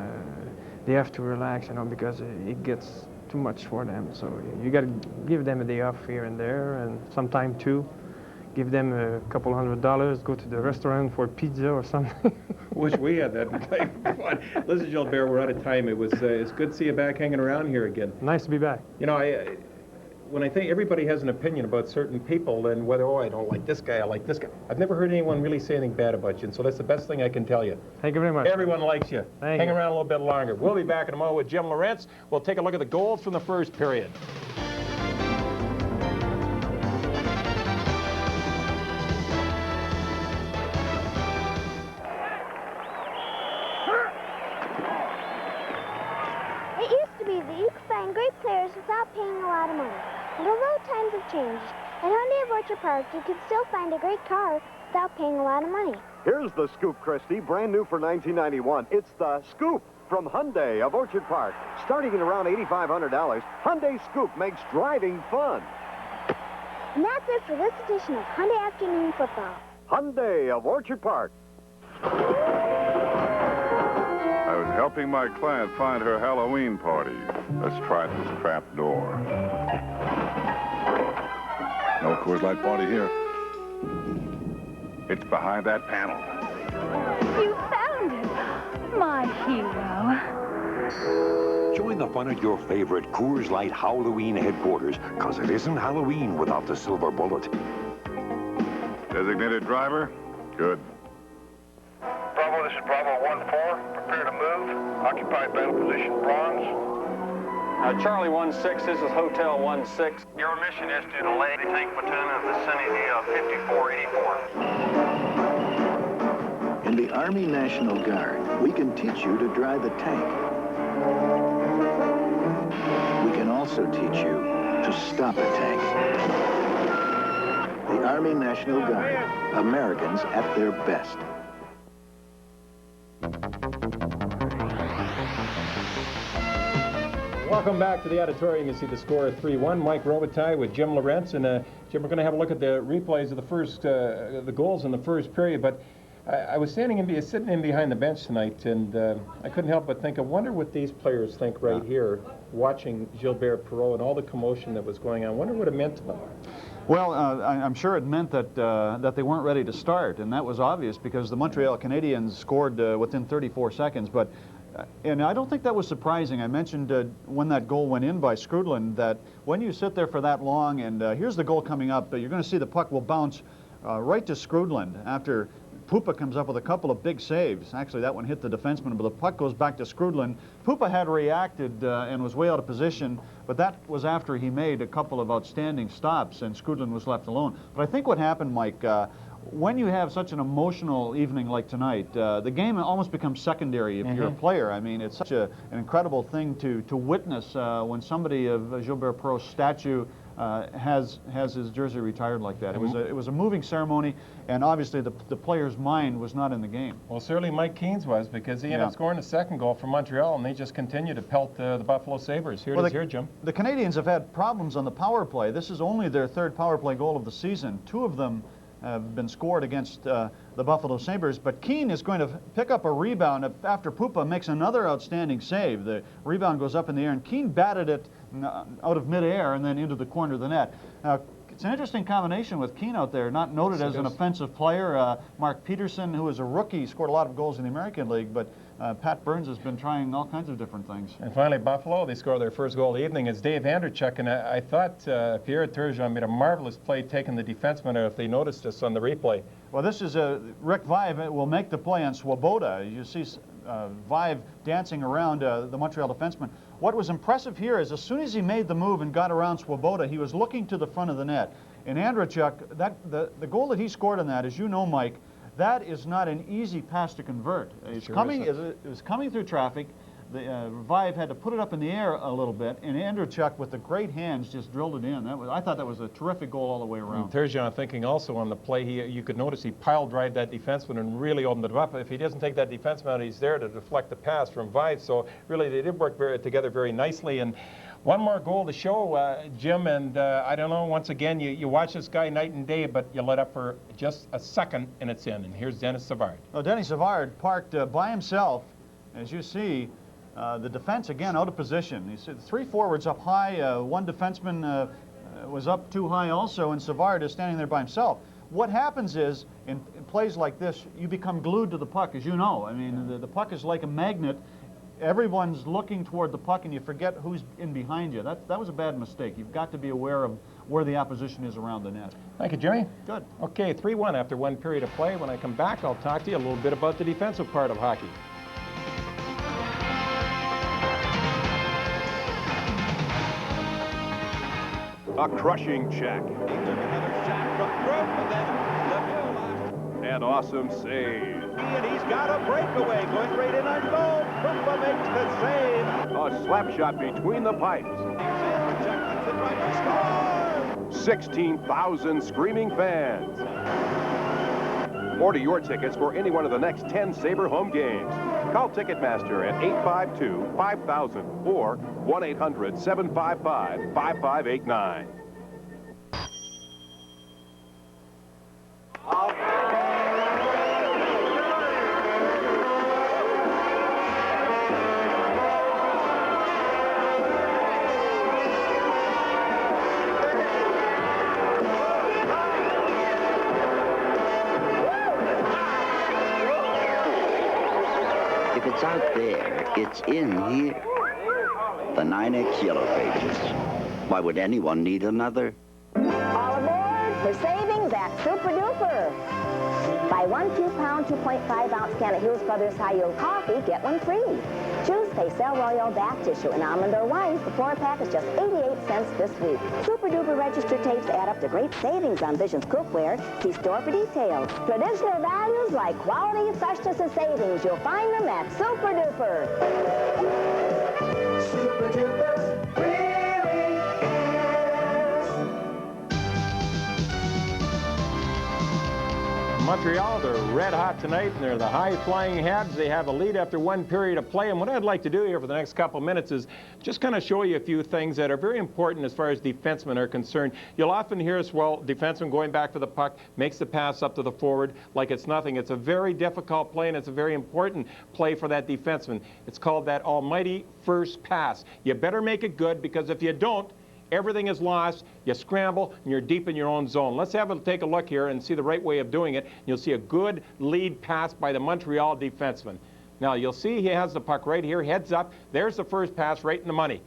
they have to relax, because it gets too much for them. So you got to give them a day off here and there, and sometime too, give them a couple $100, go to the restaurant for pizza or something. Wish we had that type of fun. Listen, Gilbert, we're out of time. It's good to see you back hanging around here again. Nice to be back. When I think everybody has an opinion about certain people, and whether, I don't like this guy, I like this guy. I've never heard anyone really say anything bad about you, and so that's the best thing I can tell you. Thank you very much. Everyone likes you. Hang around a little bit longer. We'll be back in a moment with Jim Lawrence. We'll take a look at the goals from the first period. It used to be that you could find great players without paying a lot of money. And although times have changed, at Hyundai of Orchard Park, you can still find a great car without paying a lot of money. Here's the Scoop, Christy, brand new for 1991. It's the Scoop from Hyundai of Orchard Park. Starting at around $8,500, Hyundai Scoop makes driving fun. And that's it for this edition of Hyundai Afternoon Football. Hyundai of Orchard Park. I was helping my client find her Halloween party. Let's try this trap door. No Coors Light party here. It's behind that panel. You found it, my hero. Join the fun at your favorite Coors Light Halloween headquarters, because it isn't Halloween without the silver bullet. Designated driver? Good. Bravo, this is Bravo 1-4. Prepare to move. Occupy battle position bronze. Charlie 1-6, this is Hotel 1-6. Your mission is to delay the tank platoon in the vicinity of 5484. In the Army National Guard, we can teach you to drive a tank. also teach you to stop a tank. The Army National Guard, Americans at their best. Welcome back to the auditorium. You see the score at 3-1. Mike Robitaille with Jim Lorentz. And Jim, we're going to have a look at the replays of the first, the goals in the first period. But I was sitting in behind the bench tonight, and I couldn't help but think, I wonder what these players think right here, watching Gilbert Perreault and all the commotion that was going on. I wonder what it meant to them. Well, I'm sure it meant that that they weren't ready to start, and that was obvious because the Montreal Canadiens scored within 34 seconds. But and I don't think that was surprising. I mentioned when that goal went in by Skrudland that when you sit there for that long, and here's the goal coming up, you're going to see the puck will bounce right to Skrudland after Pupa comes up with a couple of big saves. Actually, that one hit the defenseman, but the puck goes back to Skrudland. Pupa had reacted and was way out of position, but that was after he made a couple of outstanding stops, and Skrudland was left alone. But I think what happened, Mike, when you have such an emotional evening like tonight, the game almost becomes secondary if you're a player. I mean, it's such an incredible thing to witness when somebody of Gilbert Perreault's statue has his jersey retired like that. It was a moving ceremony, and obviously the player's mind was not in the game. Well, certainly Mike Keene's was, because he ended up scoring the second goal for Montreal, and they just continue to pelt the Buffalo Sabres. Here it is here, Jim. The Canadiens have had problems on the power play. This is only their third power play goal of the season. Two of them have been scored against the Buffalo Sabres, but Keene is going to pick up a rebound after Pupa makes another outstanding save. The rebound goes up in the air, and Keene batted it out of midair and then into the corner of the net. Now, it's an interesting combination with Keene out there, not noted as an offensive player. Mark Peterson, who is a rookie, scored a lot of goals in the American League, but Pat Burns has been trying all kinds of different things. And finally, Buffalo, they score their first goal of the evening. It's Dave Andrechuk, and I thought Pierre Turgeon made a marvelous play taking the defenseman out if they noticed this on the replay. Well, this is Rick Vive will make the play on Swoboda. You see Vive dancing around the Montreal defenseman. What was impressive here is as soon as he made the move and got around Swoboda, he was looking to the front of the net. And Andrechuk, the goal that he scored on that, as you know, Mike, that is not an easy pass to convert. It was coming through traffic. The Vive had to put it up in the air a little bit, and Andrechuk, with the great hands, just drilled it in. I thought that was a terrific goal all the way around. Turgeon thinking also on the play, you could notice he piled right that defenseman and really opened it up. If he doesn't take that defenseman out, he's there to deflect the pass from Vive. So really, they did work together very nicely. And one more goal to show, Jim, and I don't know, once again, you watch this guy night and day, but you let up for just a second, and it's in. And here's Denis Savard. Well, Denis Savard parked by himself, as you see. The defense, again, out of position. You see the three forwards up high. One defenseman was up too high also, and Savard is standing there by himself. What happens is, in plays like this, you become glued to the puck, as you know. I mean, the puck is like a magnet. Everyone's looking toward the puck, and you forget who's in behind you. That was a bad mistake. You've got to be aware of where the opposition is around the net. Thank you, Jimmy. Good. Okay, 3-1 after one period of play. When I come back, I'll talk to you a little bit about the defensive part of hockey. A crushing check. He took another shot from Brook, and then An awesome save. and he's got a breakaway going right in on goal. Pupa makes the save. A slap shot between the pipes. 16,000 screaming fans. Order your tickets for any one of the next 10 Sabre home games. Call Ticketmaster at 852-5000 or 1-800-755-5589. If it's out there, it's in here. The 9X Yellow Pages. Why would anyone need another? All aboard for savings at Super Duper. Buy 1 2-pound, 2.5-ounce can of Hughes Brothers High Yield Coffee, get one free. Choose Facel Royal Bath Tissue and Almond or Wines. The 4-pack is just 88 cents this week. Super Duper register tapes add up to great savings on Vision's cookware. See store for details. Traditional values like quality, freshness, and savings. You'll find them at Super Duper. Super Duper, really Montreal, they're red hot tonight, and they're the high-flying Habs. They have a lead after one period of play, and what I'd like to do here for the next couple of minutes is just kind of show you a few things that are very important as far as defensemen are concerned. You'll often hear us, well, defenseman going back for the puck, makes the pass up to the forward like it's nothing. It's a very difficult play, and it's a very important play for that defenseman. It's called that almighty first pass. You better make it good, because if you don't, everything is lost. You scramble, and you're deep in your own zone. Let's take a look here and see the right way of doing it. You'll see a good lead pass by the Montreal defenseman. Now, you'll see he has the puck right here, heads up. There's the first pass right in the money.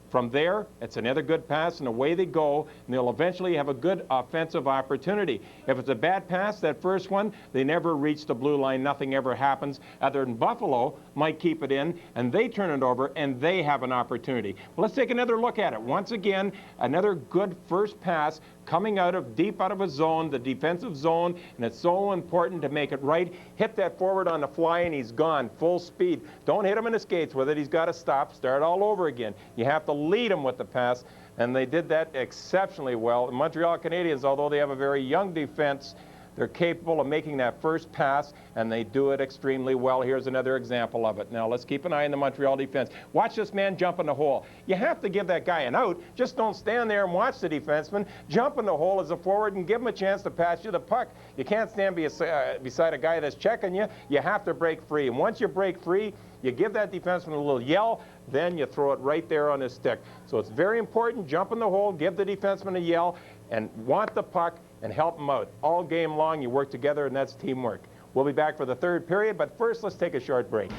From there, it's another good pass, and away they go, and they'll eventually have a good offensive opportunity. If it's a bad pass, that first one, they never reach the blue line. Nothing ever happens. Other than Buffalo might keep it in, and they turn it over, and they have an opportunity. Well, let's take another look at it. Once again, another good first pass coming deep out of a zone, the defensive zone, and it's so important to make it right. Hit that forward on the fly, and he's gone full speed. Don't hit him in the skates with it. He's got to stop, start all over again. You have to lead him with the pass, and they did that exceptionally well. The Montreal Canadiens, although they have a very young defense, they're capable of making that first pass, and they do it extremely well. Here's another example of it. Now, let's keep an eye on the Montreal defense. Watch this man jump in the hole. You have to give that guy an out. Just don't stand there and watch the defenseman. Jump in the hole as a forward and give him a chance to pass you the puck. You can't stand beside a guy that's checking you. You have to break free. And once you break free, you give that defenseman a little yell, then you throw it right there on his stick. So it's very important. Jump in the hole, give the defenseman a yell, and want the puck, and help them out. All game long, you work together, and that's teamwork. We'll be back for the third period, but first, let's take a short break.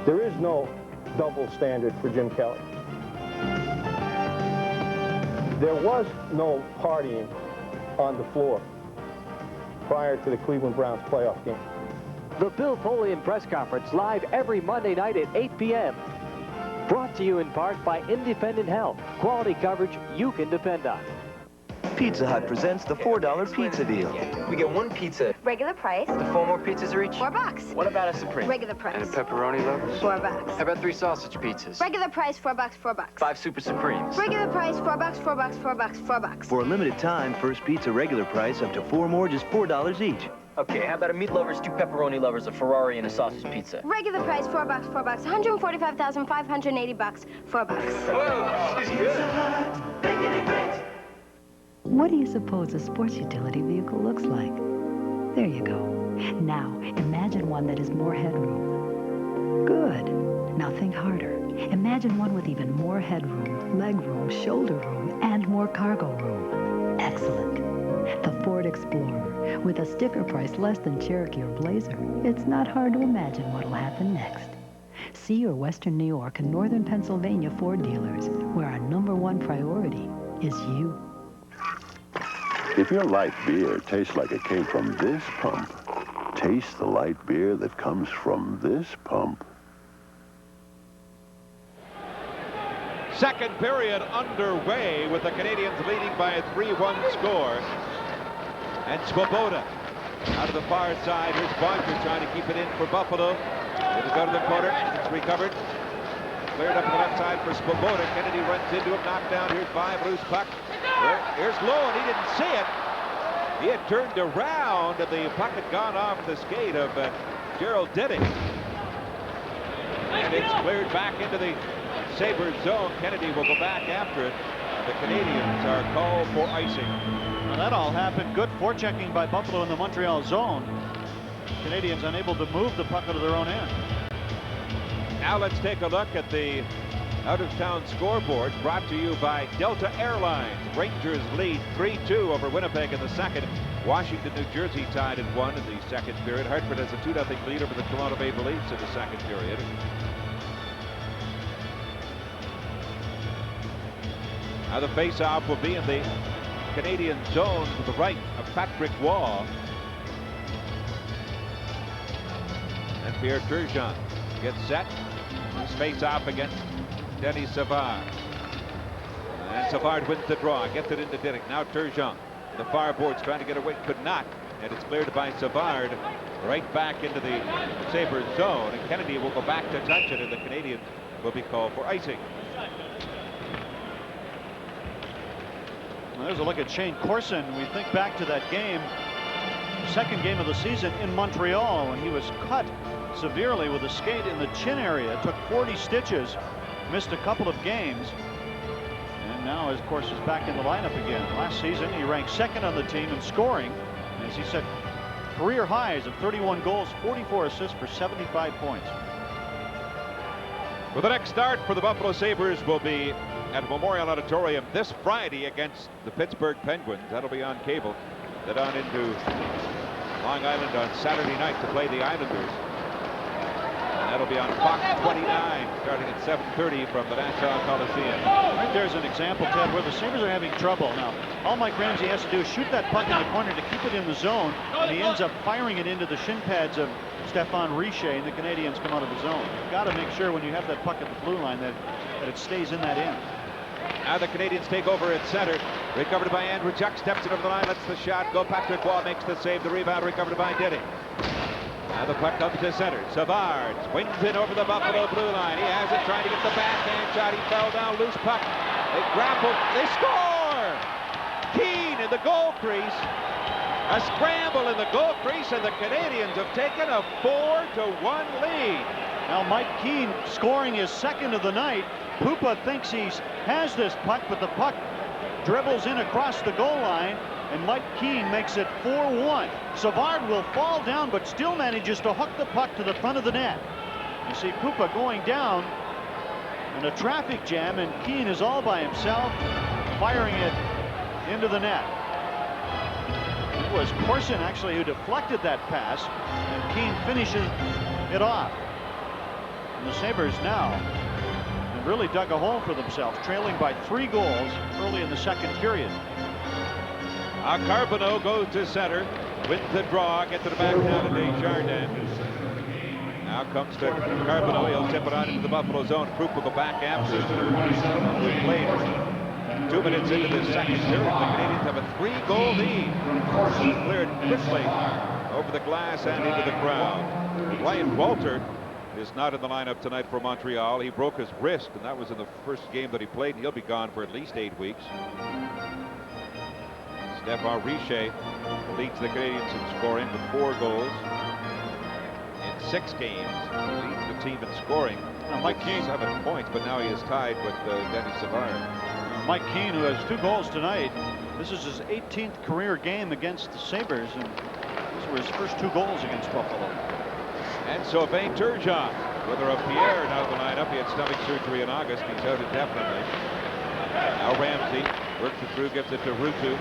There is no double standard for Jim Kelly. There was no partying on the floor prior to the Cleveland Browns playoff game. The Bill Foley Press Conference, live every Monday night at 8 p.m. Brought to you in part by Independent Health. Quality coverage you can depend on. Pizza Hut presents the $4 pizza deal. We get one pizza. Regular price. The 4 more pizzas are each? $4. What about a Supreme? Regular price. And a pepperoni lovers? $4. How about 3 sausage pizzas? Regular price, $4, $4. 5 Super Supremes. Regular price, $4, $4, $4, $4. For a limited time, first pizza regular price up to 4 more, just $4 each. Okay, how about a meat lovers, 2 pepperoni lovers, a Ferrari, and a sausage pizza? Regular price, $4, $4. $145,580, $4. Whoa, she's good. Making it great. What do you suppose a sports utility vehicle looks like? There you go. Now, imagine one that has more headroom. Good. Now think harder. Imagine one with even more headroom, leg room, shoulder room, and more cargo room. Excellent. The Ford Explorer. With a sticker price less than Cherokee or Blazer, it's not hard to imagine what'll happen next. See your Western New York and Northern Pennsylvania Ford dealers, where our #1 priority is you. If your light beer tastes like it came from this pump, taste the light beer that comes from this pump. Second period underway with the Canadiens leading by a 3-1 score. And Swoboda out of the far side. Here's Bonker trying to keep it in for Buffalo. It'll go to the corner. It's recovered. Cleared up to the left side for Swoboda. Kennedy runs into him. Knocked down. Here's Vive. Loose puck. Here's Lowe, and he didn't see it. He had turned around, and the puck had gone off the skate of Gerald Denny. And it's cleared back into the Sabres zone. Kennedy will go back after it. The Canadiens are called for icing. Well, that all happened. Good forechecking by Buffalo in the Montreal zone. Canadiens unable to move the puck out of their own end. Now let's take a look at the out-of-town scoreboard, brought to you by Delta Airlines. Rangers lead 3-2 over Winnipeg in the second. Washington, New Jersey tied at 1 in the second period. Hartford has a 2-0 lead over the Toronto Maple Leafs in the second period. Now the face-off will be in the Canadian zone to the right of Patrick Waugh. And Pierre Turgeon gets set. His face-off against Denis Savard. And Savard wins the draw, gets it into Diddick. Now Turgeon, the far boards trying to get away, could not. and it's cleared by Savard right back into the Sabres zone, and Kennedy will go back to touch it, and the Canadian will be called for icing. Well, there's a look at Shane Corson. We think back to that game, second game of the season in Montreal, when he was cut severely with a skate in the chin area. Took 40 stitches, missed a couple of games, and now, of course, is back in the lineup again. Last season, he ranked second on the team in scoring. As he said, career highs of 31 goals, 44 assists for 75 points. Well, the next start for the Buffalo Sabres will be at Memorial Auditorium this Friday against the Pittsburgh Penguins. That'll be on cable. Then on into Long Island on Saturday night to play the Islanders. And that'll be on Fox 29 starting at 7:30 from the Nassau Coliseum. Right there's an example, Ted, where the Sabres are having trouble. Now, all Mike Ramsey has to do is shoot that puck in the corner to keep it in the zone, and he ends up firing it into the shin pads of Stéphane Richer, and the Canadiens come out of the zone. You've got to make sure when you have that puck at the blue line that it stays in that end. Now the Canadiens take over at center. Recovered by Andrew Chuck, steps it over the line, lets the shot go. Patrick Waugh makes the save. The rebound recovered by Denny. Now the puck comes to center. Savard swings it over the Buffalo blue line. He has it, trying to get the backhand shot. He fell down, loose puck. They grapple. They score! Keane in the goal crease. A scramble in the goal crease, and the Canadiens have taken a 4-1 lead. Now Mike Keane scoring his second of the night. Pupa thinks he has this puck, but the puck dribbles in across the goal line, and Mike Keane makes it 4-1. Savard will fall down, but still manages to hook the puck to the front of the net. You see Pupa going down in a traffic jam, and Keane is all by himself, firing it into the net. It was Corson actually who deflected that pass, and Keane finishes it off. And the Sabres now have really dug a hole for themselves, trailing by 3 goals early in the second period. Carboneau goes to center, wins the draw, gets it back down to Desjardins. Now comes to Carboneau. He'll tip it on into the Buffalo zone. Krupp will go back after. We played 2 minutes into the second period. The Canadiens have a 3-goal lead. Cleared quickly over the glass and into the crowd. Ryan Walter is not in the lineup tonight for Montreal. He broke his wrist, and that was in the first game that he played. He'll be gone for at least 8 weeks. Stéphane Richer leads the Canadiens in scoring with 4 goals in 6 games. Leads the team in scoring. Now, Mike Keane 7 points, but now he is tied with Denny Savard. Mike Keane, who has 2 goals tonight. This is his 18th career game against the Sabres, and these were his first 2 goals against Buffalo. And Sylvain Turgeon, whether a Pierre now in the lineup. He had stomach surgery in August. He's out indefinitely. Now Ramsey works it through, gives it to Rutu.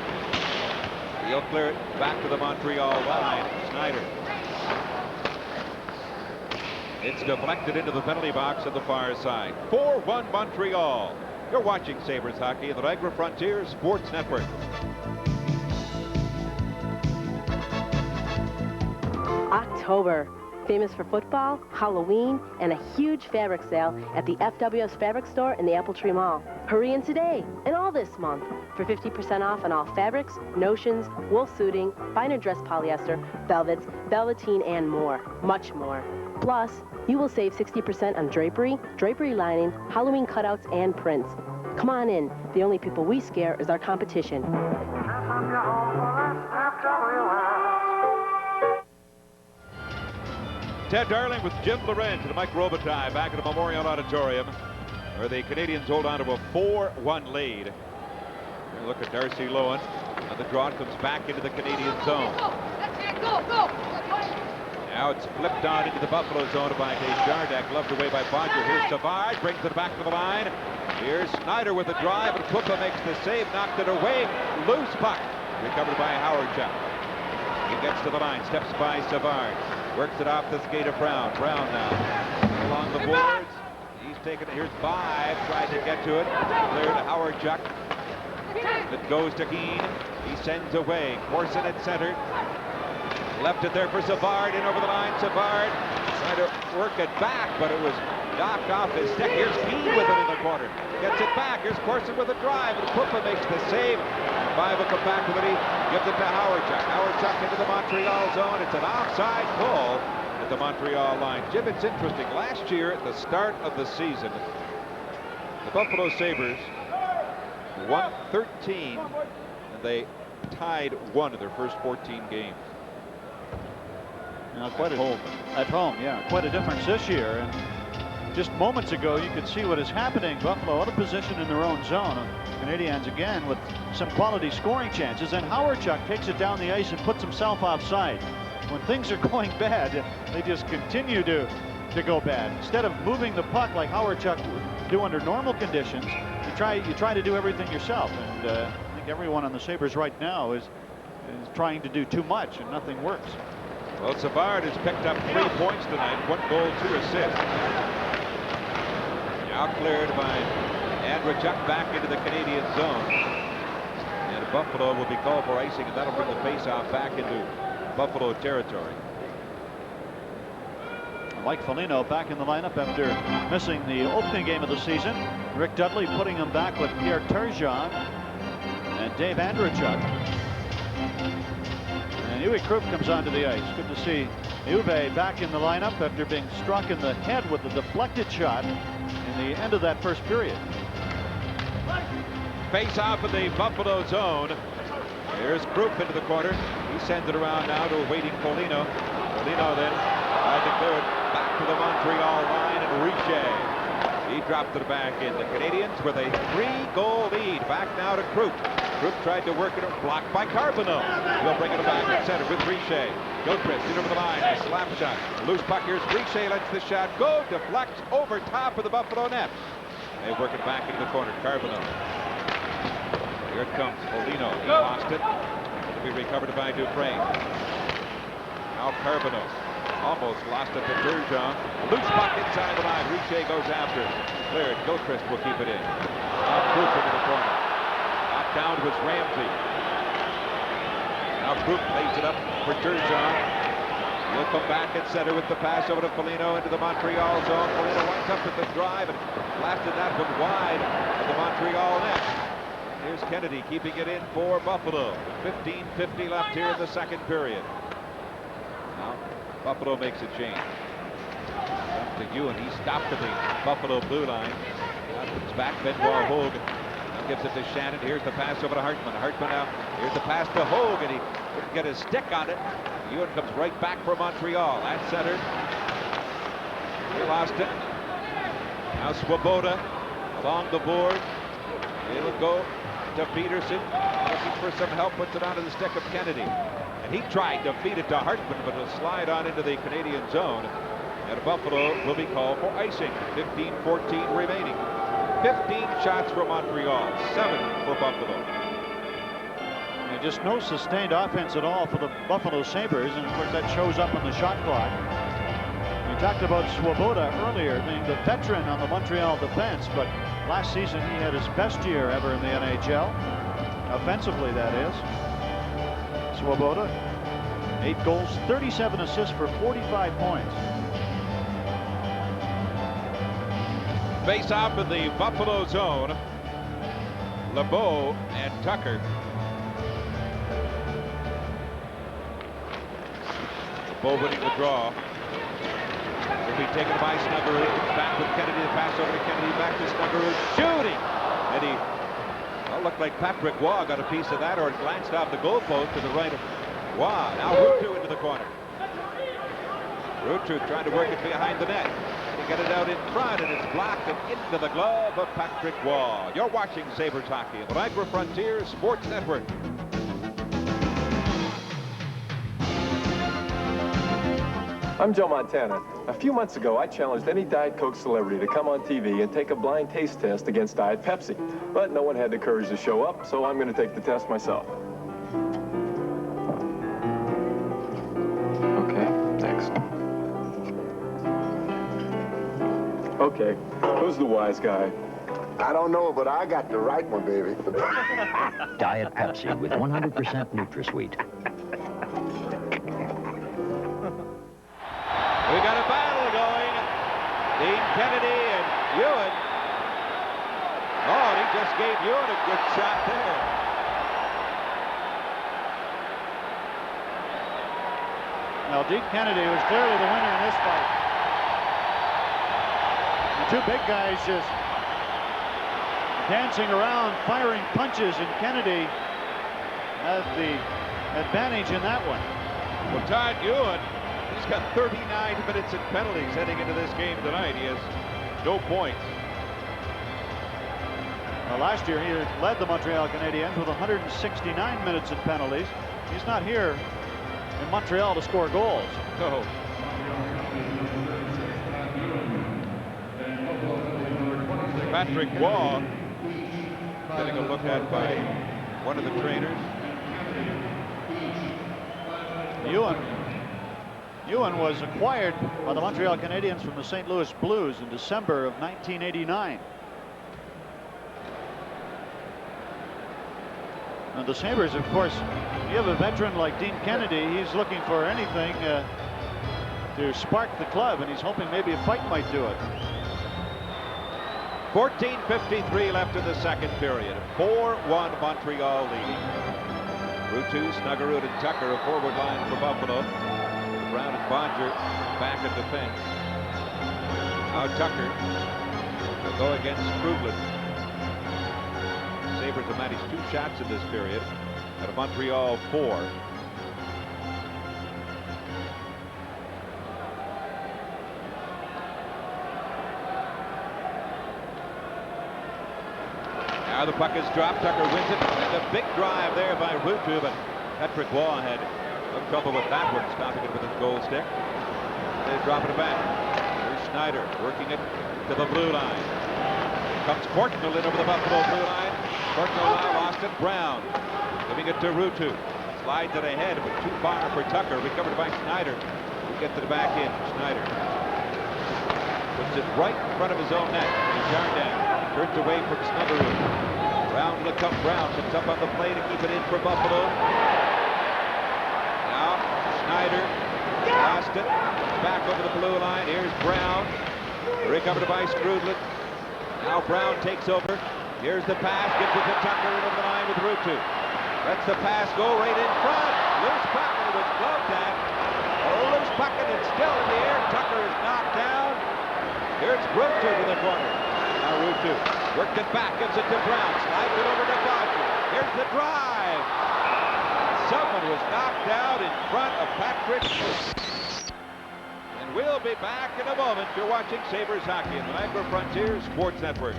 He'll clear it back to the Montreal line. Snyder. It's deflected into the penalty box at the far side. 4-1 Montreal. You're watching Sabres hockey on the Niagara Frontier Sports Network. October. Famous for football, Halloween, and a huge fabric sale at the FWS Fabric Store in the Apple Tree Mall. Hurry in today and all this month for 50% off on all fabrics, notions, wool suiting, finer dress polyester, velvets, velveteen, and more. Much more. Plus, you will save 60% on drapery, drapery lining, Halloween cutouts, and prints. Come on in. The only people we scare is our competition. Ted Darling with Jim Lorenz and Mike Robitaille back at the Memorial Auditorium, where the Canadiens hold on to a 4-1 lead. Look at Darcy Lohan, and the draw comes back into the Canadian zone. Now it's flipped on into the Buffalo zone by Desjardins, gloved away by Bodger. Here's Savard, brings it back to the line. Here's Snyder with the drive, and Pupa makes the save, knocked it away. Loose puck, recovered by Howard-Chuck. He gets to the line, steps by Savard. Works it off the skate of Brown. Brown now along the boards. He's taken it. Here's Five. Tried to get to it. Cleared to Howard-Chuck. It goes to Keane. He sends away. Corson at center. Left it there for Savard. In over the line. Savard trying to work it back, but it was knocked off his stick. Here's Key with it in the corner. Gets it back. Here's Corson with a drive, and Puppa makes the save. Five will come back with it. He gives it to Howardchuk. Howardchuk into the Montreal zone. It's an offside call at the Montreal line. Jim, it's interesting. Last year, at the start of the season, the Buffalo Sabres won 13, and they tied 1 of their first 14 games. Quite at home, yeah. Quite a difference this year. And just moments ago, you could see what is happening. Buffalo out of position in their own zone. Canadiens again with some quality scoring chances. And Howardchuk takes it down the ice and puts himself offside. When things are going bad, they just continue to go bad. Instead of moving the puck like Howardchuk would do under normal conditions, you try to do everything yourself. And I think everyone on the Sabres right now is trying to do too much, and nothing works. Well, Savard has picked up 3 points tonight, 1 goal, 2 assists. Now cleared by Andrechuk back into the Canadian zone. And Buffalo will be called for icing, and that'll bring the faceoff back into Buffalo territory. Mike Foligno back in the lineup after missing the opening game of the season. Rick Dudley putting him back with Pierre Turgeon and Dave Andrechuk. And Uwe Krupp comes onto the ice. Good to see Uwe back in the lineup after being struck in the head with a deflected shot in the end of that first period. Face off in the Buffalo zone. Here's Krupp into the corner. He sends it around now to a waiting Foligno. Foligno then tried to clear it back to the Montreal line, and Richer. He dropped it back in. The Canadiens with a 3-goal lead. Back now to Krupp. Krupp tried to work it, blocked by Carbonneau. He'll bring it back at center with Richer. Gilchrist in over the line, a slap shot. Loose puck, here's Richer, lets the shot go, deflects over top of the Buffalo net. They work it back into the corner, Carbonneau. Here it comes, Foligno, he lost it. It'll be recovered by Dufresne. Now Carbonneau, almost lost it to Turgeon. Loose puck inside the line, Richer goes after it. Cleared, Gilchrist will keep it in. Now Krupp into the corner. Down was Ramsey. Now Krupp plays it up for Turgeon. He'll come back at center with the pass over to Foligno into the Montreal zone. Foligno winds up with the drive and blasted that one wide of the Montreal net. Here's Kennedy keeping it in for Buffalo. 15:50 left here in the second period. Now Buffalo makes a change. Up to Ewan. He stopped at the Buffalo blue line. Comes back, Benoit Hogue. Gives it to Shannon. Here's the pass over to Hartman. Hartman out. Here's the pass to Hogue, and he couldn't get his stick on it. Ewan comes right back for Montreal. At center. He lost it. Now Swoboda along the board. It'll go to Peterson. Looking for some help. Puts it onto the stick of Kennedy. And he tried to feed it to Hartman, but it'll slide on into the Canadian zone. And Buffalo will be called for icing. 15:14 remaining. 15 shots for Montreal, 7 for Buffalo. And just no sustained offense at all for the Buffalo Sabres, and of course that shows up on the shot clock. We talked about Swoboda earlier being the veteran on the Montreal defense, but last season he had his best year ever in the NHL. Offensively, that is. Swoboda, 8 goals, 37 assists for 45 points. Face off in the Buffalo zone. LeBeau and Tucker. LeBeau winning the draw. Will be taken by Snuggerud. Back with Kennedy. The pass over to Kennedy. Back to Snuggerud. Shooting! And he looked like Patrick Waugh got a piece of that, or it glanced off the goalpost to the right of Waugh. Now Ruutu into the corner. Ruutu trying to work it behind the net. Get it out in front, and it's blocked and into the glove of Patrick Waugh. You're watching Sabres hockey on the Niagara Frontier Sports Network. I'm Joe Montana. A few months ago, I challenged any Diet Coke celebrity to come on TV and take a blind taste test against Diet Pepsi. But no one had the courage to show up, so I'm going to take the test myself. Okay, next. Okay, who's the wise guy? I don't know, but I got the right one, baby. Diet Pepsi with 100% NutraSweet. We got a battle going. Dean Kennedy gave Ewan a good shot there. Well, Dean Kennedy was clearly the winner in this fight. The two big guys just dancing around, firing punches, and Kennedy has the advantage in that one. Well, Todd Ewan, he's got 39 minutes in penalties heading into this game tonight. He has no points. Well, last year he led the Montreal Canadiens with 169 minutes in penalties. He's not here in Montreal to score goals. No. Patrick Waugh getting a look at by one of the trainers. Ewan was acquired by the Montreal Canadiens from the St. Louis Blues in December of 1989. And the Sabres, of course, you have a veteran like Dean Kennedy, he's looking for anything to spark the club, and he's hoping maybe a fight might do it. 14:53 left in the second period. 4-1 Montreal leading. Rutu, Snuggerud, and Tucker, a forward line for Buffalo. Brown and Bodger back in defense. Now Tucker will go against Krugland. Sabres have managed 2 shots in this period out of Montreal 4. Now the puck is dropped. Tucker wins it. And a big drive there by Rutu, but Patrick Waugh had no trouble with that one, stopping it with his goal stick. They're dropping it back. Here's Schneider working it to the blue line. Comes Courtnall in over the Buffalo blue line. Courtnall now lost it. Brown giving it to Rutu. Slides it ahead, but too far for Tucker. Recovered by Schneider. He gets it back in. Schneider puts it right in front of his own net. Jardin turns away from Snuggerud. Brown to come. Brown comes up on the play to keep it in for Buffalo. Now Schneider lost it. Back over the blue line. Here's Brown. Recovered by Skrudland. Now Brown takes over. Here's the pass. Gives it to Tucker over the line with Rutu. Lets the pass go right in front. Loose puck, and it was gloved at. A loose puck, and it's still in the air. Tucker is knocked down. Here's Rutu to the corner. Now Rutu worked it back, gives it to Brown. Slides it over to Bodger. Here's the drive. Someone was knocked out in front of Patrick. And we'll be back in a moment. You're watching Sabres Hockey on the Niagara Frontier Sports Network.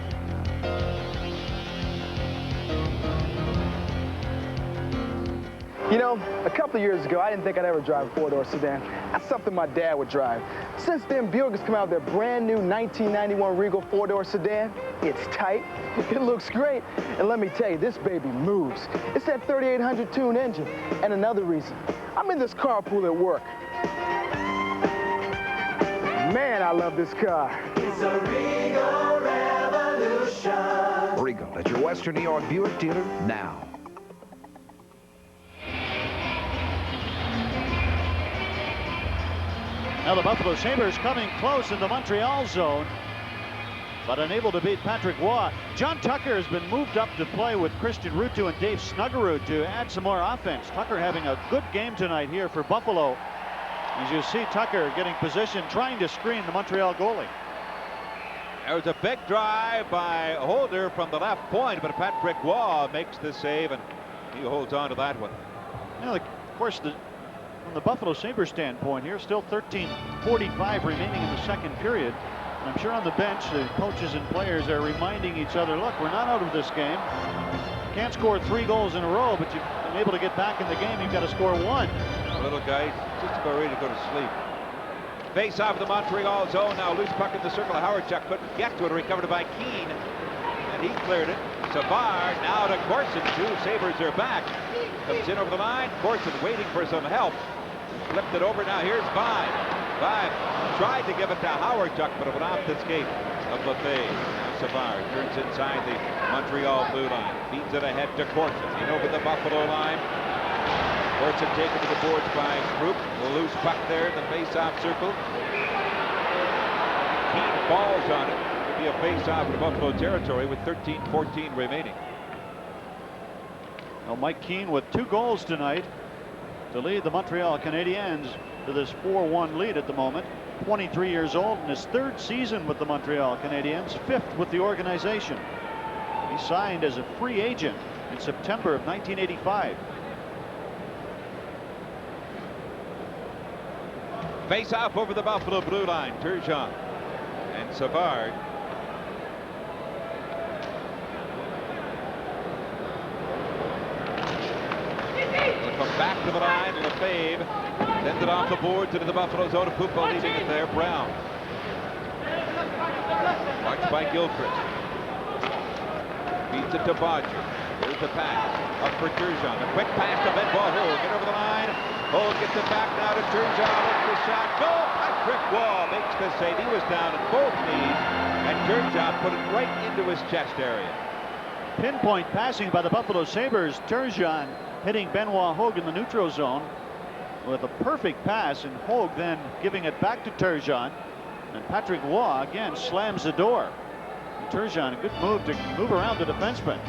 You know, a couple of years ago, I didn't think I'd ever drive a four-door sedan. That's something my dad would drive. Since then, Buick has come out with their brand new 1991 Regal four-door sedan. It's tight, it looks great, and let me tell you, this baby moves. It's that 3800 tune engine. And another reason, I'm in this carpool at work. Man, I love this car. It's a Regal Revolution. Regal at your Western New York Buick dealer now. Now the Buffalo Sabres coming close in the Montreal zone, but unable to beat Patrick Waugh. John Tucker has been moved up to play with Christian Rutu and Dave Snuggerud to add some more offense. Tucker having a good game tonight here for Buffalo. As you see Tucker getting position, trying to screen the Montreal goalie. There was a big drive by Holder from the left point, but Patrick Waugh makes the save, and he holds on to that one. Now, of course, from the Buffalo Sabres standpoint here, still 13:45 remaining in the second period. And I'm sure on the bench, the coaches and players are reminding each other, look, we're not out of this game. Can't score 3 goals in a row, but you've been able to get back in the game. You've got to score 1. The little guy just about ready to go to sleep. Face off the Montreal zone. Now loose puck in the circle. Howardchuk couldn't get to it. Recovered by Keane, and he cleared it. Savard now to Corson. 2 Sabres are back. Comes in over the line. Corson waiting for some help. Flipped it over. Now here's Vibe. Vibe tried to give it to Howardchuk, but it went off the skate of Lefebvre. Now Savard turns inside the Montreal blue line. Feeds it ahead to Corson. In over the Buffalo line. Corson taken to the boards by Group. A loose puck there in the face-off circle. Keane falls on it. Could be a face-off in Buffalo territory with 13:14 remaining. Well, Mike Keane with 2 goals tonight to lead the Montreal Canadiens to this 4-1 lead at the moment. 23 years old in his 3rd season with the Montreal Canadiens, 5th with the organization. He signed as a free agent in September of 1985. Face off over the Buffalo blue line. Turgeon and Savard. They'll come back to the line. Lefebvre sends it off the boards into the Buffalo zone. Pupa leaving it there. Brown. Marked by Gilchrist. Feeds it to Bodger. Here's the pass. Up for Turgeon. A quick pass to Benoit Hogue. Get over the line. Hogue gets it back now to Turgeon. It's the shot. Go! Patrick Waugh makes the save. He was down at both knees. And Turgeon put it right into his chest area. Pinpoint passing by the Buffalo Sabres. Turgeon hitting Benoit Hogue in the neutral zone with a perfect pass, and Hogue then giving it back to Turgeon. And Patrick Waugh again slams the door. And Turgeon, a good move to move around the defenseman.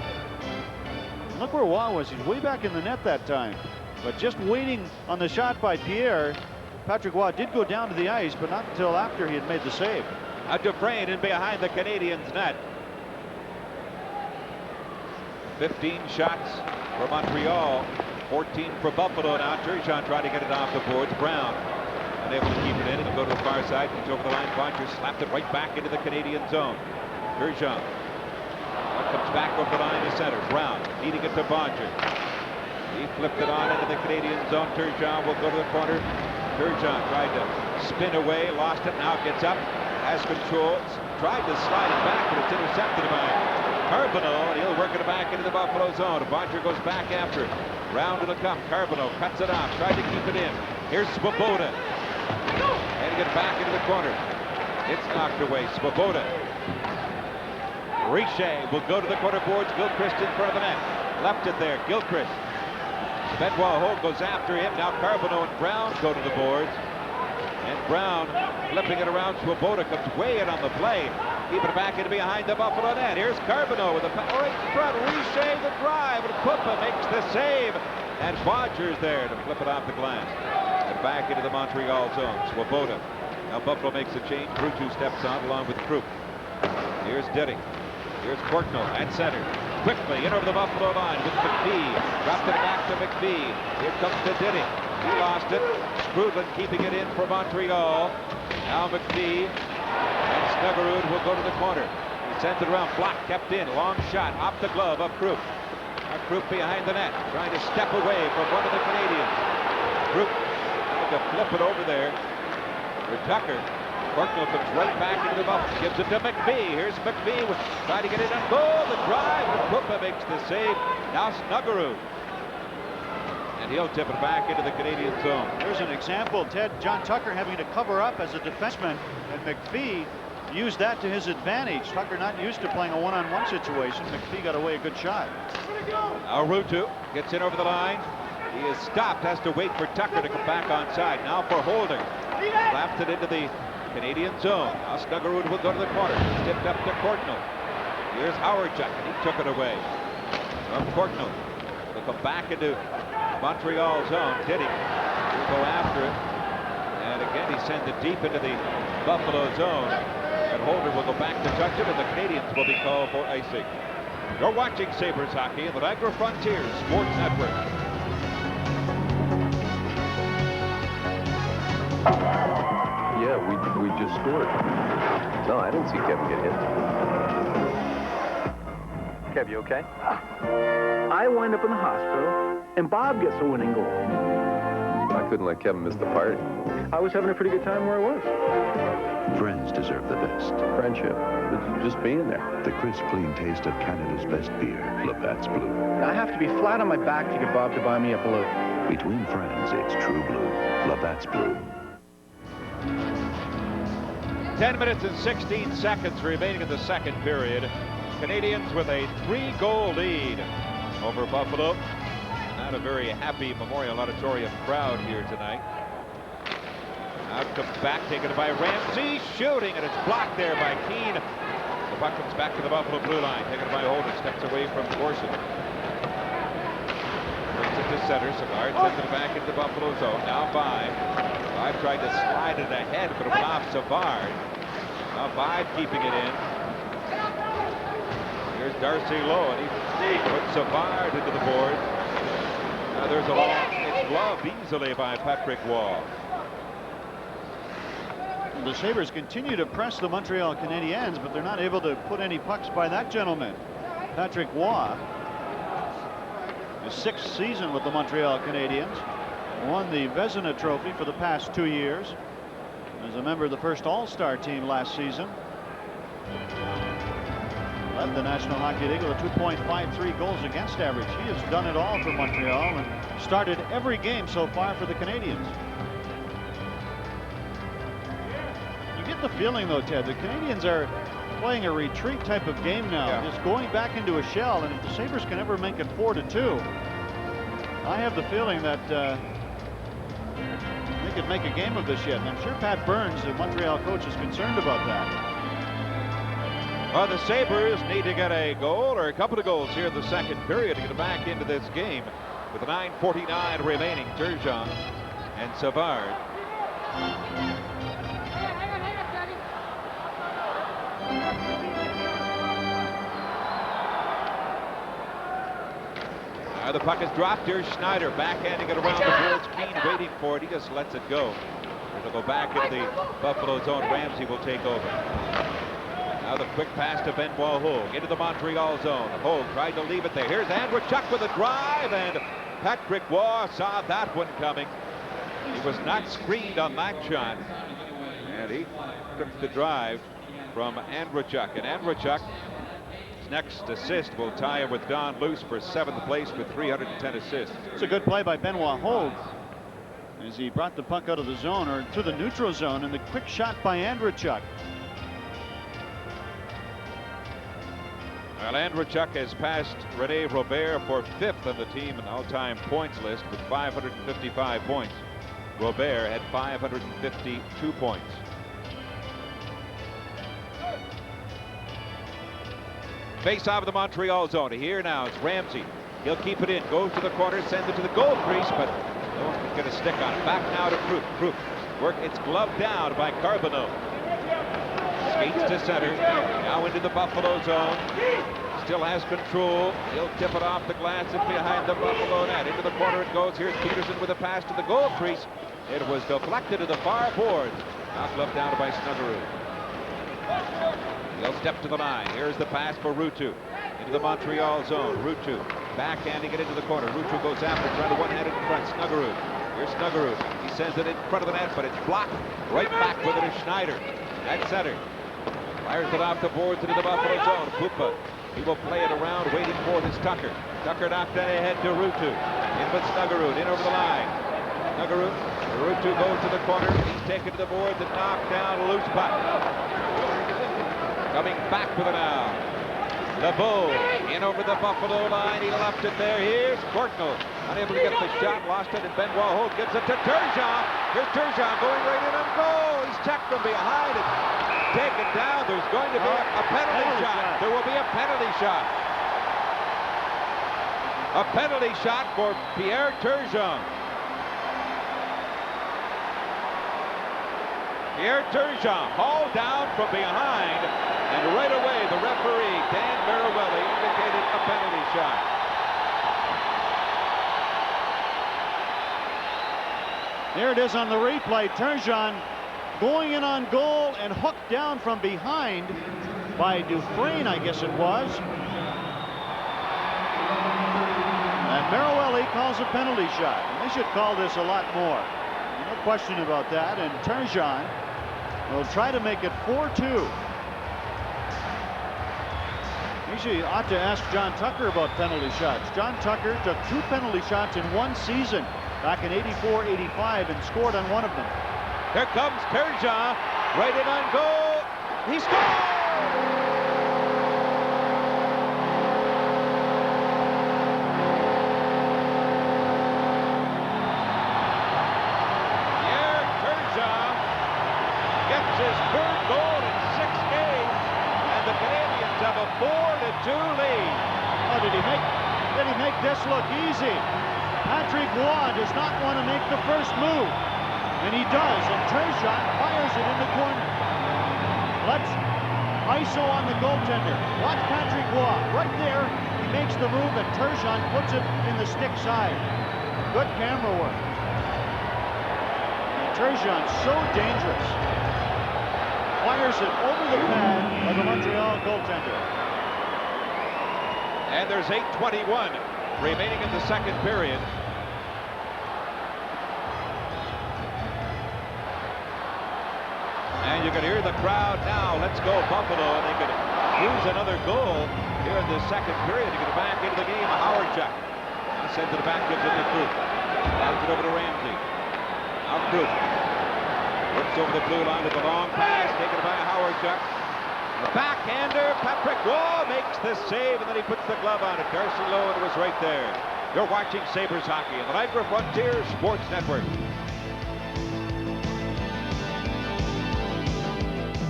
And look where Waugh was. He's way back in the net that time. But just waiting on the shot by Pierre. Patrick Waugh did go down to the ice, but not until after he had made the save. A Dufresne in behind the Canadiens' net. 15 shots for Montreal, 14 for Buffalo. Now Turgeon trying to get it off the boards. Brown unable to keep it in. It'll go to the far side. Comes over the line. Bodger slapped it right back into the Canadian zone. Turgeon comes back over the line to center. Brown feeding it to Bodger. He flipped it on into the Canadian zone. Turgeon will go to the corner. Turgeon tried to spin away, lost it. Now gets up, has control. Tried to slide it back, but it's intercepted by Carboneau, and he'll work it back into the Buffalo zone. Bodger goes back after it. Round to the cup. Carboneau cuts it off. Tried to keep it in. Here's Swoboda. And get back into the corner. It's knocked away. Swoboda. Richer will go to the corner boards. Gilchrist in front of the net. Left it there. Gilchrist. Benoit Hogue goes after him. Now Carboneau and Brown go to the boards. And Brown flipping it around. Swoboda comes way in on the play. Keep it back in behind the Buffalo net. Here's Carboneau with a right in front. Richer the drive. And Pupa makes the save. And Bodger's there to flip it off the glass. And back into the Montreal zone. Swoboda. Now Buffalo makes a change. Brutu steps on along with Krupp. Here's Denning. Here's Courtnall at center. Quickly in over the Buffalo line with McPhee. Dropped it back to McPhee. Here comes to Denning. He lost it. Scrudland keeping it in for Montreal. Now McPhee. And Snuggerud will go to the corner. He sends it around. Block kept in. Long shot off the glove of Krupp. Krupp behind the net. Trying to step away from one of the Canadiens. Krupp trying to flip it over there for Tucker. Courtnall comes right back into the Buffalo. Gives it to McPhee. Here's McPhee trying to get it on goal. The drive. Pupa makes the save. Now Snuggerud. And he'll tip it back into the Canadian zone. There's an example, Ted. John Tucker having to cover up as a defenseman, and McPhee used that to his advantage. Tucker not used to playing a one-on-one situation. McPhee got away a good shot. Now Ruutu gets in over the line. He is stopped, has to wait for Tucker to come back onside. Now for Holder. Slapped it into the Canadian zone. Now Snuggerud will go to the corner. Tipped up to Courtnall. Here's Howardchuk, and he took it away from Courtnall. He'll come back into Montreal zone. Denning will go after it. And again, he sends it deep into the Buffalo zone. And Holder will go back to touch it, and the Canadiens will be called for icing. You're watching Sabres hockey on the Niagara Frontiers Sports Network. Yeah, we just scored. No, I didn't see Kevin get hit. Kev, you okay? I wind up in the hospital, and Bob gets a winning goal. I couldn't let Kevin miss the party. I was having a pretty good time where I was. Friends deserve the best. Friendship. Just being there. The crisp, clean taste of Canada's best beer, Labatt's Blue. I have to be flat on my back to get Bob to buy me a blue. Between friends, it's true blue. Labatt's Blue. 10 minutes and 16 seconds remaining in the second period. Canadiens with a 3-goal lead over Buffalo. Not a very happy Memorial Auditorium crowd here tonight. Out comes back, taken by Ramsey, shooting, and it's blocked there by Keane. The puck comes back to the Buffalo blue line, taken by Holder, steps away from Corson. Brings it to center. Savard sends it back into the Buffalo zone. Now Vive. Vive tried to slide it ahead, but it went off Savard. Now Vive keeping it in. Here's Darcy Lowe, and he puts Savard into the board. Now there's a long, it's gloved easily by Patrick Waugh. The Sabres continue to press the Montreal Canadiens, but they're not able to put any pucks by that gentleman. Patrick Waugh, his 6th season with the Montreal Canadiens, won the Vezina Trophy for the past 2 years. As a member of the first All-Star team last season. Led the National Hockey League with a 2.53 goals against average. He has done it all for Montreal and started every game so far for the Canadiens. You get the feeling, though, Ted, the Canadiens are playing a retreat type of game now, just going back into a shell, and if the Sabres can ever make it 4-2, I have the feeling that they could make a game of this yet, and I'm sure Pat Burns, the Montreal coach, is concerned about that. Well, the Sabres need to get a goal or a couple of goals here in the second period to get back into this game with 9:49 remaining. Turgeon and Savard. The puck is dropped. Here's Schneider backhanding it around the boards. Keane waiting for it. He just lets it go. It'll go back into the Buffalo zone. Ramsey will take over. Now the quick pass to Benoit Hogue into the Montreal zone. Hogue tried to leave it there. Here's Andrechuk with a drive, and Patrick Waugh saw that one coming. He was not screened on that shot, and he took the drive from Andrechuk. And Andrechuk's next assist will tie him with Don Luce for 7th place with 310 assists. It's a good play by Benoit Hogue as he brought the puck out of the zone or to the neutral zone, and the quick shot by Andrechuk. Well, Andrechuk has passed Rene Robert for 5th on the team in the all-time points list with 555 points. Robert had 552 points. Face off of the Montreal zone. Here now it's Ramsey. He'll keep it in, goes to the corner, sends it to the goal crease, but no one can get a stick on it. Back now to Proof. Proof work. It's gloved down by Carbonneau. Skates to center. Now into the Buffalo zone. Still has control. He'll tip it off the glass and behind the Buffalo net. Into the corner it goes. Here's Peterson with a pass to the goal crease. It was deflected to the far boards. Now gloved down by Snuggerud. He'll step to the line. Here's the pass for Ruutu. Into the Montreal zone. Ruutu backhanding it into the corner. Ruutu goes after, trying to one-handed in front. Snuggerud. Here's Snuggerud. He sends it in front of the net, but it's blocked. Right back with it is Schneider. At center. Fires it off the boards into the Buffalo zone. Pupa. He will play it around, waiting for this Tucker. Tucker knocked that ahead to Ruutu. In with Snuggerud. In over the line. Snuggerud. Ruutu goes to the corner. He's taken to the boards and knocked down a loose puck. Coming back with it now. LeBeau in over the Buffalo line. He left it there. Here's Courtnall. Unable to get the shot. Lost it. And Benoit Hogue gives it to Turgeon. Here's Turgeon going right in on goal. He's checked from behind and taken down. There's going to be a penalty shot. There will be a penalty shot. A penalty shot for Pierre Turgeon. Pierre Turgeon hauled down from behind, and right away the referee, Dan Perreault, indicated a penalty shot. There it is on the replay. Turgeon going in on goal and hooked down from behind by Dufresne, I guess it was. And Perreault calls a penalty shot. And they should call this a lot more. No question about that. And Turgeon will try to make it 4-2. Usually you ought to ask John Tucker about penalty shots. John Tucker took 2 penalty shots in 1 season back in '84-'85 and scored on one of them. Here comes Turgeon, right in on goal. He scores! Pierre Turgeon gets his 3rd goal in 6 games, and the Canadiens this look easy. Patrick Roy does not want to make the first move. And he does, and Turgeon fires it in the corner. Let's ISO on the goaltender. Watch Patrick Roy. Right there, he makes the move, and Turgeon puts it in the stick side. Good camera work. And Turgeon's so dangerous. Fires it over the pad of the Montreal goaltender. And there's 8:21 remaining in the second period. And you can hear the crowd now. Let's go Buffalo. And they could use another goal here in the second period to get back into the game. Howard check. Now sends it back, gives it to Krug. Passes it over to Ramsey. Now Krug. Looks over the blue line with the long pass. Taken by Howard check. The backhander, Patrick Roy makes the save, and then he puts the glove on it. Darcy Lowen was right there. You're watching Sabres hockey on the Niagara Frontier Sports Network.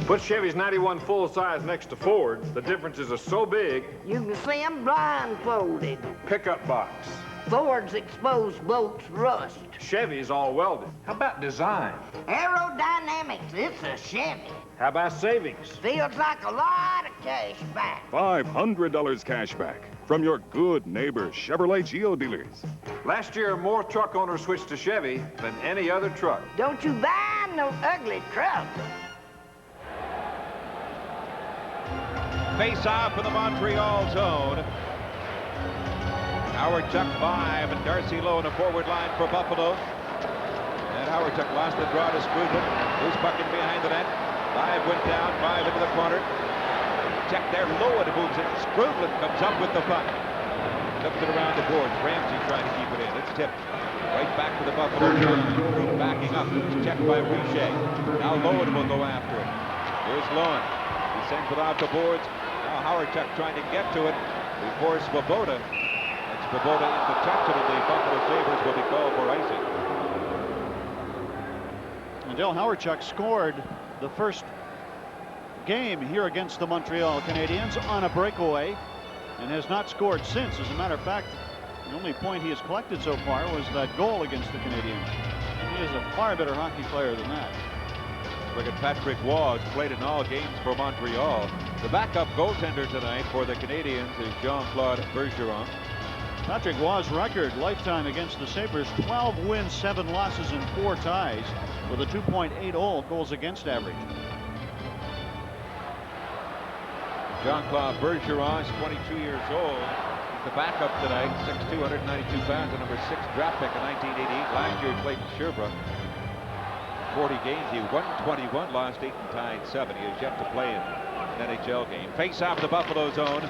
Put Chevy's 91 full size next to Ford. The differences are so big. You can see them blindfolded. Pickup box. Ford's exposed bolts rust. Chevy's all welded. How about design? Aerodynamics, it's a Chevy. How about savings? Feels like a lot of cash back. $500 cash back from your good neighbor Chevrolet Geo dealers. Last year, more truck owners switched to Chevy than any other truck. Don't you buy no ugly truck. Face off in the Montreal zone. Howard Chuck 5 and Darcy Lowen a forward line for Buffalo. And Howard Chuck lost the draw to Skrudland. Who's bucking behind the net. 5 went down, 5 into the corner. Check there, Lowen moves it. Skrudland comes up with the puck. Tips it around the boards. Ramsey trying to keep it in. It's tipped. Right back to the Buffalo zone. Backing up. It's checked by Richer. Now Lowen will go after it. Here's Lowen. He sends it off the boards. Now Howard Chuck trying to get to it before Swoboda. And Swoboda into touch it, and the Buffalo Sabres will be called for icing. And Dale Hawerchuk scored the first game here against the Montreal Canadiens on a breakaway and has not scored since. As a matter of fact, the only point he has collected so far was that goal against the Canadiens. He is a far better hockey player than that. Look at Patrick Roy, played in all games for Montreal. The backup goaltender tonight for the Canadiens is Jean-Claude Bergeron. Patrick Roy's record lifetime against the Sabres, 12 wins, 7 losses, and 4 ties with a 2.80 goals against average. Jean-Claude Bergeron is 22 years old. He's the backup tonight, 6'2", 192 pounds, the number 6 draft pick in 1988. Last year he played in Sherbrooke. 40 games, he won 21, lost 8 and tied 7. He has yet to play in an NHL game. Face off the Buffalo zone.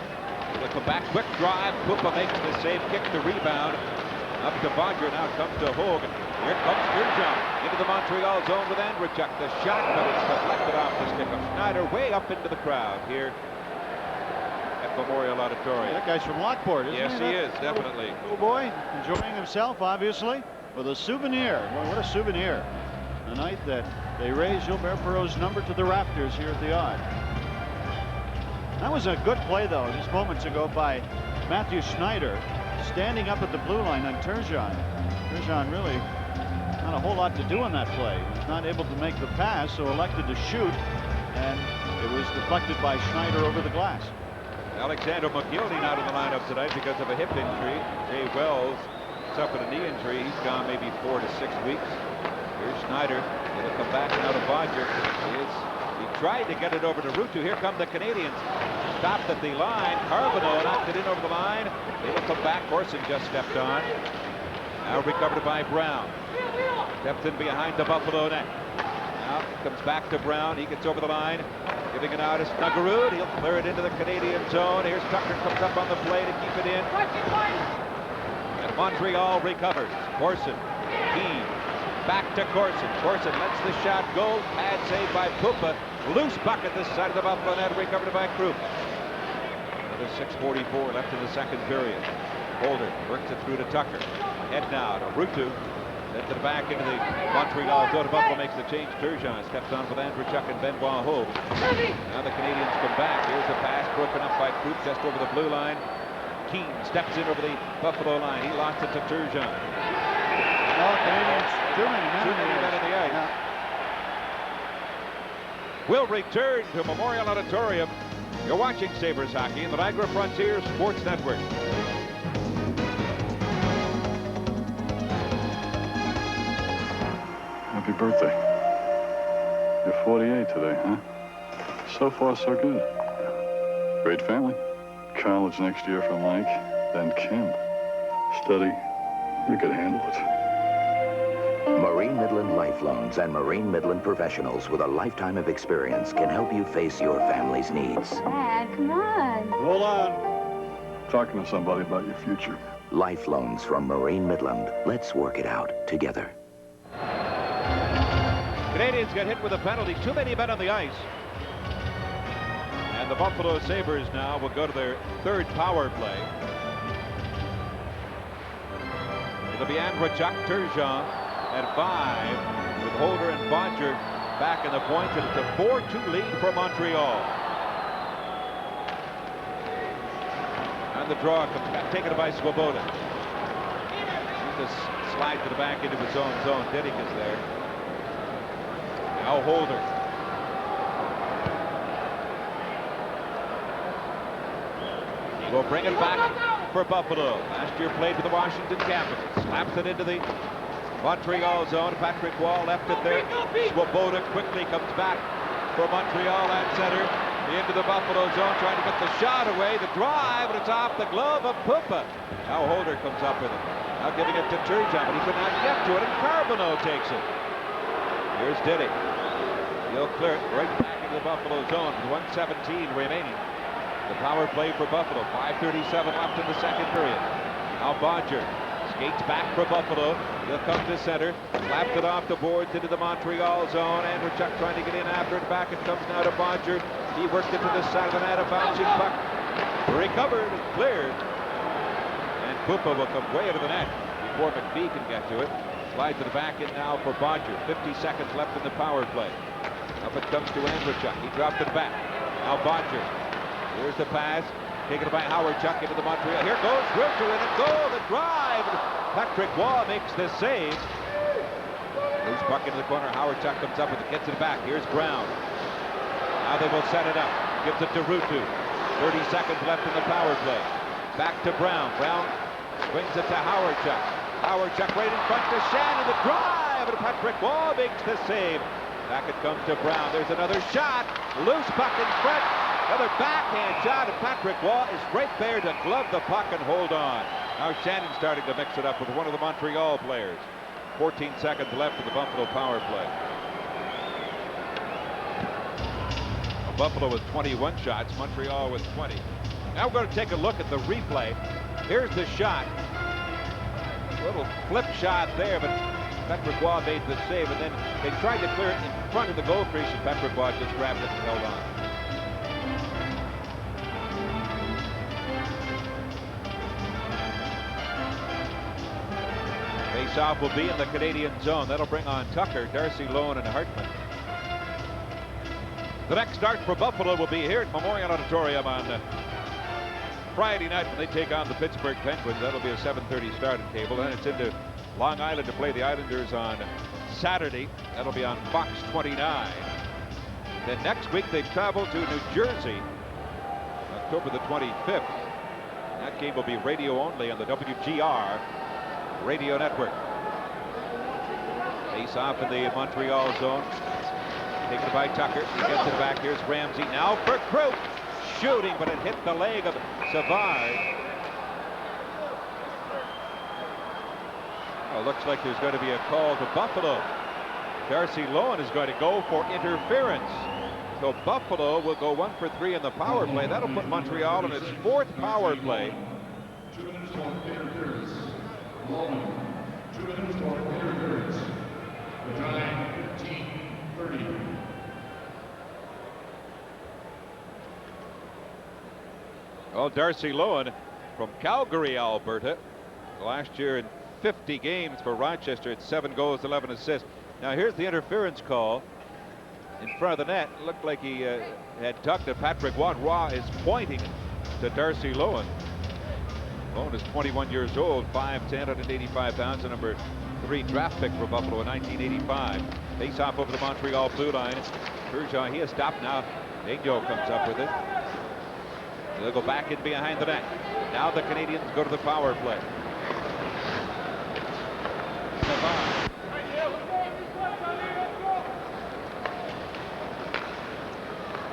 They'll come back, quick drive. Koopa makes the save, kick the rebound. Up to Bodger, now comes to Hogue. Here comes Turgeon into the Montreal zone with Andrechuk. The shot, but it's deflected off the stick of Schneider, way up into the crowd here at Memorial Auditorium. That guy's from Lockport, isn't he? Yes, he is, definitely. Little boy, enjoying himself, obviously, with a souvenir. Well, what a souvenir. The night that they raised Gilbert Perreault's number to the rafters here at the Odd. That was a good play, though, just moments ago by Matthew Schneider, standing up at the blue line on Turgeon. Turgeon really not a whole lot to do on that play. He was not able to make the pass, so elected to shoot, and it was deflected by Schneider over the glass. Alexander McGillney not in the lineup tonight because of a hip injury. Jay Wells suffered a knee injury. He's gone maybe 4 to 6 weeks. Here's Schneider. It'll come back now to Bodger. He tried to get it over to Ruutu. Here come the Canadiens. Stopped at the line. Carbonneau knocked it in over the line. It'll come back. Corson just stepped on. Now recovered by Brown. Stepped in behind the Buffalo net. Now comes back to Brown. He gets over the line. Giving it out to Snuggerud. He'll clear it into the Canadian zone. Here's Tucker, comes up on the play to keep it in. And Montreal recovers. Corson. Keane. Back to Corson. Corson lets the shot go. Pad save by Koopa. Loose puck at this side of the Buffalo net. Recovered by Krug. Another 6:44 left in the second period. Holder works it through to Tucker. Head now to Ruutu. Sends it back into the Montreal zone. Buffalo makes the change. Turgeon steps on with Andrechuk and Benoit Hogue. Now the Canadiens come back. Here's a pass broken up by Krug just over the blue line. Keane steps in over the Buffalo line. He lost it to Turgeon. Oh, Canadiens, too many men in the ice. Yeah. We'll return to Memorial Auditorium. You're watching Sabres hockey in the Niagara Frontier Sports Network. Happy birthday. You're 48 today, huh? So far, so good. Great family. College next year for Mike, then Kim. Study. You could handle it. Marine Midland Life Loans and Marine Midland professionals with a lifetime of experience can help you face your family's needs. Dad, come on. Hold on. Talking to somebody about your future. Life Loans from Marine Midland. Let's work it out together. Canadiens get hit with a penalty. Too many men on the ice. And the Buffalo Sabres now will go to their third power play. It'll be Andrechuk, Turgeon at 5 with Holder and Bodger back in the points, and it's a 4-2 lead for Montreal. And the draw comes taken by Swoboda. Just slide to the back into his own zone. Diddick is there. Now Holder. He will bring it back for Buffalo. Last year played with the Washington Capitals. Slaps it into the Montreal zone. Patrick Wall left it there. Swoboda quickly comes back for Montreal at center. Into the Buffalo zone, trying to get the shot away. The drive, and it's off the glove of Pupa. Now Holder comes up with it. Now giving it to Turgeon, but he could not get to it, and Carbonneau takes it. Here's Diddick. He'll clear it right back into the Buffalo zone with 1:17 remaining. The power play for Buffalo. 5:37 left in the second period. Now Bodger skates back for Buffalo. He'll come to center. Slapped it off the boards into the Montreal zone. Andrechuk trying to get in after it. Back it comes now to Bodger. He worked it to the side of the net. A bouncing puck. Recovered and cleared. And Pupa will come way into the net before McPhee can get to it. Slide to the back end now for Bodger. 50 seconds left in the power play. Up it comes to Andrechuk. He dropped it back. Now Bodger. Here's the pass. Taken by Howard-Chuck into the Montreal. Here goes Wilter in a goal. The drive. Patrick Waugh makes the save. Loose puck into the corner. Howard-Chuck comes up with it. Gets it back. Here's Brown. Now they will set it up. Gives it to Ruutu. 30 seconds left in the power play. Back to Brown. Brown swings it to Howard-Chuck. Howard-Chuck right in front to Shannon. The drive. And Patrick Waugh makes the save. Back it comes to Brown. There's another shot. Loose puck in front. Another backhand shot, and Patrick Waugh is right there to glove the puck and hold on. Now Shannon's starting to mix it up with one of the Montreal players. 14 seconds left in the Buffalo power play. Buffalo with 21 shots, Montreal with 20. Now we're going to take a look at the replay. Here's the shot. A little flip shot there, but Patrick Waugh made the save, and then they tried to clear it in front of the goal crease, and Patrick Waugh just grabbed it and held on. Face-off will be in the Canadian zone. That'll bring on Tucker, Darcy, Lohan, and Hartman. The next start for Buffalo will be here at Memorial Auditorium on Friday night when they take on the Pittsburgh Penguins. That'll be a 7:30 starting table. Then it's into Long Island to play the Islanders on Saturday. That'll be on Fox 29. Then next week they travel to New Jersey, October the 25th. That game will be radio only on the WGR radio network. Face off in the Montreal zone. Taken by Tucker. He gets it back. Here's Ramsey now for Crook. Shooting, but it hit the leg of Savard. Well, looks like there's going to be a call to Buffalo. Darcy Lohan is going to go for interference. So Buffalo will go 1 for 3 in the power play. That'll put Montreal in its 4th power play. 2 minutes for interference. 2 minutes for interference. The time 15:30. Well, Darcy Lohan from Calgary, Alberta. Last year in 50 games for Rochester, it's 7 goals, 11 assists. Now here's the interference call in front of the net. It looked like he had tucked it. Patrick Waugh is pointing to Darcy Lohan. Malone is 21 years old, 5'10", 185 pounds, the number 3 draft pick for Buffalo in 1985. Face off over the Montreal blue line. Perreault, he has stopped now. Perreault comes up with it. They'll go back in behind the net. Now the Canadiens go to the power play. Savard.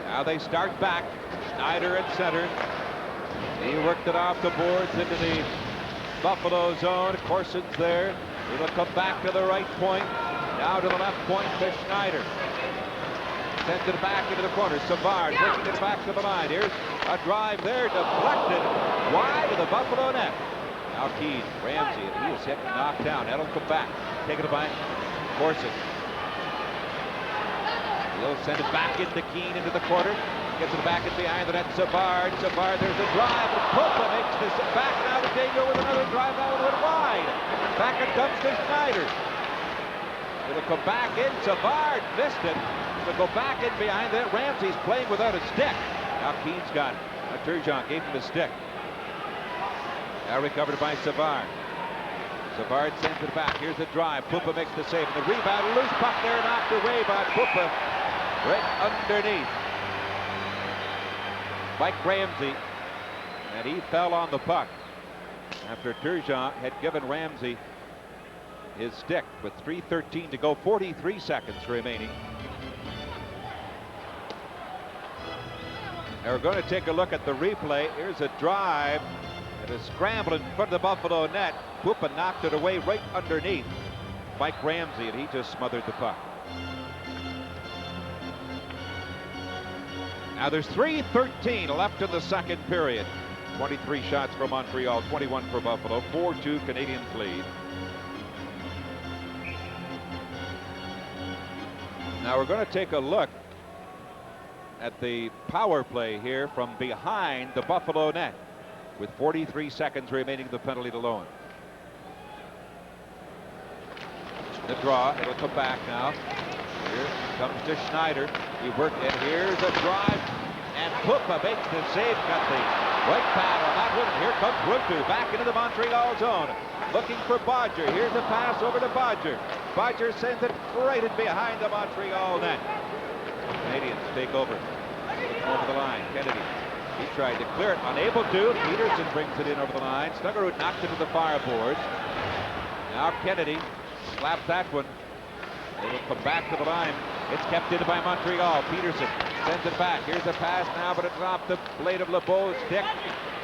Now they start back. Schneider at center. He worked it off the boards into the Buffalo zone. Corson's there. It'll come back to the right point. Now to the left point to Schneider. Sends it back into the corner. Savard pushing it back to the line. Here's a drive there, deflected wide of the Buffalo net. Now Keane, Ramsey, and he is hit and knocked down. That'll come back. Taken it by Corson. He'll send it back into Keane into the corner. Gets it back in behind the net. Savard. There's a drive. And Pupa makes this back now to Dago with another drive. That one went wide. Back it comes to Schneider. It'll come back in. Savard missed it. It'll go back in behind that. Ramsey's playing without a stick. Now Keane's got it. Turgeon gave him a stick. Now recovered by Savard. Savard sends it back. Here's the drive. Pupa makes the save. And the rebound. Loose puck there, knocked away by Pupa. Right underneath Mike Ramsey. And he fell on the puck after Turgeon had given Ramsey his stick with 3:13 to go, 43 seconds remaining. Now we're going to take a look at the replay. Here's a drive. It is scrambling in front of the Buffalo net. Pupa knocked it away right underneath Mike Ramsey, and he just smothered the puck. Now there's 3:13 left in the second period. 23 shots for Montreal, 21 for Buffalo. 4-2 Canadiens lead. Now we're going to take a look at the power play here from behind the Buffalo net with 43 seconds remaining the penalty to Lowen. The draw, it'll come back now. Here comes to Schneider. He worked it. Here's a drive, and Pupa makes the save. Got the right pad on that one. Here comes Runtu back into the Montreal zone, looking for Bodger. Here's a pass over to Bodger. Bodger sends it right in behind the Montreal net. Canadiens take over the line. Kennedy, he tried to clear it, unable to. Peterson brings it in over the line. Snuggerud knocked it to the fireboards. Now Kennedy slapped that one. It'll come back to the line. It's kept in by Montreal. Peterson sends it back. Here's a pass now, but it's off the blade of LeBeau's stick.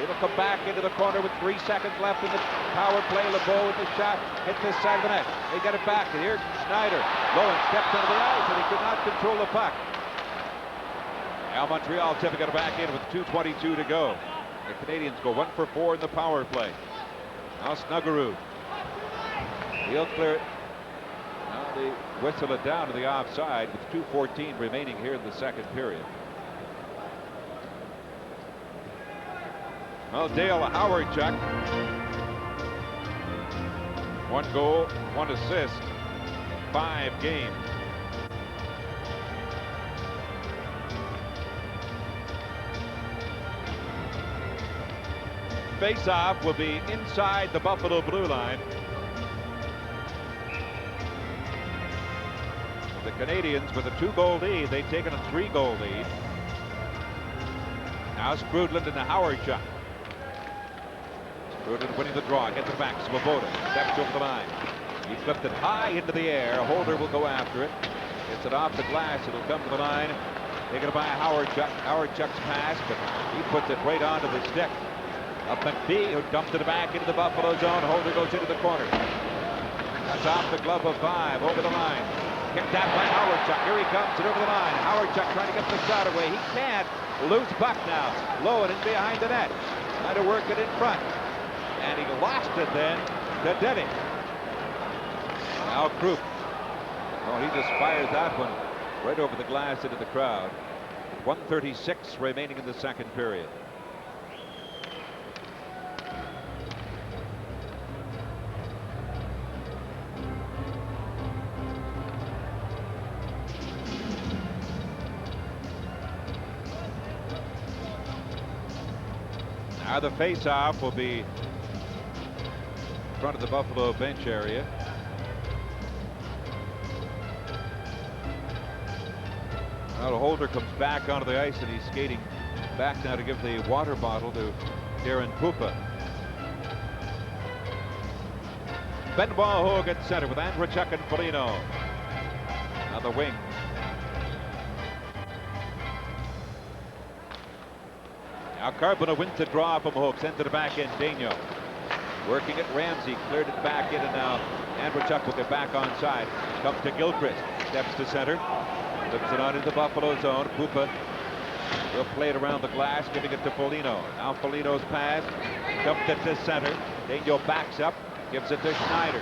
It'll come back into the corner with 3 seconds left in the power play. LeBeau with the shot hits this side of the net. They get it back, and here's Schneider. Lowen steps onto the ice, and he could not control the puck. Now Montreal tipping it back in with 2:22 to go. The Canadiens go 1 for 4 in the power play. Now Snuggerud. He'll clear it. Now they whistle it down to the offside with 2:14 remaining here in the second period. Well, Dale Howard-Chuck, 1 goal, 1 assist, 5 games. Face-off will be inside the Buffalo blue line. The Canadiens with a 2-goal lead. They've taken a 3-goal lead. Now Skrudland and Howard-Chuck. Skrudland winning the draw. Gets it back. Svoboda steps over the line. He flipped it high into the air. A holder will go after it. Gets it off the glass. It'll come to the line. Taken by Howard-Chuck. Howard-Chuck's pass, but he puts it right onto the stick. Up McPhee, who dumped it back into the Buffalo zone. Holder goes into the corner. That's off the glove of 5. Over the line. Kicked out by Howard-Chuck. Here he comes, and over the line. Howard-Chuck trying to get the shot away. He can't. Loose puck now. Lowen in behind the net. Trying to work it in front. And he lost it then to Denny. Now Krupp. Oh, he just fires that one right over the glass into the crowd. 1:36 remaining in the second period. Now the face-off will be in front of the Buffalo bench area. Now Holder comes back onto the ice, and he's skating back now to give the water bottle to Darren Pupa. Benoit Hogue at center with Andrzejczyk and Foligno on the wing. Now Carbona wins the draw from Hogue, sends it back in. Daigneault working at Ramsey, cleared it back in, and now Andrzejczyk will get back onside. Comes to Gilchrist, steps to center, flips it on into Buffalo zone. Pupa will play it around the glass, giving it to Foligno. Now Foligno's pass, dumped it to center. Daigneault backs up, gives it to Schneider.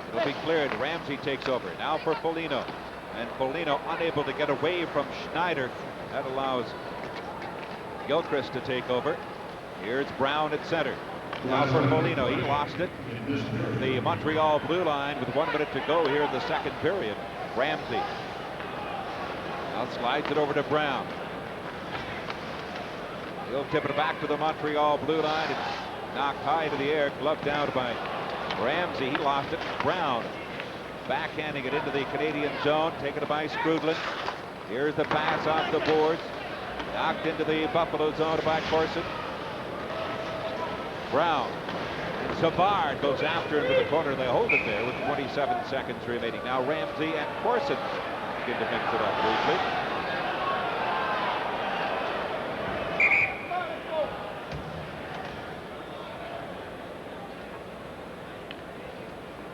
It'll be cleared. Ramsey takes over. Now for Foligno. And Foligno unable to get away from Schneider. That allows Gilchrist to take over. Here's Brown at center. Now for Foligno. He lost it. The Montreal blue line with 1 minute to go here in the second period. Ramsey now slides it over to Brown. He'll tip it back to the Montreal blue line. It's knocked high into the air, gloved down by Ramsey. He lost it. Brown backhanding it into the Canadian zone, taken by Skrudlin. Here's the pass off the boards. Knocked into the Buffalo zone by Corson. Brown. Savard goes after him to the corner. They hold it there with 27 seconds remaining. Now Ramsey and Corson begin to mix it up briefly.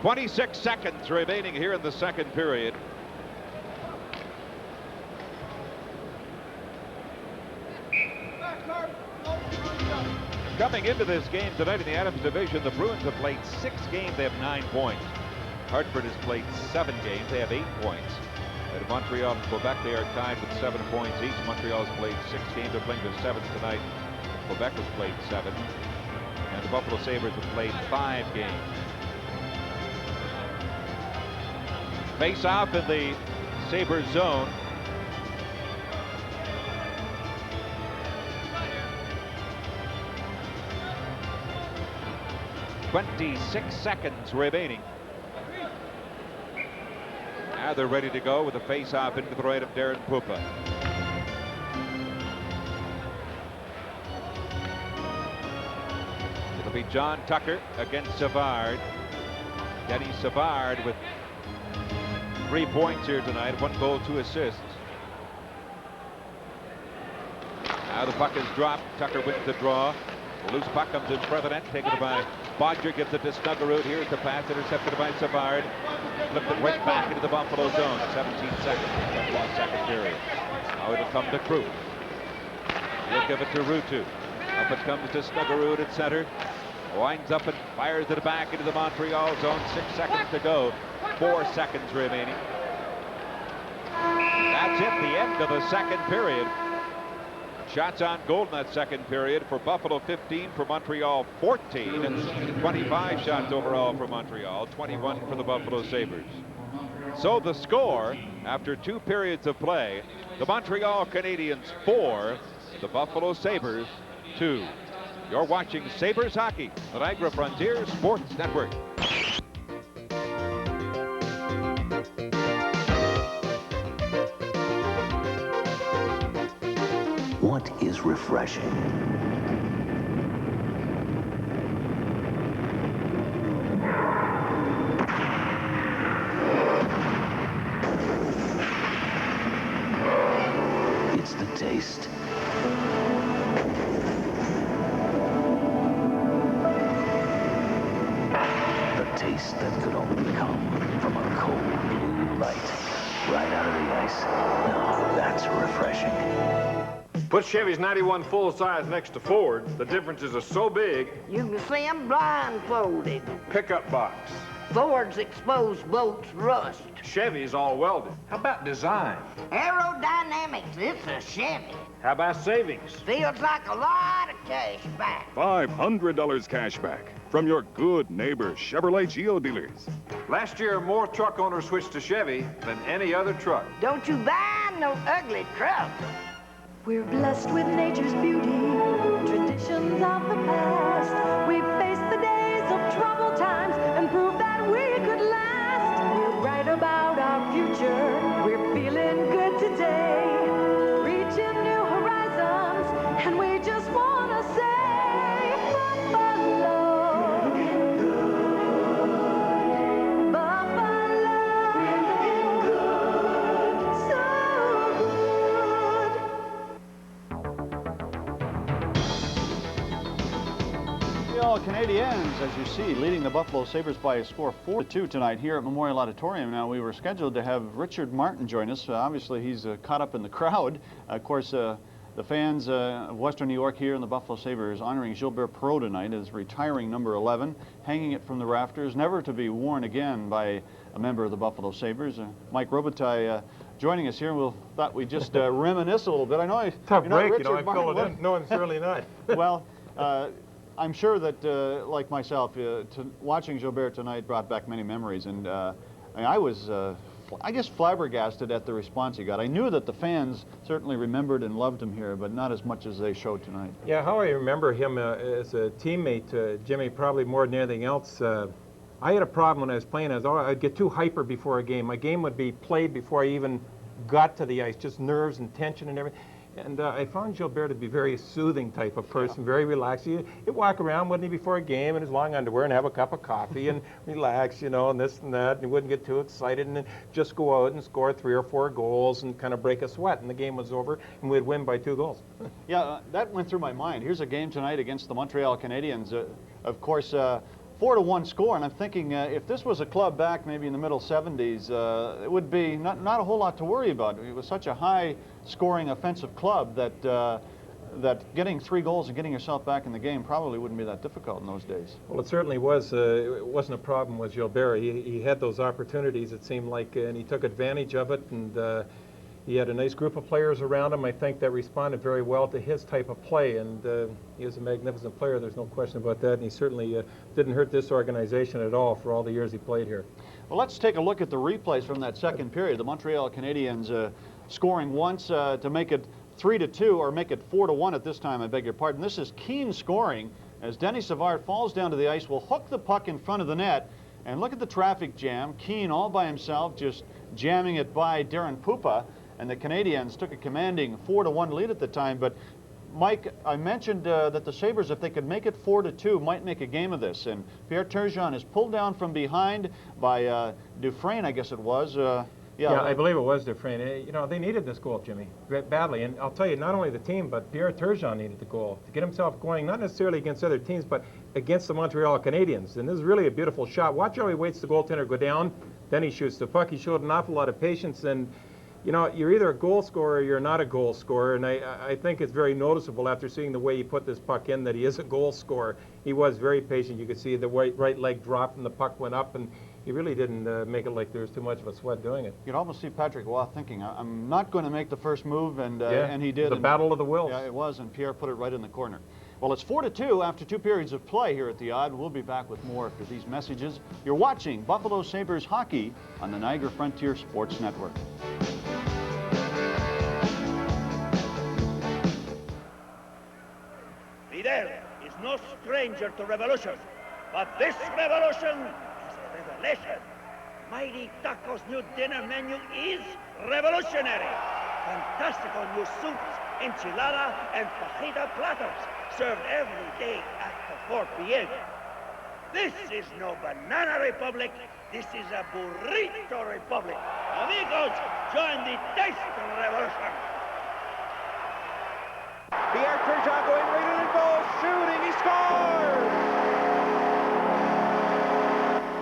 .26 seconds remaining here in the second period. Coming into this game tonight in the Adams division, the Bruins have played 6 games. They have 9 points. Hartford has played 7 games. They have 8 points. At Montreal and Quebec, they are tied with 7 points each. Montreal has played 6 games. They're playing their 7th tonight. Quebec has played 7. And the Buffalo Sabres have played 5 games. Face off in the Sabres zone. .26 seconds remaining. Now they're ready to go with a face-off into the right of Darren Pupa. It'll be John Tucker against Savard. Denny Savard with 3 points here tonight, 1 goal, 2 assists. Now the puck is dropped. Tucker wins the draw. The loose puck comes in front of the net, taken by Bodger, gives it to Snuggerud. Here's the pass, intercepted by Savard. Flipped it right back into the Buffalo zone. 17 seconds in the second period. Now it'll come to Krug. He'll give it to Ruutu. Up it comes to Snuggerud at center. Winds up and fires it back into the Montreal zone. 6 seconds to go. 4 seconds remaining. That's it, the end of the second period. Shots on goal in that second period for Buffalo 15, for Montreal 14, and 25 shots overall for Montreal, 21 for the Buffalo Sabres. So the score after 2 periods of play, the Montreal Canadiens 4, the Buffalo Sabres 2. You're watching Sabres Hockey, the Niagara Frontier Sports Network. What is refreshing? It's the taste. The taste that could only come from a cold blue light right out of the ice. Now that's refreshing. Put Chevy's 91 full size next to Ford. The differences are so big. You can see them blindfolded. Pickup box. Ford's exposed bolts rust. Chevy's all welded. How about design? Aerodynamics, it's a Chevy. How about savings? Feels like a lot of cash back. $500 cash back from your good neighbor Chevrolet Geo dealers. Last year, more truck owners switched to Chevy than any other truck. Don't you buy no ugly truck. We're blessed with nature's beauty, traditions of the past, Montreal Canadiens, as you see, leading the Buffalo Sabres by a score 4-2 tonight here at Memorial Auditorium. Now, we were scheduled to have Richard Martin join us. Obviously, he's caught up in the crowd. Of course, the fans of Western New York here in the Buffalo Sabres honoring Gilbert Perreault tonight as retiring number 11, hanging it from the rafters, never to be worn again by a member of the Buffalo Sabres. Mike Robitaille joining us here. We thought we'd just reminisce a little bit. I know tough you're not break, Richard you know, I Martin, fill it in. No, I'm certainly not. Well, I'm sure that, like myself, watching Gilbert tonight brought back many memories, and I was, I guess, flabbergasted at the response he got. I knew that the fans certainly remembered and loved him here, but not as much as they showed tonight. Yeah, how I remember him as a teammate, Jimmy, probably more than anything else. I had a problem when I was playing. I'd get too hyper before a game. My game would be played before I even got to the ice, just nerves and tension and everything. And I found Gilbert to be a very soothing type of person, very relaxed. He'd walk around, wouldn't he, before a game in his long underwear and have a cup of coffee and relax, you know, and this and that. And he wouldn't get too excited and then just go out and score 3 or 4 goals and kind of break a sweat. And the game was over and we'd win by 2 goals. Yeah, that went through my mind. Here's a game tonight against the Montreal Canadiens. Of course, 4-1 score, and I'm thinking if this was a club back maybe in the middle 70s, it would be not a whole lot to worry about. It was such a high-scoring offensive club that that getting 3 goals and getting yourself back in the game probably wouldn't be that difficult in those days. Well, it certainly was. It wasn't a problem with Gilbert. He had those opportunities, it seemed like, and he took advantage of it, and he had a nice group of players around him, I think, that responded very well to his type of play, and he was a magnificent player, there's no question about that, and he certainly didn't hurt this organization at all for all the years he played here. Well, let's take a look at the replays from that second period. The Montreal Canadiens scoring once to make it 3-2, or make it 4-1 at this time, I beg your pardon. This is Keane scoring as Denny Savard falls down to the ice, will hook the puck in front of the net, and look at the traffic jam. Keane all by himself, just jamming it by Darren Pupa. And the Canadiens took a commanding 4-1 lead at the time. But, Mike, I mentioned that the Sabres, if they could make it 4-2, might make a game of this. And Pierre Turgeon is pulled down from behind by Dufresne, I guess it was. Yeah, I believe it was Dufresne. You know, they needed this goal, Jimmy, badly. And I'll tell you, not only the team, but Pierre Turgeon needed the goal to get himself going, not necessarily against other teams, but against the Montreal Canadiens. And this is really a beautiful shot. Watch how he waits the goaltender go down, then he shoots the puck. He showed an awful lot of patience, and you know, you're either a goal scorer or you're not a goal scorer, and I think it's very noticeable after seeing the way he put this puck in that he is a goal scorer. He was very patient. You could see the right leg dropped and the puck went up, and he really didn't make it like there was too much of a sweat doing it. You could almost see Patrick Waugh thinking, I'm not going to make the first move, and he did. The battle of the wills. Yeah, it was, and Pierre put it right in the corner. Well, it's 4-2 after 2 periods of play here at the Odd. We'll be back with more after these messages. You're watching Buffalo Sabres hockey on the Niagara Frontier Sports Network. Fidel is no stranger to revolution, but this revolution is a revelation. Mighty Taco's new dinner menu is revolutionary. Fantastical new soups, enchilada, and fajita platters, served every day after 4 p.m. This is no banana republic, this is a burrito republic. Amigos, join the taste revolution. Pierre Turgeon going right in the goal, shooting, he scores!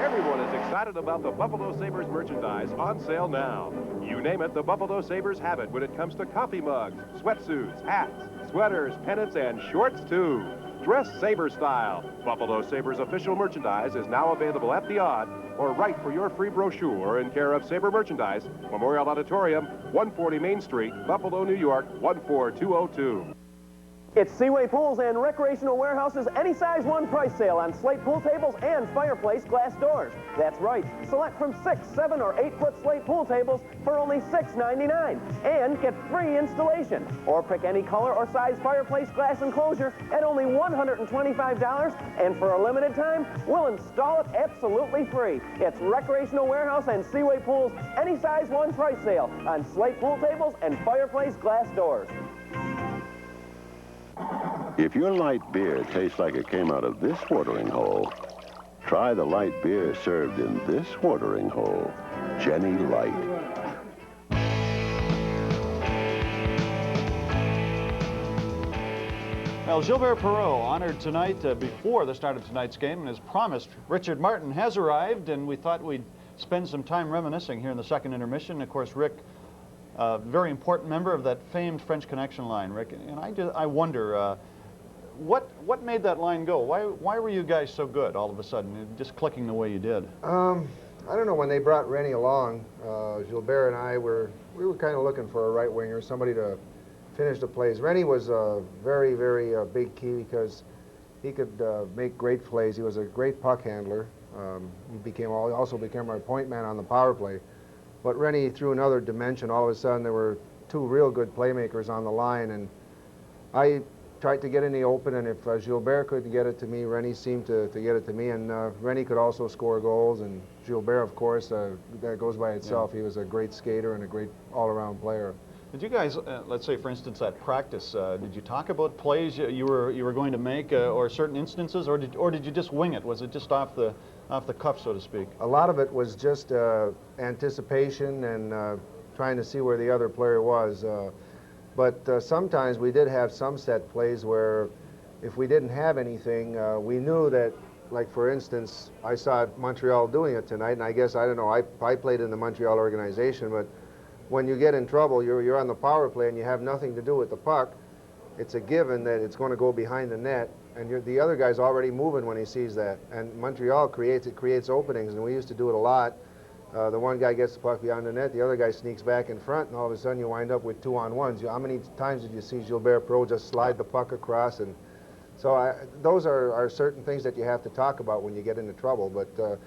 Everyone is excited about the Buffalo Sabres merchandise on sale now. You name it, the Buffalo Sabres have it when it comes to coffee mugs, sweatsuits, hats, sweaters, pennants, and shorts too. Dress Sabre style. Buffalo Sabres official merchandise is now available at the Odd, or write for your free brochure in care of Sabre Merchandise, Memorial Auditorium, 140 Main Street, Buffalo, New York, 14202. It's Seaway Pools and Recreational Warehouse's Any Size One price sale on slate pool tables and fireplace glass doors. That's right. Select from 6, 7, or 8-foot slate pool tables for only $6.99 and get free installation. Or pick any color or size fireplace glass enclosure at only $125, and for a limited time, we'll install it absolutely free. It's Recreational Warehouse and Seaway Pools Any Size One price sale on slate pool tables and fireplace glass doors. If your light beer tastes like it came out of this watering hole, try the light beer served in this watering hole, Jenny Light. Well, Gilbert Perreault honored tonight before the start of tonight's game, and as promised, Richard Martin has arrived, and we thought we'd spend some time reminiscing here in the second intermission. Of course, Rick, a very important member of that famed French Connection line, Rick, and I wonder, what made that line go? Why were you guys so good all of a sudden, just clicking the way you did? I don't know, when they brought Rennie along, Gilbert and I we were kind of looking for a right winger, somebody to finish the plays. Rennie was a very, very big key because he could make great plays. He was a great puck handler. He also became my point man on the power play. But Rennie, threw another dimension. All of a sudden, there were two real good playmakers on the line, and I tried to get in the open, and if Gilbert couldn't get it to me, Rennie seemed to get it to me, and Rennie could also score goals, and Gilbert, of course, that goes by itself. Yeah. He was a great skater and a great all-around player. Did you guys, let's say, for instance, at practice, did you talk about plays you were going to make, or certain instances, or did you just wing it? Was it just off the cuff, so to speak? A lot of it was just anticipation and trying to see where the other player was. But sometimes we did have some set plays where, if we didn't have anything, we knew that, like for instance, I saw Montreal doing it tonight, and I guess, I don't know, I played in the Montreal organization, but when you get in trouble, you're on the power play and you have nothing to do with the puck, it's a given that it's going to go behind the net, and the other guy's already moving when he sees that. And Montreal creates openings, and we used to do it a lot. The one guy gets the puck behind the net, the other guy sneaks back in front, and all of a sudden you wind up with 2-on-1s. How many times did you see Gilbert Perreault just slide the puck across? And so those are certain things that you have to talk about when you get into trouble. But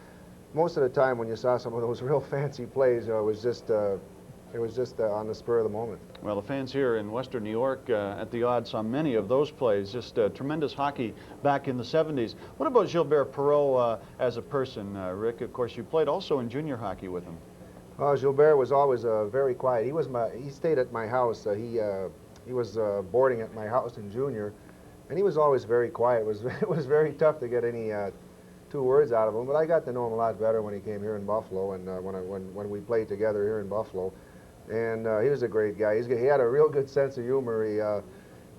most of the time when you saw some of those real fancy plays, it was just on the spur of the moment. Well, the fans here in Western New York at the Odd saw many of those plays, just tremendous hockey back in the 70s. What about Gilbert Perreault as a person, Rick? Of course, you played also in junior hockey with him. Gilbert was always very quiet. He stayed at my house. He was boarding at my house in junior, and he was always very quiet. It was very tough to get any 2 words out of him, but I got to know him a lot better when he came here in Buffalo, and when we played together here in Buffalo. And he was a great guy. He had a real good sense of humor. He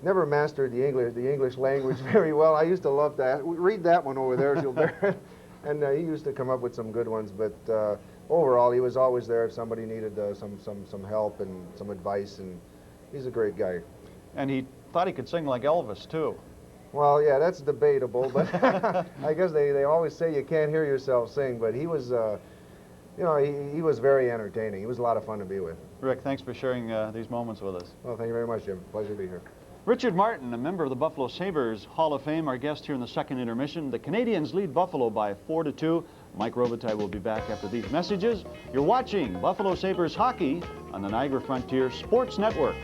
never mastered the English language very well. I used to love that. Read that one over there, Gilbert. And he used to come up with some good ones. But overall, he was always there if somebody needed some help and some advice. And he's a great guy. And he thought he could sing like Elvis too. Well, yeah, that's debatable. But I guess they always say you can't hear yourself sing. But he was. You know, he was very entertaining. He was a lot of fun to be with. Rick, thanks for sharing these moments with us. Well, thank you very much, Jim. Pleasure to be here. Richard Martin, a member of the Buffalo Sabres Hall of Fame, our guest here in the second intermission. The Canadiens lead Buffalo by 4-2. Mike Robitaille will be back after these messages. You're watching Buffalo Sabres hockey on the Niagara Frontier Sports Network.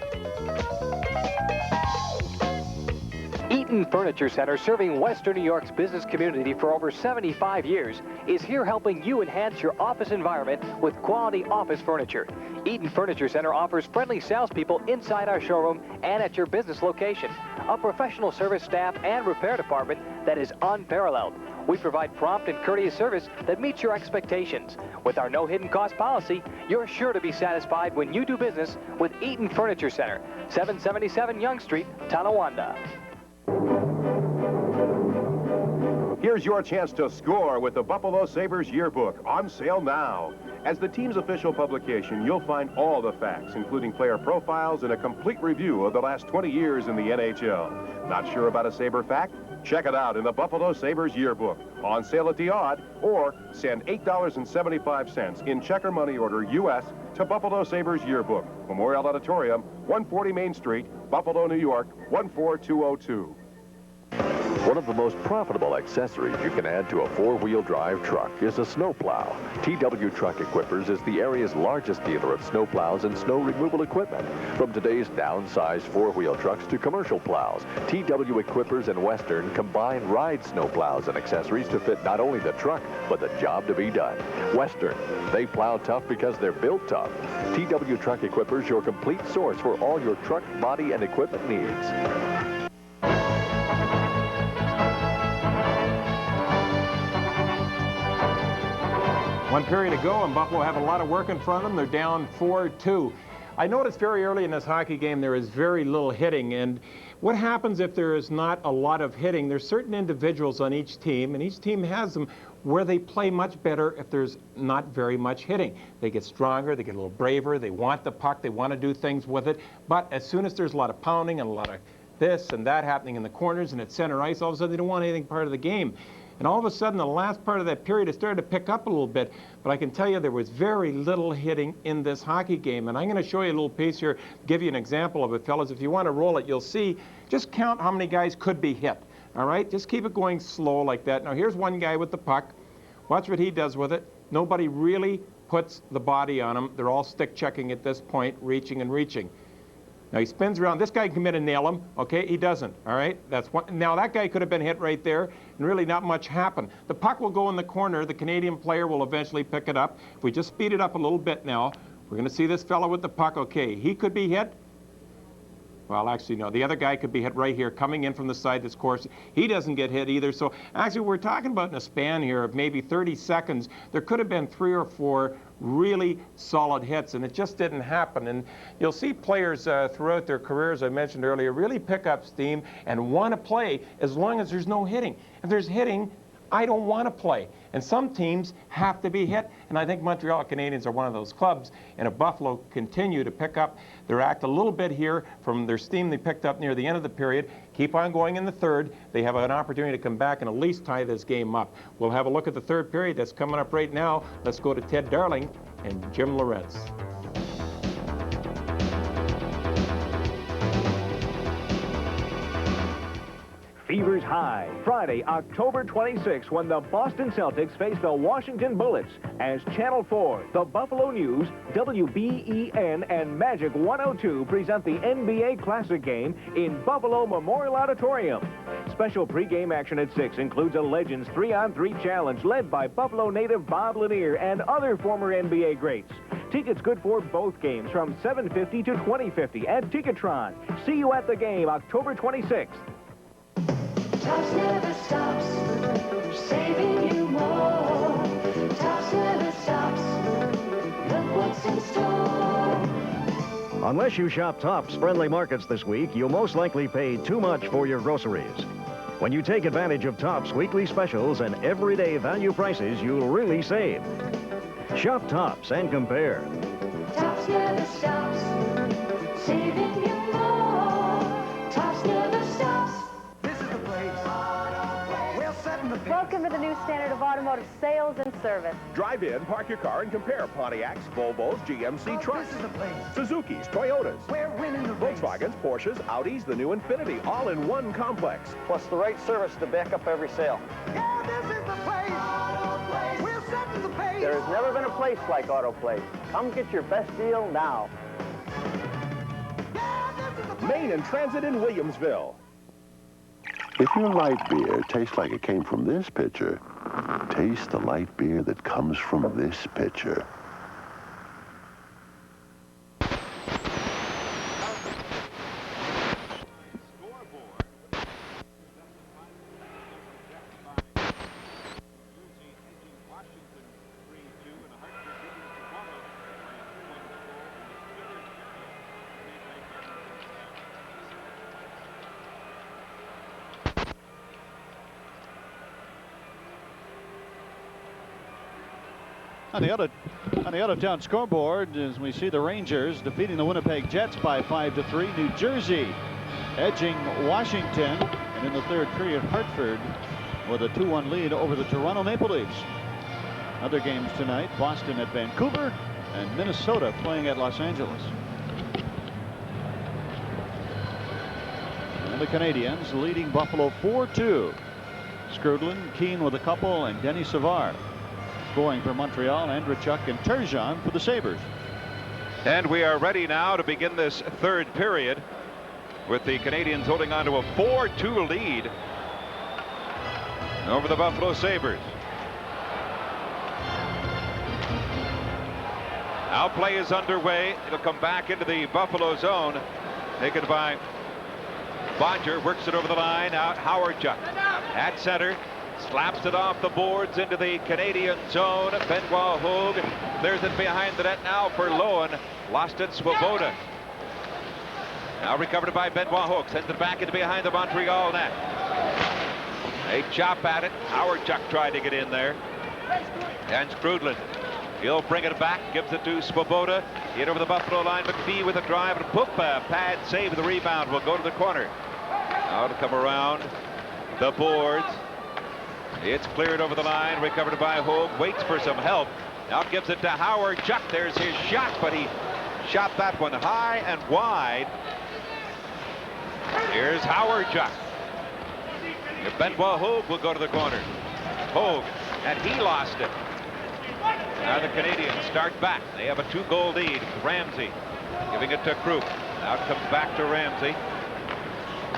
Eaton Furniture Center, serving Western New York's business community for over 75 years, is here helping you enhance your office environment with quality office furniture. Eaton Furniture Center offers friendly salespeople inside our showroom and at your business location, a professional service staff and repair department that is unparalleled. We provide prompt and courteous service that meets your expectations. With our no hidden cost policy, you're sure to be satisfied when you do business with Eaton Furniture Center, 777 Yonge Street, Tonawanda. Here's your chance to score with the Buffalo Sabres Yearbook, on sale now. As the team's official publication, you'll find all the facts, including player profiles and a complete review of the last 20 years in the NHL. Not sure about a Sabre fact? Check it out in the Buffalo Sabres Yearbook, on sale at the Odd, or send $8.75 in check or money order U.S. to Buffalo Sabres Yearbook, Memorial Auditorium, 140 Main Street, Buffalo, New York, 14202. One of the most profitable accessories you can add to a four-wheel drive truck is a snowplow. TW Truck Equippers is the area's largest dealer of snowplows and snow removal equipment. From today's downsized four-wheel trucks to commercial plows, TW Equippers and Western combine ride snowplows and accessories to fit not only the truck, but the job to be done. Western, they plow tough because they're built tough. TW Truck Equippers, your complete source for all your truck, body, and equipment needs. 1 period to go, and Buffalo have a lot of work in front of them. They're down 4-2. I noticed very early in this hockey game there is very little hitting, and What happens if there is not a lot of hitting? There's certain individuals on each team, and each team has them, where they play much better if there's not very much hitting. They get stronger, they get a little braver, they want the puck, they want to do things with it. But as soon as there's a lot of pounding and a lot of this and that happening in the corners and at center ice, all of a sudden they don't want anything part of the game. And all of a sudden, the last part of that period, it started to pick up a little bit. But I can tell you there was very little hitting in this hockey game. And I'm going to show you a little piece here, give you an example of it, fellas. If you want to roll it, you'll see. Just count how many guys could be hit. All right? Just keep it going slow like that. Now, here's one guy with the puck. Watch what he does with it. Nobody really puts the body on him. They're all stick checking at this point, reaching and reaching. Now he spins around. This guy can come in and nail him. Okay, he doesn't. All right, that's one. Now that guy could have been hit right there, and really not much happened. The puck will go in the corner. The Canadian player will eventually pick it up. If we just speed it up a little bit now, we're going to see this fellow with the puck. Okay, he could be hit. Well, actually, no. The other guy could be hit right here, coming in from the side this course. He doesn't get hit either. So actually, we're talking about in a span here of maybe 30 seconds, there could have been 3 or 4 really solid hits, and it just didn't happen. And you'll see players throughout their careers, I mentioned earlier, really pick up steam and want to play as long as there's no hitting. If there's hitting, I don't want to play. And some teams have to be hit, and I think Montreal Canadiens are one of those clubs. And if Buffalo continue to pick up their act a little bit here from their steam they picked up near the end of the period, keep on going in the third, they have an opportunity to come back and at least tie this game up. We'll have a look at the third period that's coming up right now. Let's go to Ted Darling and Jim Lorentz. Fever's high, Friday, October 26th, when the Boston Celtics face the Washington Bullets, as Channel 4, the Buffalo News, WBEN, and Magic 102 present the NBA Classic game in Buffalo Memorial Auditorium. Special pregame action at 6 includes a Legends 3-on-3 challenge led by Buffalo native Bob Lanier and other former NBA greats. Tickets good for both games from $7.50 to $20.50 at Ticketron. See you at the game October 26th. Tops never stops, saving you more. Tops never stops, look what's in store. Unless you shop Tops Friendly Markets this week, you'll most likely pay too much for your groceries. When you take advantage of Tops weekly specials and everyday value prices, you'll really save. Shop Tops and compare. Tops never stops, saving you more. Tops never stops. Welcome to the new standard of automotive sales and service. Drive in, park your car, and compare Pontiacs, Volvos, GMC trucks, Suzuki's, Toyotas, Volkswagens, Porsches, Audis, the new Infiniti, all in one complex. Plus the right service to back up every sale. Yeah, this is the place. Auto Place. We're setting the pace. There has never been a place like Auto Place. Come get your best deal now. Main and Transit in Williamsville. If your light beer tastes like it came from this pitcher, taste the light beer that comes from this pitcher. On the out-of-town scoreboard, as we see the Rangers defeating the Winnipeg Jets by 5-3. New Jersey edging Washington, and in the third period, Hartford with a 2-1 lead over the Toronto Maple Leafs. Other games tonight: Boston at Vancouver and Minnesota playing at Los Angeles. And the Canadiens leading Buffalo 4-2. Skrudlin, Keane with a couple, and Denny Savard scoring for Montreal. Andrechuk and Turgeon for the Sabres. And we are ready now to begin this third period with the Canadiens holding on to a 4-2 lead over the Buffalo Sabres. Now play is underway. It'll come back into the Buffalo zone. Taken by Bodger. Works it over the line. Out Howardchuk at center. Slaps it off the boards into the Canadian zone. Benoit Hogue clears it behind the net now for Lowen. Lost it, Swoboda. Now recovered by Benoit Hogue. Sends it back into behind the Montreal net. They chop at it. Howard Chuck tried to get in there. And Skrudland. He'll bring it back. Gives it to Swoboda. In over the Buffalo line. McPhee with a drive. And Pupa. Pad save. The rebound will go to the corner. Now to come around the boards. It's cleared over the line. Recovered by Hogue. Waits for some help. Now gives it to Howard Chuck. There's his shot, but he shot that one high and wide. Here's Howard Chuck. Benoit Hogue will go to the corner. Hogue, and he lost it. Now the Canadiens start back. They have a 2-goal lead. Ramsey giving it to Krupp. Now it comes back to Ramsey.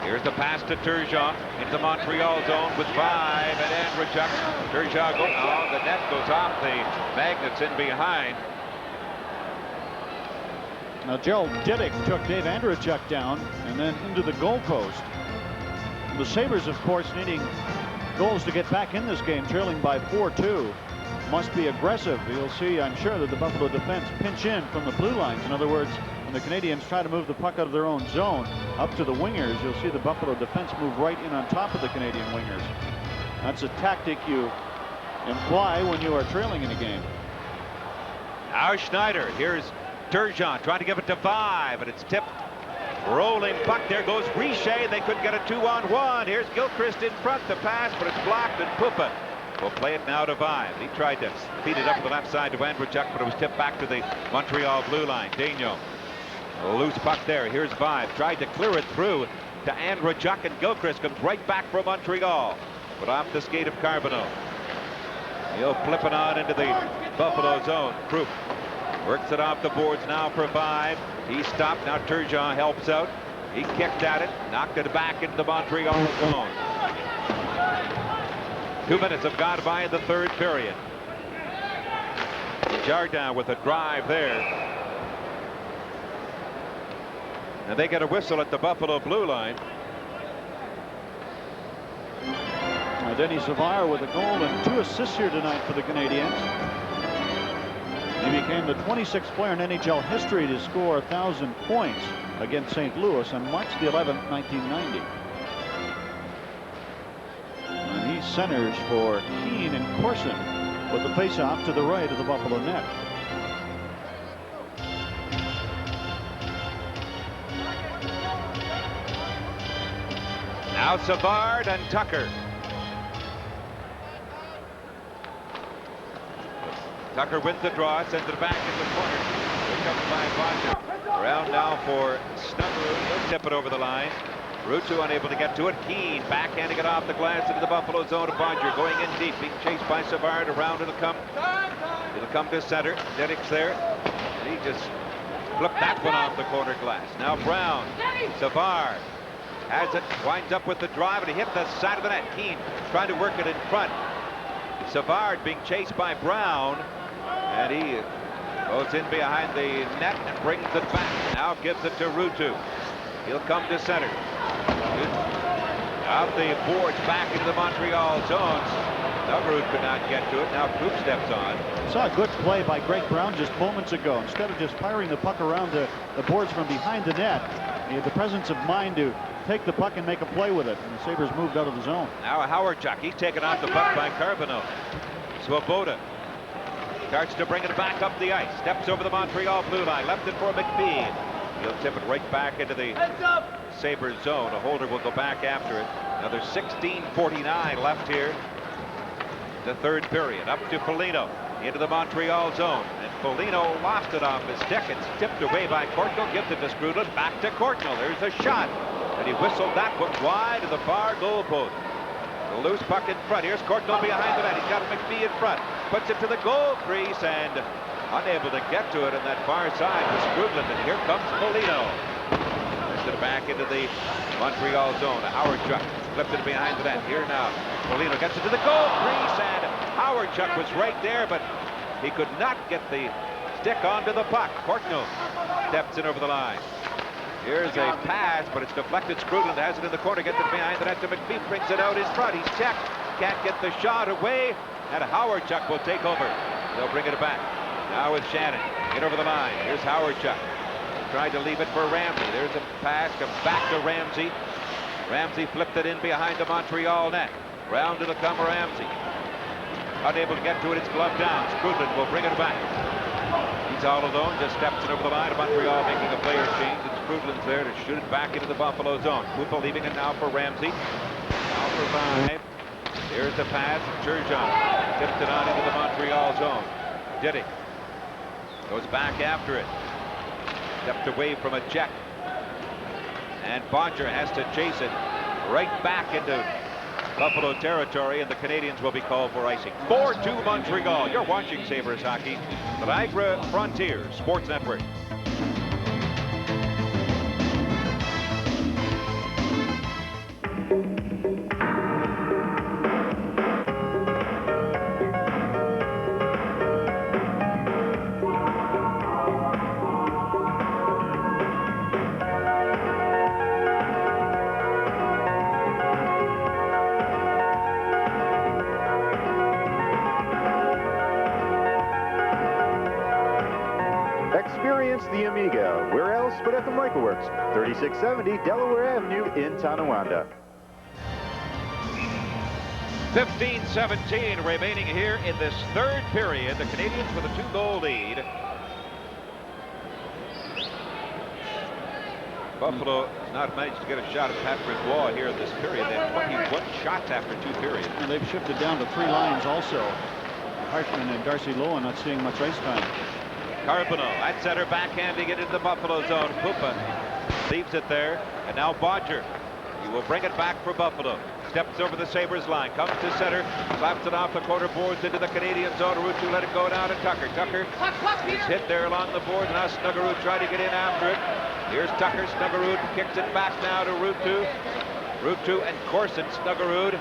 Here's the pass to Turgeon into the Montreal zone with 5, and Andreychuk. Turgeon goes. Oh, the net goes off the magnets in behind. Now Gerald Diddick took Dave Andreychuk down and then into the goalpost. The Sabres, of course, needing goals to get back in this game, trailing by 4-2. Must be aggressive. You'll see, I'm sure, that the Buffalo defense pinch in from the blue lines. In other words, when the Canadiens try to move the puck out of their own zone up to the wingers, you'll see the Buffalo defense move right in on top of the Canadian wingers. That's a tactic you imply when you are trailing in a game. Now Schneider. Here's Turgeon trying to give it to 5, and it's tipped. Rolling puck. There goes Richer. They couldn't get a 2-on-1. Here's Gilchrist in front. The pass, but it's blocked, and Pupa will play it now to Vive. He tried to feed it up to the left side to Andreychuk, but it was tipped back to the Montreal blue line. Daigneault. A loose puck there. Here's Vive. Tried to clear it through to Andreychuk, and Gilchrist comes right back from Montreal. But off the skate of Carbonneau. He'll flip it on into the Buffalo zone. Krupp works it off the boards now for 5. He stopped. Now Turgeon helps out. He kicked at it. Knocked it back into the Montreal zone. 2 minutes have gone by in the third period. Jardin with a drive there. And they get a whistle at the Buffalo blue line. Denis Savard with a goal and 2 assists here tonight for the Canadiens. He became the 26th player in NHL history to score 1,000 points against St. Louis on March the 11th, 1990. And he centers for Keane and Corson with the faceoff to the right of the Buffalo net. Now Savard and Tucker. Tucker wins the draw, sends it back in the corner. Here comes by Bonner. Around now for Snuggerud. He'll tip it over the line. Rutu unable to get to it. Keane backhanding it off the glass into the Buffalo zone of Bonner. Going in deep, being chased by Savard. Around it'll come. It'll come to center. Diddick's there. And he just flipped that one off the corner glass. Now Brown. Savard has it. Winds up with the drive, and he hit the side of the net. Keane trying to work it in front. Savard being chased by Brown. And he goes in behind the net and brings it back. Now gives it to Rutu. He'll come to center. Out the boards back into the Montreal zone. Snuggerud could not get to it. Now Krupp steps on. Saw a good play by Greg Brown just moments ago. Instead of just firing the puck around the boards from behind the net, he had the presence of mind to take the puck and make a play with it. And the Sabres moved out of the zone. Now Howard Chuck. He's taken off the puck by Carbonneau. Swoboda starts to bring it back up the ice. Steps over the Montreal blue line. Left it for McPhee. He'll tip it right back into the Sabres zone. A holder will go back after it. Now there's 16:49 left here. The third period. Up to Foligno. Into the Montreal zone. And Foligno lost it off his stick. It's tipped away by Courtnall. Gives it to Skrudland. Back to Courtnall. There's a shot. And he whistled that one wide to the far goal post. The loose puck in front. Here's Courtnall behind the net. He's got McPhee in front. Puts it to the goal crease and unable to get to it on that far side with Skrudland. And here comes Foligno. Puts it back into the Montreal zone. Howard Chuck flipped it behind the net. Here now. Foligno gets it to the goal crease, and Howard Chuck was right there, but he could not get the stick onto the puck. Courtnall steps in over the line. Here's a pass, but it's deflected. Skrudland has it in the corner, gets it behind the net to McPhee, brings it out in front. He's checked, can't get the shot away, and Howard Chuck will take over. They'll bring it back. Now with Shannon, get over the line. Here's Howard Chuck. tried to leave it for Ramsey. There's a pass, comes back to Ramsey. Ramsey flipped it in behind the Montreal net. Round it'll come Ramsey. Unable to get to it, it's gloved down. Scrutland will bring it back. He's all alone, just steps it over the line. Montreal making a player change, and Scrutland's there to shoot it back into the Buffalo zone. Hooper leaving it now for Ramsey. Now for 5. Here's the pass. Turgeon tipped it on into the Montreal zone. Diddy goes back after it. Stepped away from a check. And Bodger has to chase it right back into Buffalo territory, and the Canadiens will be called for icing. 4-2 Montreal. You're watching Sabres hockey. The Niagara Frontier Sports Network. Experience the Amiga. Where else but at the Michael Works, 3670 Delaware Avenue in Tonawanda. 15-17 remaining here in this third period. The Canadiens with a 2-goal lead. Buffalo has not managed to get a shot at Patrick Waugh here in this period. They have 21 shots after 2 periods. And they've shifted down to 3 lines also. Hartman and Darcy Lowen not seeing much ice time. Carbonneau at center, backhanding it into the Buffalo zone. Pupa leaves it there, and now Bodger. He will bring it back for Buffalo. Steps over the Sabres line, comes to center, slaps it off the corner boards into the Canadian zone. Ruutu let it go down to Tucker. Tucker is hit there along the boards. Now Snuggerud tried to get in after it. Here's Tucker. Snuggerud kicks it back now to Ruutu. Ruutu and Corson. Snuggerud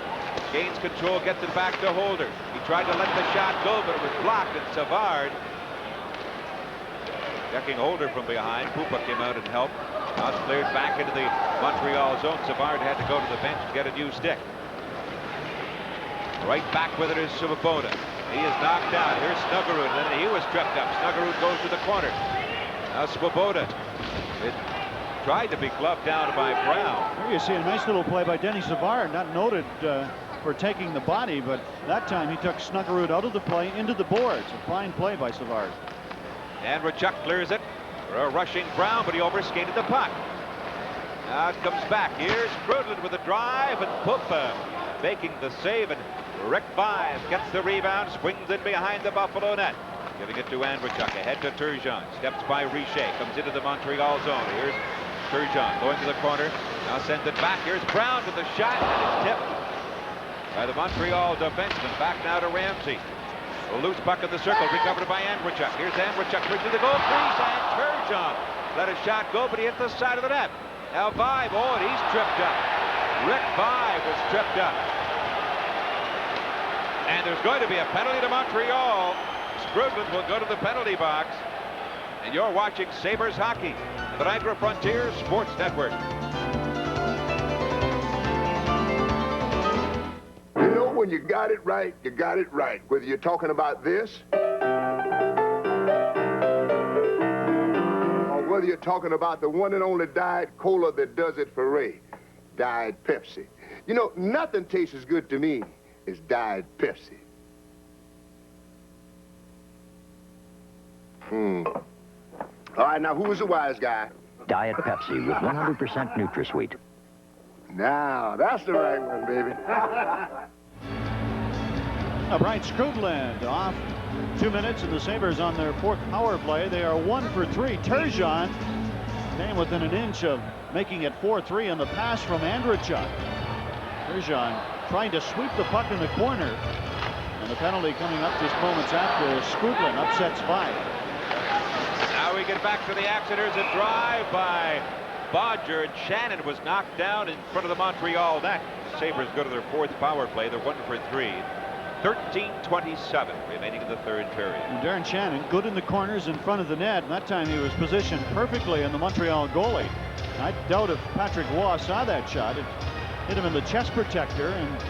gains control, gets it back to Holder. He tried to let the shot go, but it was blocked, and Savard checking Holder from behind. Pupa came out and helped. Now it's cleared back into the Montreal zone. Savard had to go to the bench and get a new stick. Right back with it is Svoboda. He is knocked down. Here's Snuggerud, and then he was tripped up. Snuggerud goes to the corner. Now Svoboda. It tried to be gloved down by Brown. Here you see a nice little play by Denny Savard, not noted for taking the body, but that time he took Snuggerud out of the play into the boards. A fine play by Savard. And Rachuk clears it for a rushing Brown, but he overskated the puck. Now it comes back. Here's Crudlin with a drive, and Pupa making the save, and Rick Vaive gets the rebound, swings in behind the Buffalo net. Giving it to Andrechuk, ahead to Turgeon. Steps by Richer, comes into the Montreal zone. Here's Turgeon going to the corner. Now sends it back. Here's Brown to the shot, and it's tipped by the Montreal defenseman. Back now to Ramsey. A loose puck in the circle, recovered by Andrechuk. Here's Andrechuk bridging the goal crease, and Turgeon let a shot go, but he hit the side of the net. Now Vaive, oh, and he's tripped up. Rick Vaive was tripped up. And there's going to be a penalty to Montreal. Scrutland will go to the penalty box. And you're watching Sabres hockey on the Niagara Frontier Sports Network. You know, when you got it right, you got it right. Whether you're talking about this, or whether you're talking about the one and only Diet Cola that does it for Ray, Diet Pepsi. You know, nothing tastes as good to me as Diet Pepsi. All right, now, who is the wise guy? Diet Pepsi with 100% NutraSweet. Now, that's the right one, baby. Now, Brian Scrutland off 2 minutes, and the Sabres on their 4th power play. They are 1 for 3. Turgeon came within an inch of making it 4-3 on the pass from Andrechuk. Turgeon trying to sweep the puck in the corner, and the penalty coming up just moments after. Scrutland upsets Vaive. Now we get back to the action. There's a drive by Bodger, and Shannon was knocked down in front of the Montreal net. The Sabres go to their 4th power play. They're 1 for 3. 13:27 remaining in the 3rd period. And Darren Shannon good in the corners in front of the net, and that time he was positioned perfectly on the Montreal goalie. I doubt if Patrick Waugh saw that shot. It hit him in the chest protector, and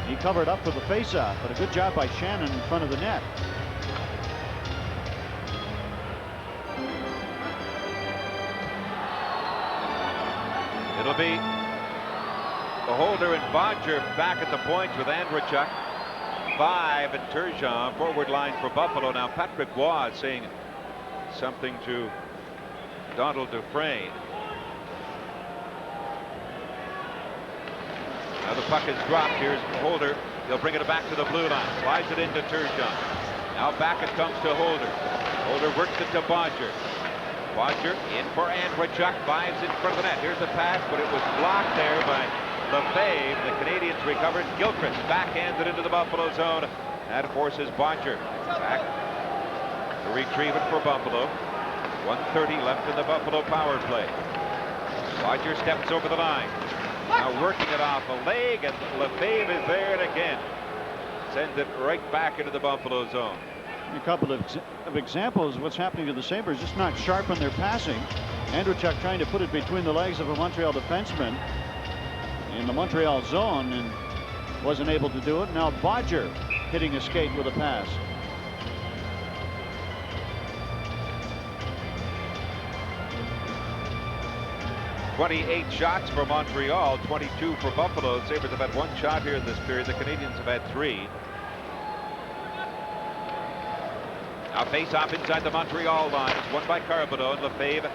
he covered up for the faceoff, but a good job by Shannon in front of the net. It'll be Holder and Bodger back at the points with Andrechuk, Vive, and Turgeon. Forward line for Buffalo. Now Patrick Waugh saying something to Donald Dufresne. Now the puck is dropped. Here's Holder. He'll bring it back to the blue line. Slides it into Turgeon. Now back it comes to Holder. Holder works it to Bodger. Bodger in for Andrechuk. Vives in front of the net. Here's the pass, but it was blocked there by Lefebvre. The Canadiens recovered. Gilchrist backhanded into the Buffalo zone. That forces Bodger back to retrieve it for Buffalo. 1:30 left in the Buffalo power play. Bodger steps over the line. Now working it off a leg, and Lefebvre is there, and again sends it right back into the Buffalo zone. A couple of examples of what's happening to the Sabres, just not sharp on their passing. Andrechuk trying to put it between the legs of a Montreal defenseman in the Montreal zone and wasn't able to do it. Now Bodger hitting a skate with a pass. "28 shots for Montreal, 22 for Buffalo. The Sabres have had 1 shot here in this period. The Canadiens have had 3. Now face off inside the Montreal line. It's won by Carbonneau, and Lefebvre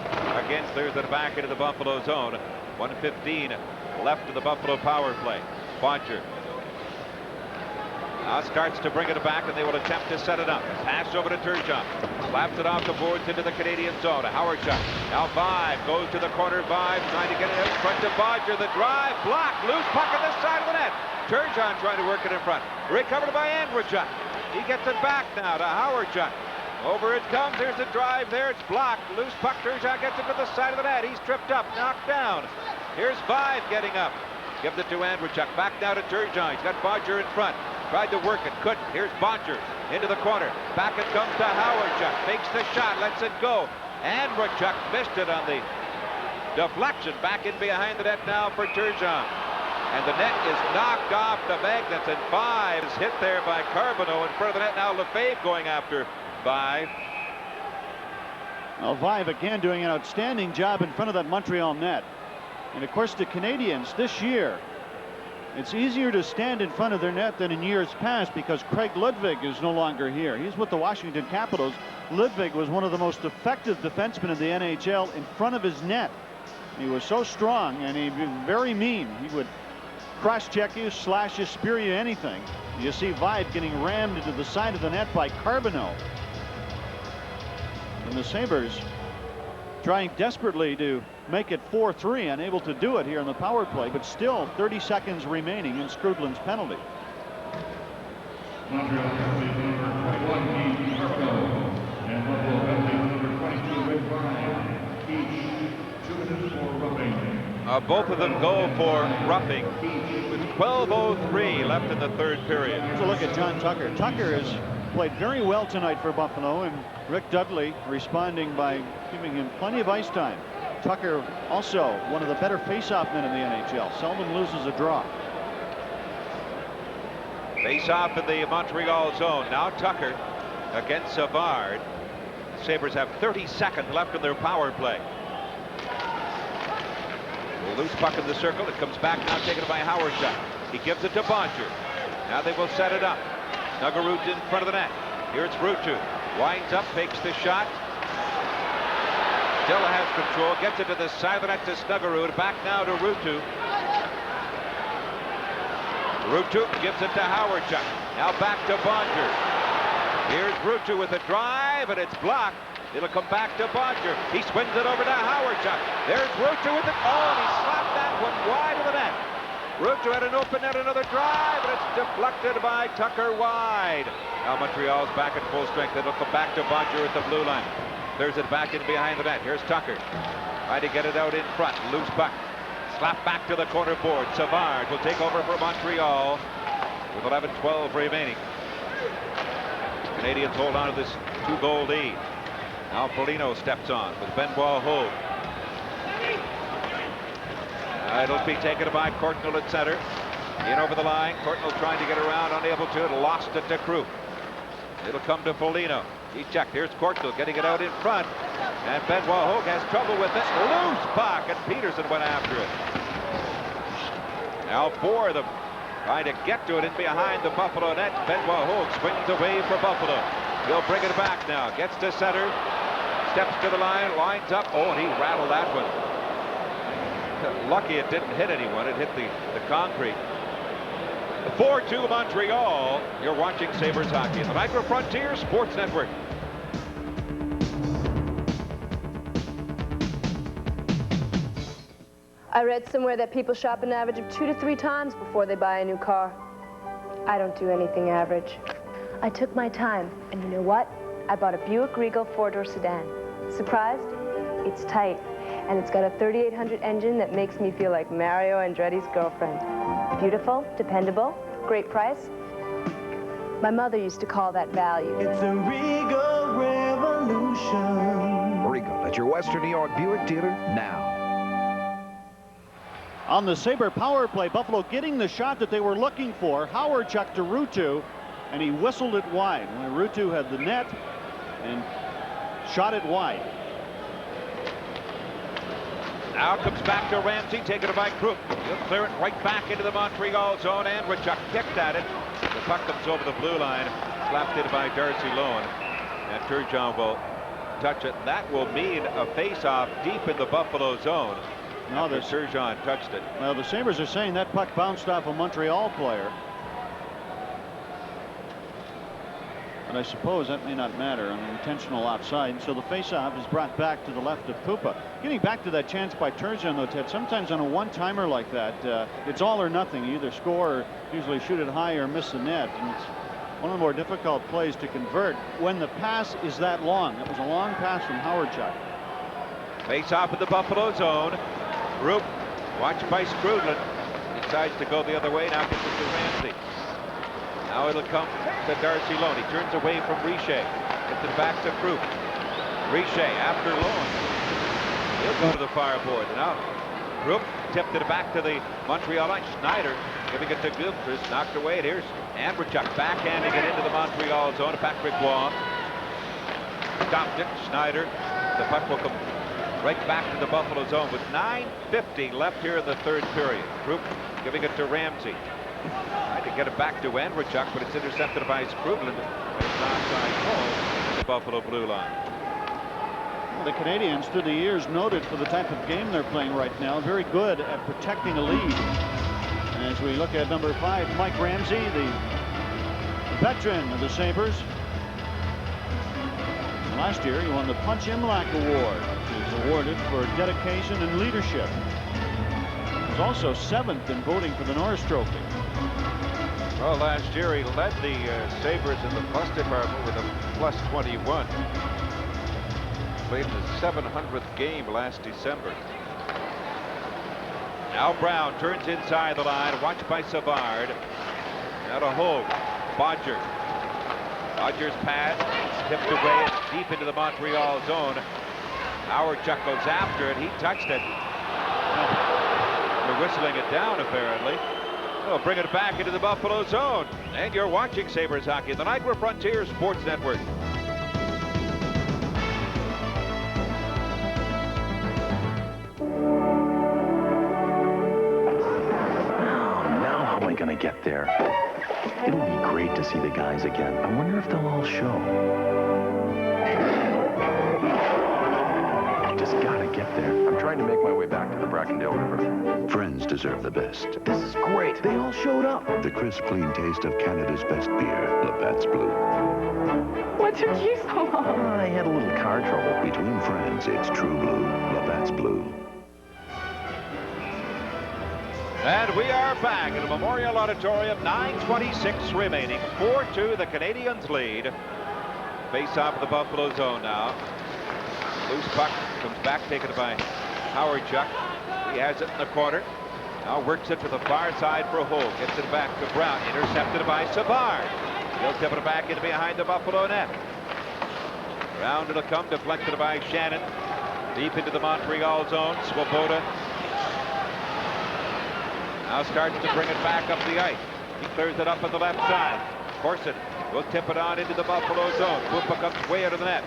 again clears it back into the Buffalo zone. 1:15 left in the Buffalo power play. Bodger now starts to bring it back, and they will attempt to set it up. Pass over to Turgeon. Slaps it off the boards into the Canadian zone. Howardchuk. Now Vive goes to the corner. Vive trying to get it in front to Bodger. The drive blocked. Loose puck at the side of the net. Turgeon trying to work it in front. Recovered by Andrechuk. He gets it back now to Howardchuk. Over it comes. Here's the drive there. It's blocked. Loose puck. Turgeon gets it to the side of the net. He's tripped up. Knocked down. Here's Vive getting up. Gives it to Andrechuk. Back now to Turgeon. He's got Bodger in front. Tried to work it. Couldn't. Here's Bodger into the corner. Back it comes to Howardchuk. Makes the shot. Lets it go. Andrechuk missed it on the deflection. Back in behind the net now for Turgeon. And the net is knocked off the magnets, and Vive is hit there by Carbonneau in front of the net. Now Lefebvre going after Vive. Well, Vive again doing an outstanding job in front of that Montreal net. And of course the Canadiens this year, it's easier to stand in front of their net than in years past because Craig Ludwig is no longer here. He's with the Washington Capitals. Ludwig was one of the most effective defensemen in the NHL in front of his net. He was so strong, and he was very mean. He would cross-check you, slash you, spear you, anything. You see Vive getting rammed into the side of the net by Carbonneau. And the Sabres trying desperately to make it 4-3, unable to do it here in the power play, but still 30 seconds remaining in Skrudland's penalty. Montreal penalties number 21, Keith Perreault, and Buffalo penalties number 22, Rick Vive. Each 2 minutes for roughing. Both of them go for roughing. With 12:03 left in the third period. Here's a look at John Tucker. Tucker has played very well tonight for Buffalo, and Rick Dudley responding by giving him plenty of ice time. Tucker also one of the better face-off men in the NHL. Seldom loses a draw. Face-off in the Montreal zone. Now Tucker against Savard. The Sabres have 30 seconds left in their power play. A loose puck in the circle. It comes back now, taken by Howardchuk. He gives it to Bodger. Now they will set it up. Snuggerud in front of the net. Here it's Ruutu. Winds up, takes the shot. Still has control. Gets it to the side of the net to Snuggerud. Back now to Ruutu. Ruutu gives it to Howardchuk. Now back to Bodger. Here's Ruutu with a drive, and it's blocked. It'll come back to Bodger. He swings it over to Howardchuk. There's Ruutu with it. Oh, and he slapped that one wide of the net. Ruutu had an open net, another drive, and it's deflected by Tucker wide. Now Montreal's back at full strength. It'll come back to Bodger at the blue line. Clears it back in behind the net. Here's Tucker. Trying to get it out in front. Loose puck. Slap back to the corner board. Savard will take over for Montreal with 11:12 remaining. Canadiens hold on to this 2-goal lead. Now Foligno steps on with Benoit Hogue. It'll be taken by Courtnall at center. In over the line. Courtnall trying to get around, unable to. Lost it to Crew. It'll come to Foligno. He checked. Here's Courtnall getting it out in front. And Benoit Hogue has trouble with it. Loose puck, and Peterson went after it. Now four of them trying to get to it in behind the Buffalo net. Benoit Hogue swings away for Buffalo. He'll bring it back now. Gets to center. Steps to the line. Lines up. Oh, and he rattled that one. Lucky it didn't hit anyone. It hit the concrete. 4-2 Montreal. You're watching Sabres hockey on the Micro Frontier Sports Network. I read somewhere that people shop an average of 2 to 3 times before they buy a new car. I don't do anything average. I took my time, and you know what? I bought a Buick Regal 4-door sedan. Surprised? It's tight, and it's got a 3800 engine that makes me feel like Mario Andretti's girlfriend. Beautiful, dependable, great price. My mother used to call that value. It's a Regal revolution. Regal at your Western New York Buick dealer now. On the Sabre power play, Buffalo getting the shot that they were looking for. Howard chucked to Ruutu, and he whistled it wide. When Ruutu had the net and shot it wide. Now comes back to Ramsey, taken it by Krupp. He'll clear it right back into the Montreal zone, and Andrechuk picked at it. The puck comes over the blue line, slapped in by Darcy Lohan, and Turgeon will touch it. That will mean a face-off deep in the Buffalo zone. No, the Turgeon touched it. Well, the Sabres are saying that puck bounced off a Montreal player. But I suppose that may not matter on an intentional offside. So the faceoff is brought back to the left of Pupa. Getting back to that chance by Turgeon, though, Ted, sometimes on a one-timer like that, it's all or nothing. You either score or usually shoot it high or miss the net. And it's one of the more difficult plays to convert when the pass is that long. It was a long pass from Howardchuk. Face off in the Buffalo zone. Roop, watched by Skrudland. Decides to go the other way. Now gets it to Ramsey. Now it'll come to Darcy Lohan. He turns away from Richer. Gets it back to Krupp. Richer after Lohan. He'll go to the far board. Now Krupp tipped it back to the Montrealite. Schneider giving it to Gilchrist. Knocked away. And here's Andrechuk backhanding it into the Montreal zone to Patrick Roy. Stopped it. Schneider. The puck will come right back to the Buffalo zone with 9:50 left here in the third period. Krupp giving it to Ramsey. Tried to get it back to Andrechuk, but it's intercepted by Skrudland. It's an offside call at the Buffalo blue line. Well, the Canadiens through the years noted for the type of game they're playing right now. Very good at protecting a lead. And as we look at number 5, Mike Ramsey, the veteran of the Sabres. Last year he won the Punch Imlach Award, which is awarded for dedication and leadership. He was also 7th in voting for the Norris Trophy. Well, last year he led the Sabres in the plus department with a plus 21. Played his 700th game last December. Now Brown turns inside the line, watched by Savard. Now to Hogue. Bodger. Bodger's pass, tipped away deep into the Montreal zone. Howardchuk goes after it. He touched it. They're whistling it down, apparently. They'll bring it back into the Buffalo zone. And you're watching Sabres hockey on the Niagara Frontier Sports Network. Now how am I going to get there? It'll be great to see the guys again. I wonder if they'll all show. I just gotta get there. I'm trying to make my way back to the Brackendale River. Friends deserve the best. This is great. They all showed up. The crisp, clean taste of Canada's best beer, Labatt's Blue. What took you so long? I had a little car trouble. Between friends, it's true blue, Labatt's Blue. And we are back at the Memorial Auditorium. 9:26 remaining. 4-2, the Canadiens lead. Face off the Buffalo zone now. Loose puck comes back, taken by Howardchuk. He has it in the corner. Now works it to the far side for Hogue. Gets it back to Brown. Intercepted by Savard. He'll tip it back into behind the Buffalo net. Round it'll come, deflected by Shannon. Deep into the Montreal zone. Swoboda now starts to bring it back up the ice. He clears it up on the left side. Corson will tip it on into the Buffalo zone. Pupa comes way out of the net.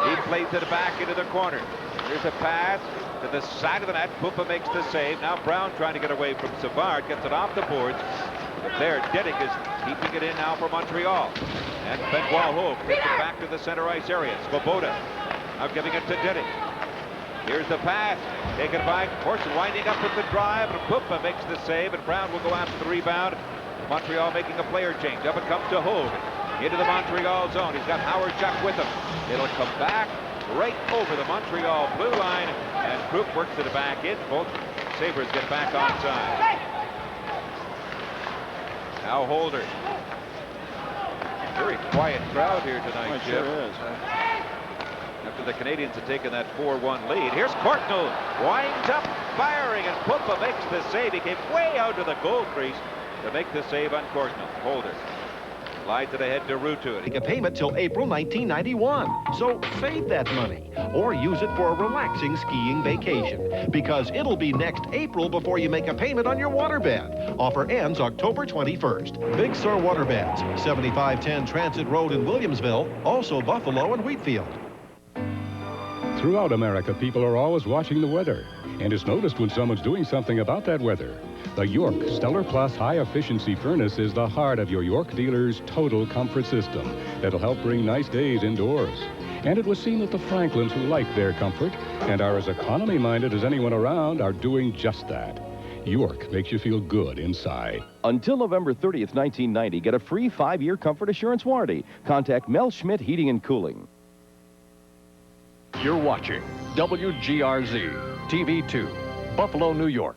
He plays it back into the corner. Here's a pass to the side of the net. Pupa makes the save. Now Brown trying to get away from Savard. Gets it off the boards. But there, Deddick is keeping it in now for Montreal. And Benoit gets it back to the center ice area. Svoboda now giving it to Deddick. Here's the pass. Taken by Corson, winding up with the drive. And Pupa makes the save. And Brown will go after the rebound. Montreal making a player change. Up it comes to Hogue. Into the Montreal zone. He's got Howard Chuck with him. It'll come back right over the Montreal blue line. And Kruk works it back in. Both Sabres get back onside. Now Holder. Very quiet crowd here tonight, Jim. Sure is. After the Canadiens have taken that 4-1 lead. Here's Courtnall. Winds up, firing, and Pupa makes the save. He came way out to the goal crease to make the save on Courtnall. Holder. Slides it ahead to Ruutu. Make a payment till April 1991. So save that money or use it for a relaxing skiing vacation because it'll be next April before you make a payment on your waterbed. Offer ends October 21st. Big Sur Waterbeds, 7510 Transit Road in Williamsville, also Buffalo and Wheatfield. Throughout America, people are always watching the weather, and it's noticed when someone's doing something about that weather. The York Stellar Plus high-efficiency furnace is the heart of your York dealer's total comfort system that'll help bring nice days indoors. And it was seen that the Franklins who like their comfort and are as economy-minded as anyone around are doing just that. York makes you feel good inside. Until November 30th, 1990, get a free 5-year comfort assurance warranty. Contact Mel Schmidt Heating and Cooling. You're watching WGRZ, TV2, Buffalo, New York.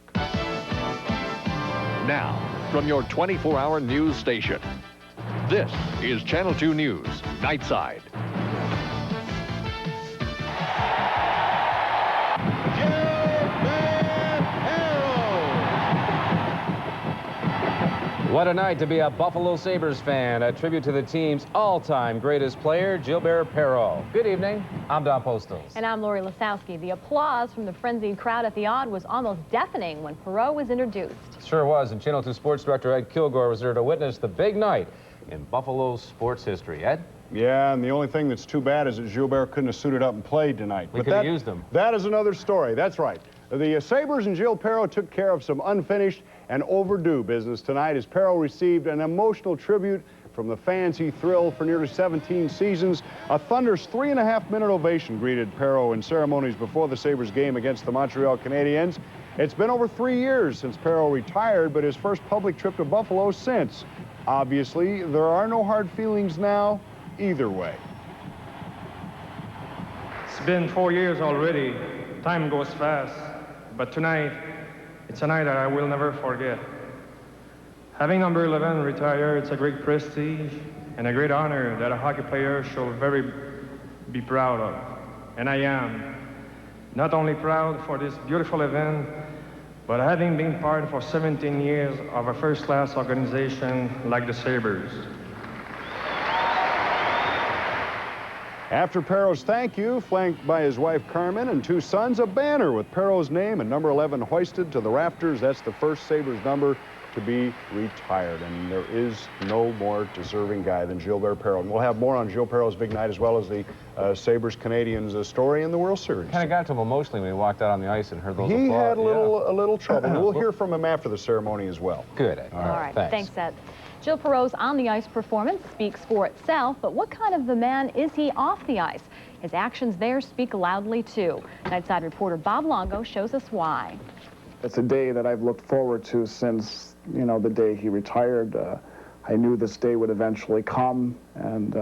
Now, from your 24-hour news station, this is Channel 2 News, Nightside. What a night to be a Buffalo Sabres fan. A tribute to the team's all-time greatest player, Gilbert Perreault. Good evening. I'm Don Postles. And I'm Lori Lasowski. The applause from the frenzied crowd at the Odd was almost deafening when Perreault was introduced. Sure was, and Channel 2 Sports Director Ed Kilgore was there to witness the big night in Buffalo sports history. Ed? Yeah, and the only thing that's too bad is that Gilbert couldn't have suited up and played tonight. We could have used him. That is another story. That's right. The Sabres and Gilles Perreault took care of some unfinished and overdue business tonight as Perreault received an emotional tribute from the fans he thrilled for nearly 17 seasons. A thunderous 3.5-minute ovation greeted Perreault in ceremonies before the Sabres game against the Montreal Canadiens. It's been over 3 years since Perreault retired, but his first public trip to Buffalo since. Obviously, there are no hard feelings now either way. It's been 4 years already. Time goes fast. But tonight, it's a night that I will never forget. Having number 11 retire, it's a great prestige and a great honor that a hockey player should very be proud of. And I am. Not only proud for this beautiful event, but having been part for 17 years of a first-class organization like the Sabres. After Perreault's thank you, flanked by his wife Carmen and 2 sons, a banner with Perreault's name and number 11 hoisted to the rafters. That's the first Sabres number to be retired, and there is no more deserving guy than Gilbert Perreault. And we'll have more on Gilles Perreault's big night as well as the Sabres Canadiens story in the World Series. Kind of got to him emotionally when he walked out on the ice and heard those He applause. had a little trouble. We'll hear from him after the ceremony as well. Good, Ed. All right. Thanks, Ed. Gilles Perreault's on-the-ice performance speaks for itself, but what kind of the man is he off the ice? His actions there speak loudly, too. Nightside reporter Bob Longo shows us why. It's a day that I've looked forward to since, you know, the day he retired. I knew this day would eventually come, and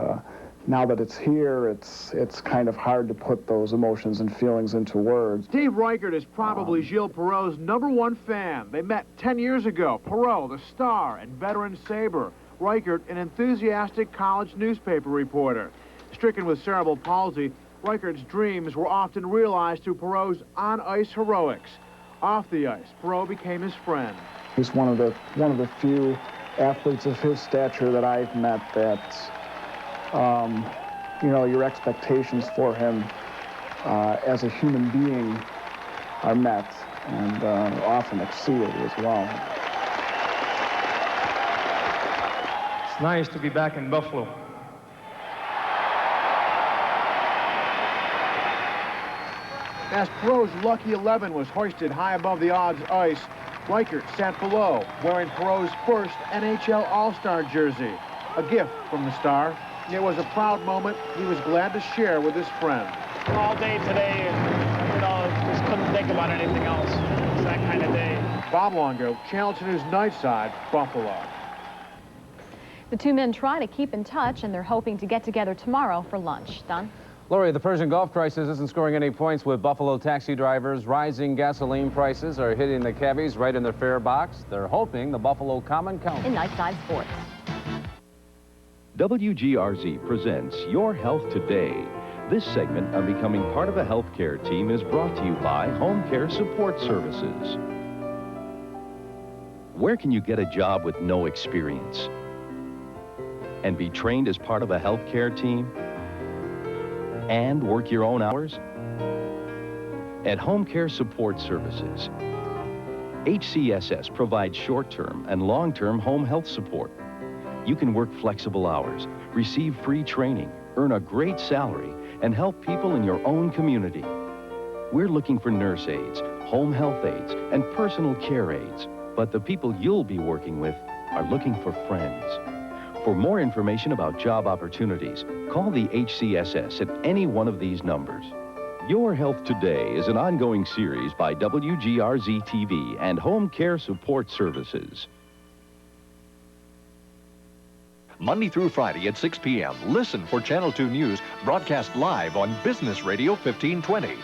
now that it's here, it's kind of hard to put those emotions and feelings into words. Steve Reichert is probably Gilles Perreault's #1 fan. They met 10 years ago. Perreault, the star and veteran Sabre. Reichert, an enthusiastic college newspaper reporter. Stricken with cerebral palsy, Reichert's dreams were often realized through Perreault's on-ice heroics. Off the ice, Perreault became his friend. He's one of the few athletes of his stature that I've met that, you know, your expectations for him as a human being are met and often exceeded as well. It's nice to be back in Buffalo. As Perreault's lucky 11 was hoisted high above the odds ice, Reichert sat below, wearing Perreault's first NHL All-Star jersey, a gift from the star. It was a proud moment he was glad to share with his friend. All day today, you know, just couldn't think about anything else. It's that kind of day. Bob Longo, Channel 2 News Nightside, Buffalo. The two men try to keep in touch, and they're hoping to get together tomorrow for lunch. Don? Lori, the Persian Gulf crisis isn't scoring any points with Buffalo taxi drivers. Rising gasoline prices are hitting the cabbies right in their fare box. They're hoping the Buffalo Common Council. In Nightside Sports. WGRZ presents Your Health Today. This segment on becoming part of a healthcare team is brought to you by Home Care Support Services. Where can you get a job with no experience and be trained as part of a healthcare team and work your own hours? At Home Care Support Services, HCSS provides short-term and long-term home health support. You can work flexible hours, receive free training, earn a great salary, and help people in your own community. We're looking for nurse aides, home health aides, and personal care aides. But the people you'll be working with are looking for friends. For more information about job opportunities, call the HCSS at any one of these numbers. Your Health Today is an ongoing series by WGRZ-TV and Home Care Support Services. Monday through Friday at 6 p.m. Listen for Channel 2 News, broadcast live on Business Radio 1520.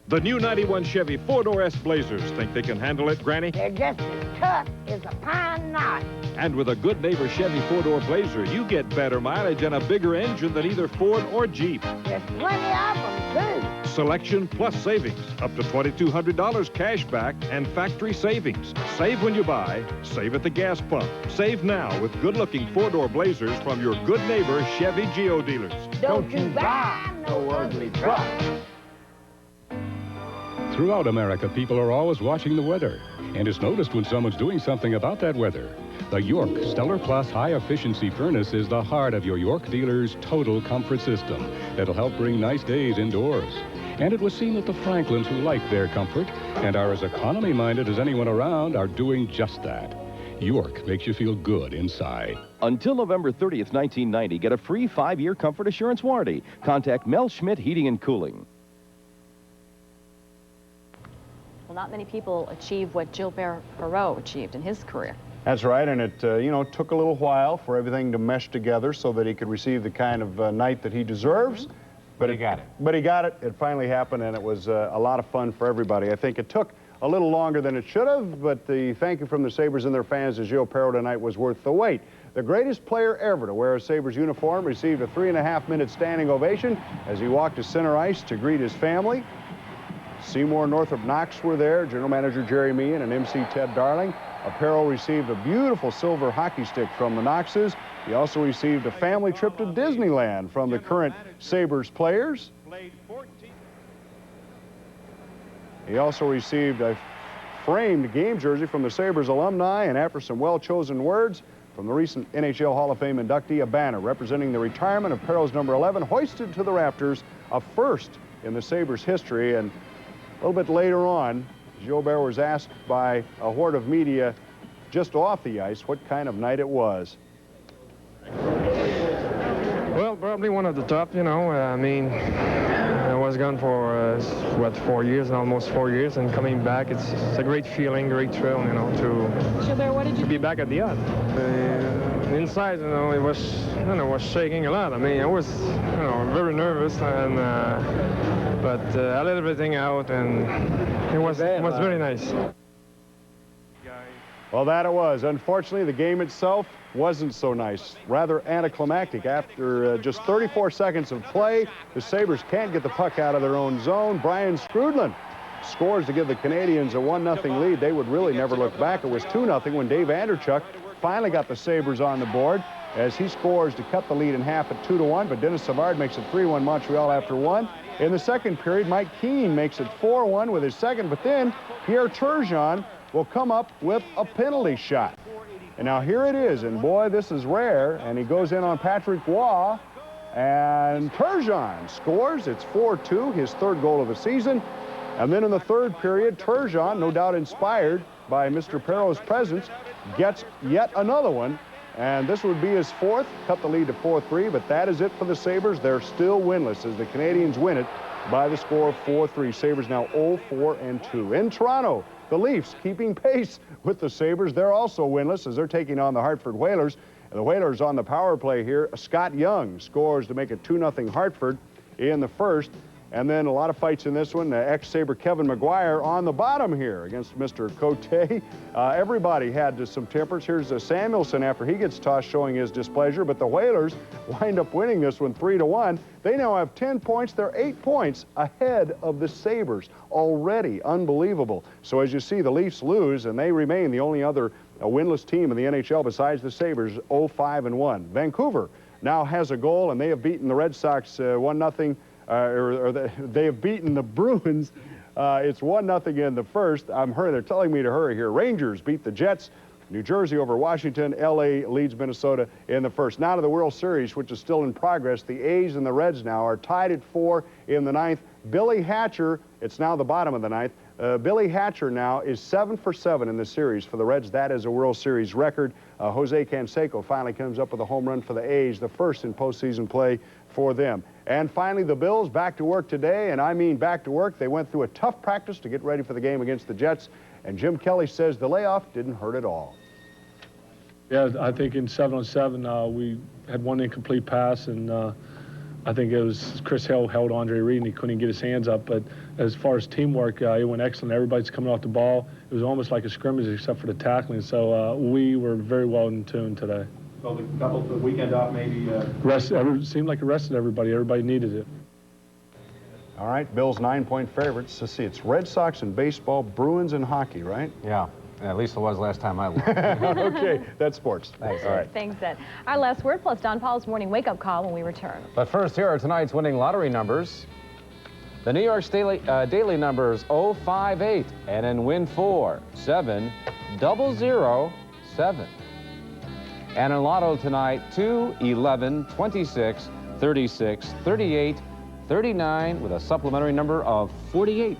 The new 91 Chevy 4-door S Blazers. Think they can handle it, Granny? They're just as tough as a pine knot. And with a good neighbor Chevy 4-door Blazer, you get better mileage and a bigger engine than either Ford or Jeep. There's plenty of them, too. Selection plus savings. Up to $2,200 cash back and factory savings. Save when you buy. Save at the gas pump. Save now with good-looking 4-door Blazers from your good neighbor Chevy Geo dealers. Don't you buy no ugly truck. Throughout America, people are always watching the weather, and it's noticed when someone's doing something about that weather. The York Stellar Plus high-efficiency furnace is the heart of your York dealer's total comfort system that'll help bring nice days indoors. And it was seen that the Franklins who like their comfort and are as economy-minded as anyone around are doing just that. York makes you feel good inside. Until November 30th, 1990, get a free 5-year comfort assurance warranty. Contact Mel Schmidt Heating and Cooling. Well, not many people achieve what Gilbert Perreault achieved in his career. That's right, and it, took a little while for everything to mesh together so that he could receive the kind of night that he deserves. But he got it. But he got it. It finally happened, and it was a lot of fun for everybody. I think it took a little longer than it should have, but the thank you from the Sabres and their fans to Gilles Perreault tonight was worth the wait. The greatest player ever to wear a Sabres uniform received a 3.5-minute standing ovation as he walked to center ice to greet his family. Seymour and Northrop Knox were there, General Manager Jerry Meehan and MC Ted Darling. Perreault received a beautiful silver hockey stick from the Knoxes. He also received a family trip to Disneyland from the current Sabres players. He also received a framed game jersey from the Sabres alumni, and after some well-chosen words from the recent NHL Hall of Fame inductee, a banner representing the retirement of Perreault's number 11 hoisted to the rafters, a first in the Sabres history. And a little bit later on, Gilbert was asked by a horde of media just off the ice what kind of night it was. Well, probably one of the top, I mean, I was gone for, 4 years, almost 4 years, and coming back, it's a great feeling, great thrill, Gilbert, what did you to be back at the yacht. Inside, it was shaking a lot. I mean, I was, very nervous, and but I let everything out, and it was very nice. Well, that it was. Unfortunately, the game itself wasn't so nice. Rather anticlimactic. After just 34 seconds of play, the Sabres can't get the puck out of their own zone. Brian Scrudlin scores to give the Canadiens a 1-0 lead. They would really never look back. It was 2-0 when Dave Anderchuk finally got the Sabres on the board as he scores to cut the lead in half at 2-1, but Dennis Savard makes it 3-1 Montreal after one. In the second period, Mike Keane makes it 4-1 with his second, but then Pierre Turgeon will come up with a penalty shot. And now here it is, and boy, this is rare, and he goes in on Patrick Waugh, And Turgeon scores. It's 4-2, his third goal of the season. And then in the third period, Turgeon, no doubt inspired by Mr. Perreault's presence, gets yet another one. And this would be his fourth, cut the lead to 4-3, but that is it for the Sabres. They're still winless as the Canadiens win it by the score of 4-3. Sabres now 0-4-2. In Toronto, the Leafs keeping pace with the Sabres. They're also winless as they're taking on the Hartford Whalers. And the Whalers on the power play here. Scott Young scores to make it 2-0 Hartford in the first. And then a lot of fights in this one. Ex-Sabre Kevin McGuire on the bottom here against Mr. Cote. Everybody had some tempers. Here's Samuelson after he gets tossed showing his displeasure. But the Whalers wind up winning this one 3-1. They now have 10 points. They're 8 points ahead of the Sabres already. Unbelievable. So as you see, the Leafs lose, and they remain the only other winless team in the NHL besides the Sabres, 0-5-1. Vancouver now has a goal, and they have beaten the Red Sox 1-0. They have beaten the Bruins. It's 1-0 in the first. They're telling me to hurry here. Rangers beat the Jets. New Jersey over Washington. L.A. leads Minnesota in the first. Now to the World Series, which is still in progress. The A's and the Reds now are tied at 4 in the ninth. Billy Hatcher, it's now the bottom of the ninth. Billy Hatcher now is 7 for 7 in the series for the Reds. That is a World Series record. Jose Canseco finally comes up with a home run for the A's, the first in postseason play for them. And finally, the Bills back to work today, and I mean back to work. They went through a tough practice to get ready for the game against the Jets, and Jim Kelly says the layoff didn't hurt at all. Yeah, I think in 7-on-7, we had one incomplete pass, and I think it was Chris Hill held Andre Reed, and he couldn't get his hands up. But as far as teamwork, it went excellent. Everybody's coming off the ball. It was almost like a scrimmage except for the tackling. So we were very well in tune today. Well, the weekend off maybe... seemed like it rested everybody. Everybody needed it. All right, Bills 9-point favorites. Let's see, it's Red Sox in baseball, Bruins in hockey, right? Yeah, at least it was last time I looked. Okay, that's sports. Thanks. All right. Thanks, Ed. Our last word plus Don Paul's morning wake-up call when we return. But first, here are tonight's winning lottery numbers. The New York daily numbers 058 and in win 4, 7007. And in Lotto tonight, 2, 11, 26, 36, 38, 39 with a supplementary number of 48.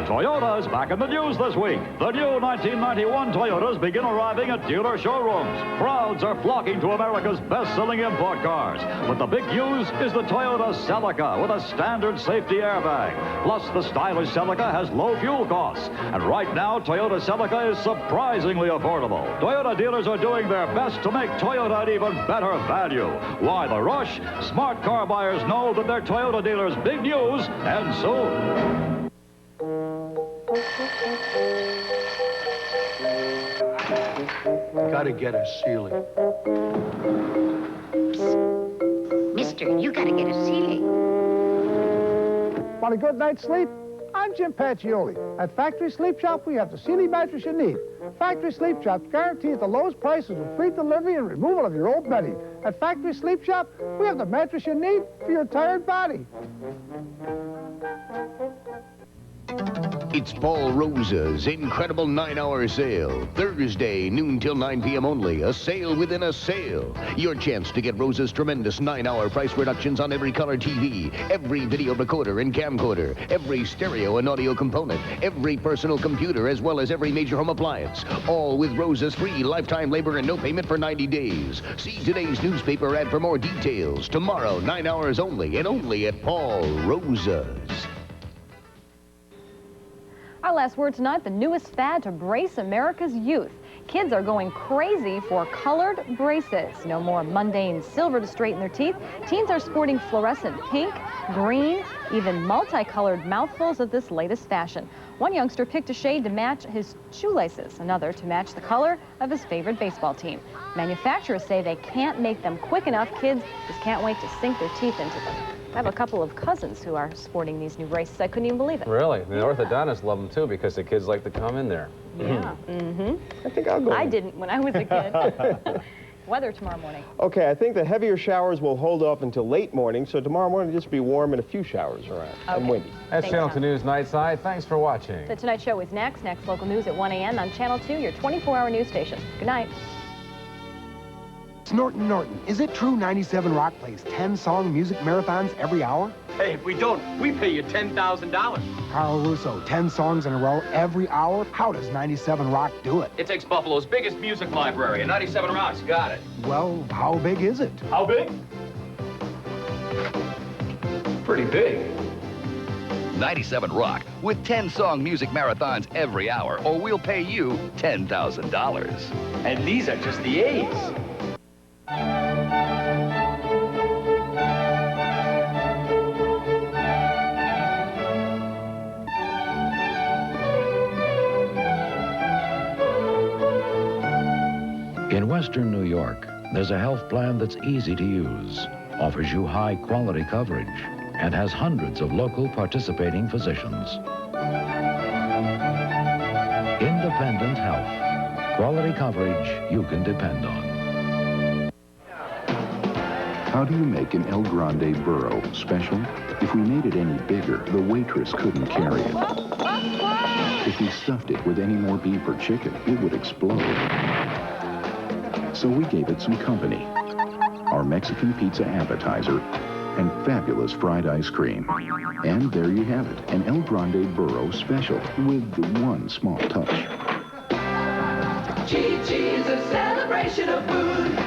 Toyota's back in the news this week. The new 1991 Toyotas begin arriving at dealer showrooms. Crowds are flocking to America's best-selling import cars. But the big news is the Toyota Celica with a standard safety airbag. Plus, the stylish Celica has low fuel costs. And right now, Toyota Celica is surprisingly affordable. Toyota dealers are doing their best to make Toyota an even better value. Why the rush? Smart car buyers know that their Toyota dealers' big news ends soon. Gotta get a ceiling. Mister, you gotta get a ceiling. Want a good night's sleep? I'm Jim Pacioli. At Factory Sleep Shop, we have the Sealy mattress you need. Factory Sleep Shop guarantees the lowest prices with free delivery and removal of your old bedding. At Factory Sleep Shop, we have the mattress you need for your tired body. It's Paul Rosa's incredible 9-hour sale. Thursday, noon till 9 p.m. only. A sale within a sale. Your chance to get Rosa's tremendous 9-hour price reductions on every color TV, every video recorder and camcorder, every stereo and audio component, every personal computer, as well as every major home appliance. All with Rosa's free lifetime labor and no payment for 90 days. See today's newspaper ad for more details. Tomorrow, 9 hours only, and only at Paul Rosa's. Our last word tonight, the newest fad to brace America's youth. Kids are going crazy for colored braces. No more mundane silver to straighten their teeth. Teens are sporting fluorescent pink, green, even multicolored mouthfuls of this latest fashion. One youngster picked a shade to match his shoelaces, another to match the color of his favorite baseball team. Manufacturers say they can't make them quick enough. Kids just can't wait to sink their teeth into them. I have a couple of cousins who are sporting these new braces. I couldn't even believe it. Really? The orthodontists love them, too, because the kids like to come in there. Yeah. I think I'll go. I didn't when I was a kid. Weather tomorrow morning. Okay, I think the heavier showers will hold off until late morning, so tomorrow morning just be warm and a few showers around. And windy. That's Channel 2 News Nightside. Thanks for watching. The Tonight Show is next. Next local news at 1 a.m. on Channel 2, your 24-hour news station. Good night. It's Norton. Is it true 97 Rock plays 10-song music marathons every hour? Hey, if we don't, we pay you $10,000. Carl Russo, 10 songs in a row every hour? How does 97 Rock do it? It takes Buffalo's biggest music library, and 97 Rock's got it. Well, how big is it? How big? Pretty big. 97 Rock with 10-song music marathons every hour, or we'll pay you $10,000. And these are just the A's. In Western New York, there's a health plan that's easy to use, offers you high-quality coverage, and has hundreds of local participating physicians. Independent health. Quality coverage you can depend on. How do you make an El Grande burro special? If we made it any bigger, the waitress couldn't carry it. If we stuffed it with any more beef or chicken, it would explode. So we gave it some company. Our Mexican pizza appetizer and fabulous fried ice cream. And there you have it, an El Grande burro special with one small touch. Chi-Chi's a celebration of food.